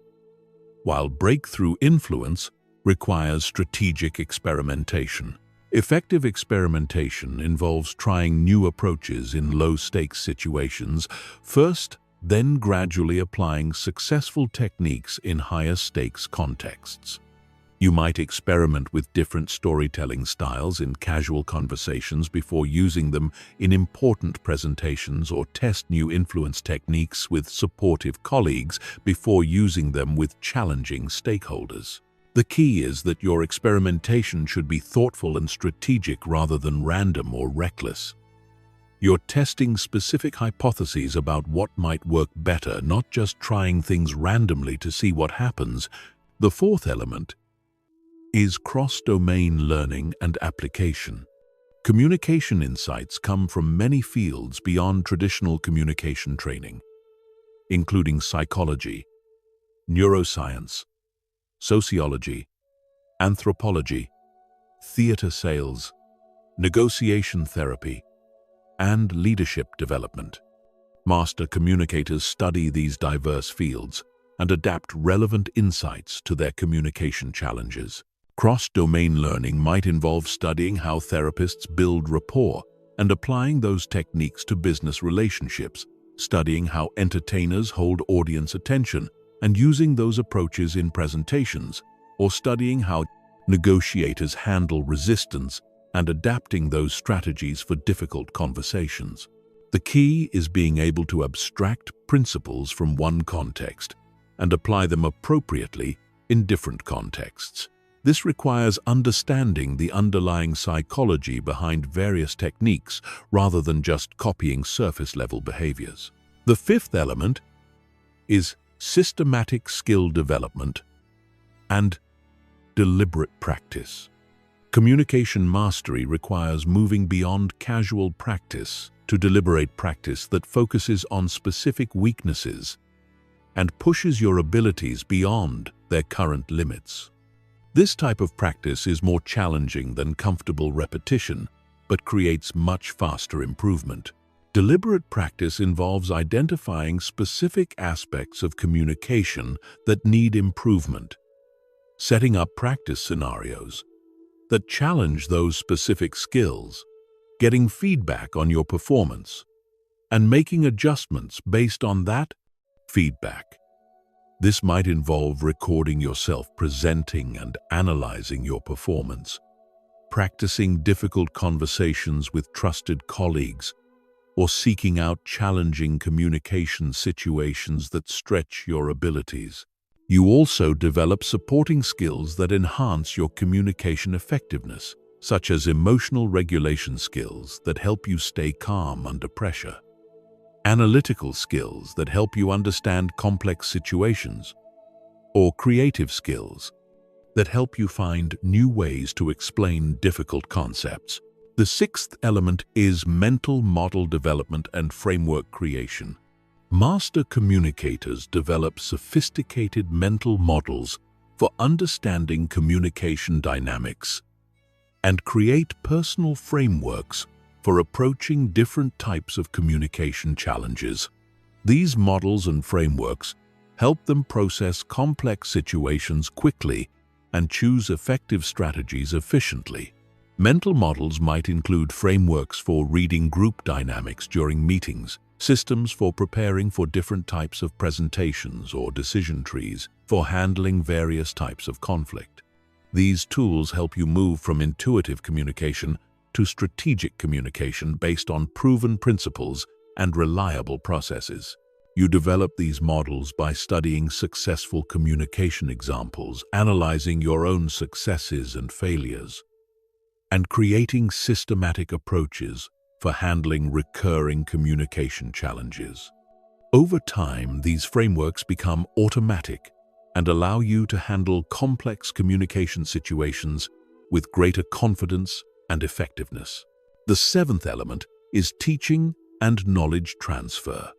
while breakthrough influence requires strategic experimentation. Effective experimentation involves trying new approaches in low-stakes situations first, then gradually applying successful techniques in higher-stakes contexts. You might experiment with different storytelling styles in casual conversations before using them in important presentations, or test new influence techniques with supportive colleagues before using them with challenging stakeholders. The key is that your experimentation should be thoughtful and strategic rather than random or reckless. You're testing specific hypotheses about what might work better, not just trying things randomly to see what happens. The fourth element is cross-domain learning and application. Communication insights come from many fields beyond traditional communication training, including psychology, neuroscience, sociology, anthropology, theater sales, negotiation therapy, and leadership development. Master communicators study these diverse fields and adapt relevant insights to their communication challenges. Cross-domain learning might involve studying how therapists build rapport and applying those techniques to business relationships, studying how entertainers hold audience attention and using those approaches in presentations, or studying how negotiators handle resistance and adapting those strategies for difficult conversations. The key is being able to abstract principles from one context and apply them appropriately in different contexts. This requires understanding the underlying psychology behind various techniques rather than just copying surface-level behaviors. The fifth element is systematic skill development and deliberate practice. Communication mastery requires moving beyond casual practice to deliberate practice that focuses on specific weaknesses and pushes your abilities beyond their current limits. This type of practice is more challenging than comfortable repetition, but creates much faster improvement. Deliberate practice involves identifying specific aspects of communication that need improvement, setting up practice scenarios that challenge those specific skills, getting feedback on your performance, and making adjustments based on that feedback. This might involve recording yourself presenting and analyzing your performance, practicing difficult conversations with trusted colleagues, or seeking out challenging communication situations that stretch your abilities. You also develop supporting skills that enhance your communication effectiveness, such as emotional regulation skills that help you stay calm under pressure, analytical skills that help you understand complex situations, or creative skills that help you find new ways to explain difficult concepts. The sixth element is mental model development and framework creation. Master communicators develop sophisticated mental models for understanding communication dynamics and create personal frameworks for approaching different types of communication challenges. These models and frameworks help them process complex situations quickly and choose effective strategies efficiently. Mental models might include frameworks for reading group dynamics during meetings, systems for preparing for different types of presentations, or decision trees for handling various types of conflict. These tools help you move from intuitive communication to strategic communication based on proven principles and reliable processes. You develop these models by studying successful communication examples, analyzing your own successes and failures, and creating systematic approaches for handling recurring communication challenges. Over time, these frameworks become automatic and allow you to handle complex communication situations with greater confidence and effectiveness. The seventh element is teaching and knowledge transfer.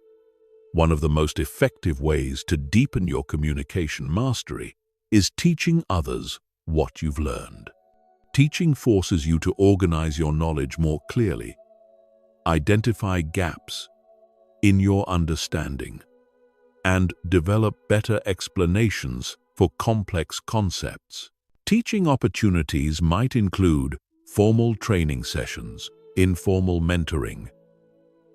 One of the most effective ways to deepen your communication mastery is teaching others what you've learned. Teaching forces you to organize your knowledge more clearly, identify gaps in your understanding, and develop better explanations for complex concepts. Teaching opportunities might include formal training sessions, informal mentoring,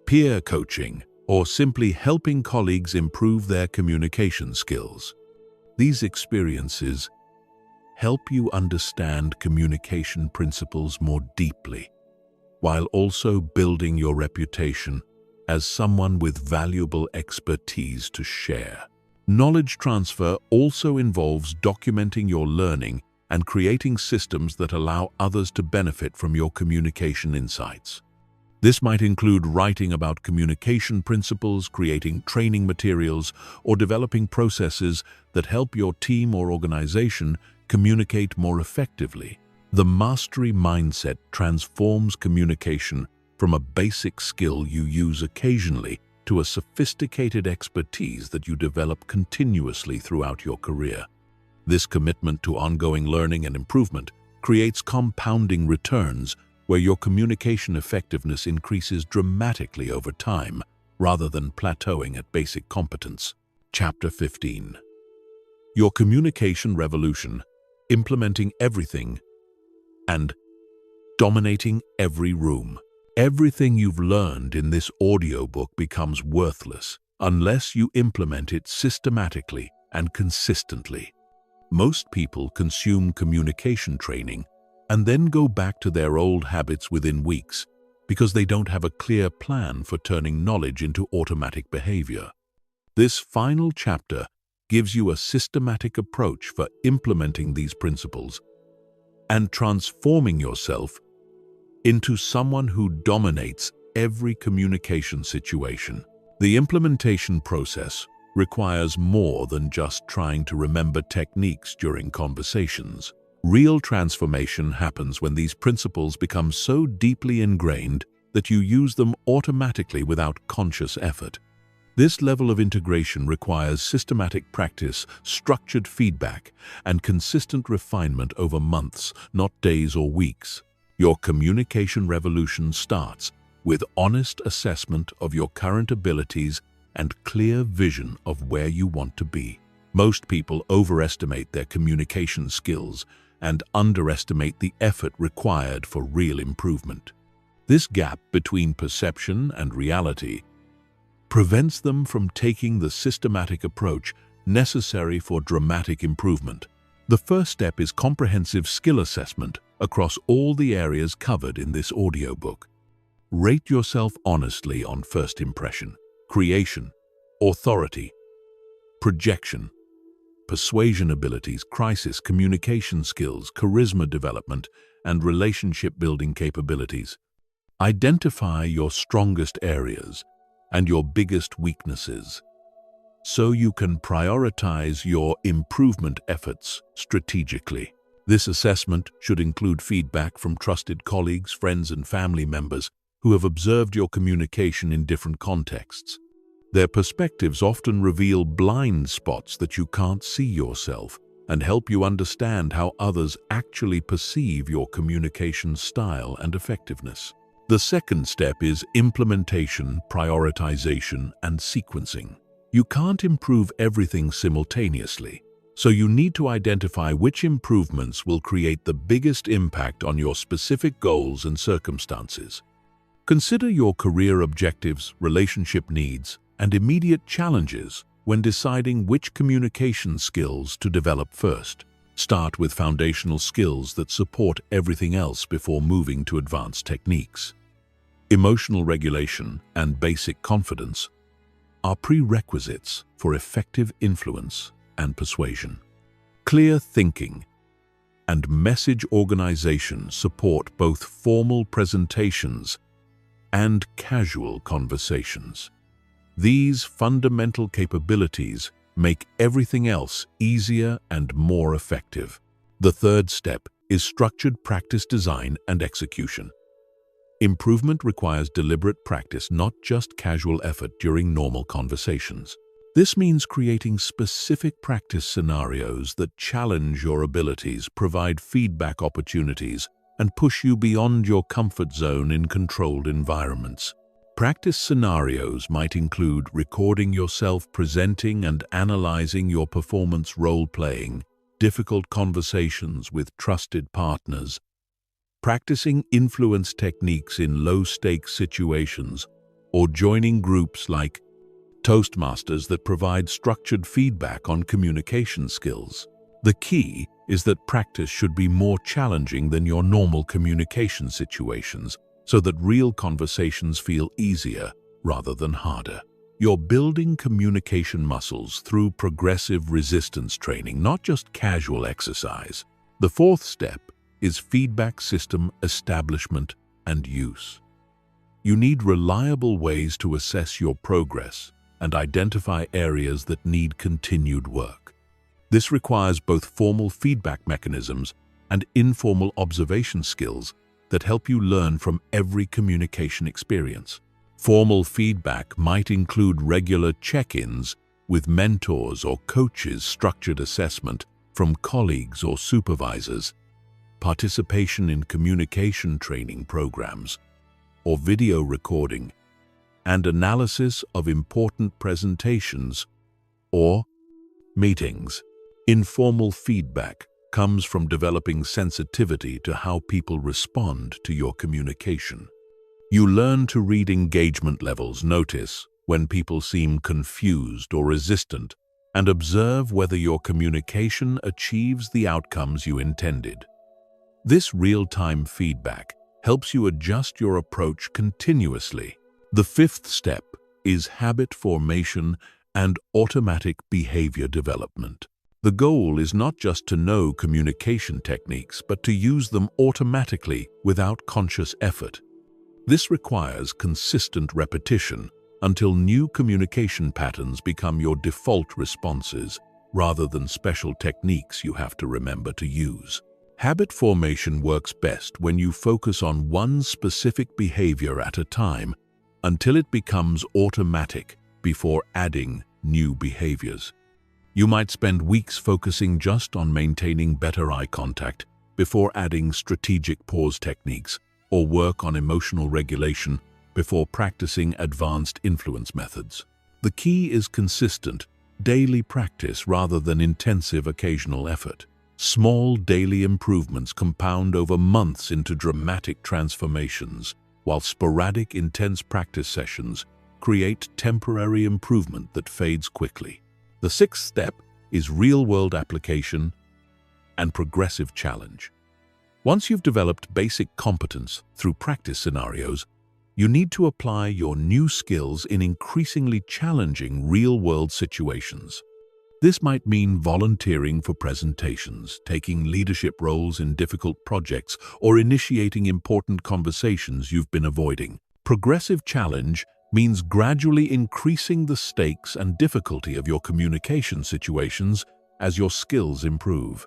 peer coaching, or simply helping colleagues improve their communication skills. These experiences help you understand communication principles more deeply, while also building your reputation as someone with valuable expertise to share. Knowledge transfer also involves documenting your learning and creating systems that allow others to benefit from your communication insights. This might include writing about communication principles, creating training materials, or developing processes that help your team or organization communicate more effectively. The mastery mindset transforms communication from a basic skill you use occasionally to a sophisticated expertise that you develop continuously throughout your career. This commitment to ongoing learning and improvement creates compounding returns where your communication effectiveness increases dramatically over time rather than plateauing at basic competence. Chapter 15. Your Communication Revolution: Implementing Everything and Dominating Every Room. Everything you've learned in this audiobook becomes worthless unless you implement it systematically and consistently. Most people consume communication training and then go back to their old habits within weeks because they don't have a clear plan for turning knowledge into automatic behavior. This final chapter gives you a systematic approach for implementing these principles and transforming yourself into someone who dominates every communication situation. The implementation process requires more than just trying to remember techniques during conversations. Real transformation happens when these principles become so deeply ingrained that you use them automatically without conscious effort. This level of integration requires systematic practice, structured feedback, and consistent refinement over months, not days or weeks. Your communication revolution starts with honest assessment of your current abilities and clear vision of where you want to be. Most people overestimate their communication skills and underestimate the effort required for real improvement. This gap between perception and reality prevents them from taking the systematic approach necessary for dramatic improvement. The first step is comprehensive skill assessment across all the areas covered in this audiobook. Rate yourself honestly on first impression, creation, authority, projection, persuasion abilities, crisis communication skills, charisma development, and relationship-building capabilities. Identify your strongest areas and your biggest weaknesses so you can prioritize your improvement efforts strategically. This assessment should include feedback from trusted colleagues, friends, and family members who have observed your communication in different contexts. Their perspectives often reveal blind spots that you can't see yourself and help you understand how others actually perceive your communication style and effectiveness. The second step is implementation, prioritization, and sequencing. You can't improve everything simultaneously, so you need to identify which improvements will create the biggest impact on your specific goals and circumstances. Consider your career objectives, relationship needs, and immediate challenges when deciding which communication skills to develop first. Start with foundational skills that support everything else before moving to advanced techniques. Emotional regulation and basic confidence are prerequisites for effective influence and persuasion. Clear thinking and message organization support both formal presentations and casual conversations. These fundamental capabilities make everything else easier and more effective. The third step is structured practice design and execution. Improvement requires deliberate practice, not just casual effort during normal conversations. This means creating specific practice scenarios that challenge your abilities, provide feedback opportunities, and push you beyond your comfort zone in controlled environments. Practice scenarios might include recording yourself presenting and analyzing your performance, role-playing, difficult conversations with trusted partners, practicing influence techniques in low-stakes situations, or joining groups like Toastmasters that provide structured feedback on communication skills. The key is that practice should be more challenging than your normal communication situations, so that real conversations feel easier rather than harder. You're building communication muscles through progressive resistance training, not just casual exercise. The fourth step is feedback system establishment and use. You need reliable ways to assess your progress and identify areas that need continued work. This requires both formal feedback mechanisms and informal observation skills that help you learn from every communication experience. Formal feedback might include regular check-ins with mentors or coaches, structured assessment from colleagues or supervisors, participation in communication training programs, or video recording, and analysis of important presentations or meetings. Informal feedback comes from developing sensitivity to how people respond to your communication. You learn to read engagement levels, notice when people seem confused or resistant, and observe whether your communication achieves the outcomes you intended. This real-time feedback helps you adjust your approach continuously. The fifth step is habit formation and automatic behavior development. The goal is not just to know communication techniques, but to use them automatically without conscious effort. This requires consistent repetition until new communication patterns become your default responses, rather than special techniques you have to remember to use. Habit formation works best when you focus on one specific behavior at a time until it becomes automatic before adding new behaviors. You might spend weeks focusing just on maintaining better eye contact before adding strategic pause techniques, or work on emotional regulation before practicing advanced influence methods. The key is consistent, daily practice rather than intensive occasional effort. Small daily improvements compound over months into dramatic transformations, while sporadic intense practice sessions create temporary improvement that fades quickly. The sixth step is real-world application and progressive challenge. Once you've developed basic competence through practice scenarios, you need to apply your new skills in increasingly challenging real-world situations. This might mean volunteering for presentations, taking leadership roles in difficult projects, or initiating important conversations you've been avoiding. Progressive challenge means gradually increasing the stakes and difficulty of your communication situations as your skills improve.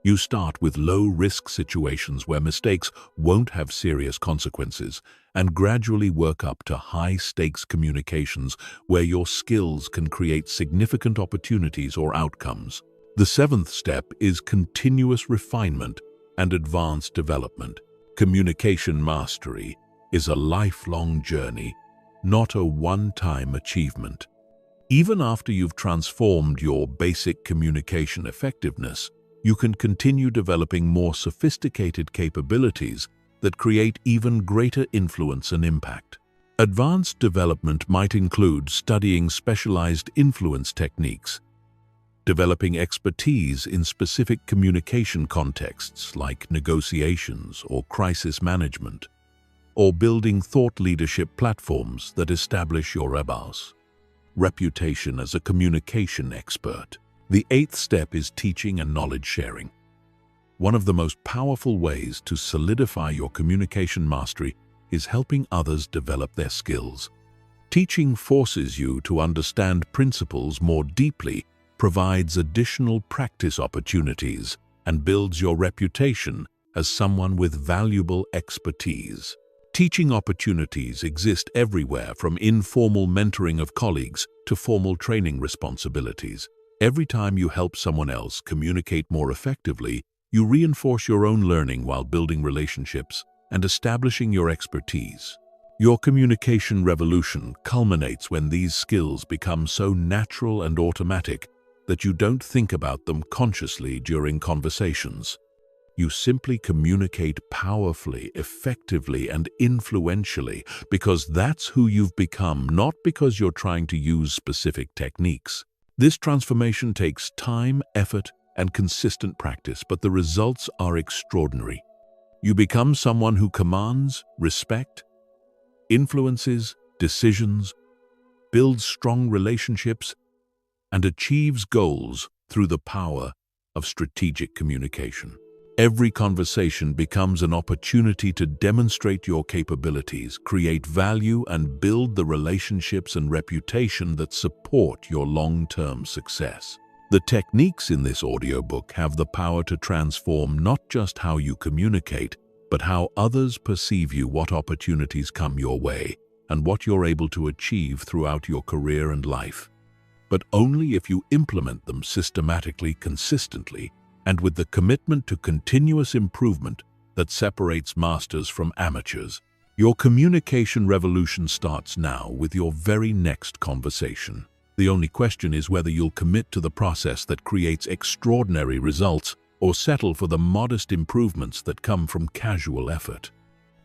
You start with low-risk situations where mistakes won't have serious consequences and gradually work up to high-stakes communications where your skills can create significant opportunities or outcomes. The seventh step is continuous refinement and advanced development. Communication mastery is a lifelong journey, not a one-time achievement. Even after you've transformed your basic communication effectiveness, you can continue developing more sophisticated capabilities that create even greater influence and impact. Advanced development might include studying specialized influence techniques, developing expertise in specific communication contexts like negotiations or crisis management, or building thought leadership platforms that establish your reputation as a communication expert. The eighth step is teaching and knowledge sharing. One of the most powerful ways to solidify your communication mastery is helping others develop their skills. Teaching forces you to understand principles more deeply, provides additional practice opportunities, and builds your reputation as someone with valuable expertise. Teaching opportunities exist everywhere, from informal mentoring of colleagues to formal training responsibilities. Every time you help someone else communicate more effectively, you reinforce your own learning while building relationships and establishing your expertise. Your communication revolution culminates when these skills become so natural and automatic that you don't think about them consciously during conversations. You simply communicate powerfully, effectively, and influentially because that's who you've become, not because you're trying to use specific techniques. This transformation takes time, effort, and consistent practice, but the results are extraordinary. You become someone who commands respect, influences decisions, builds strong relationships, and achieves goals through the power of strategic communication. Every conversation becomes an opportunity to demonstrate your capabilities, create value, and build the relationships and reputation that support your long-term success. The techniques in this audiobook have the power to transform not just how you communicate, but how others perceive you, what opportunities come your way, and what you're able to achieve throughout your career and life. But only if you implement them systematically, consistently, and with the commitment to continuous improvement that separates masters from amateurs. Your communication revolution starts now with your very next conversation. The only question is whether you'll commit to the process that creates extraordinary results or settle for the modest improvements that come from casual effort.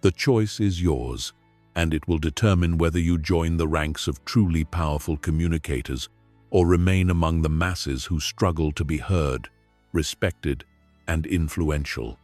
The choice is yours, and it will determine whether you join the ranks of truly powerful communicators or remain among the masses who struggle to be heard, respected, and influential.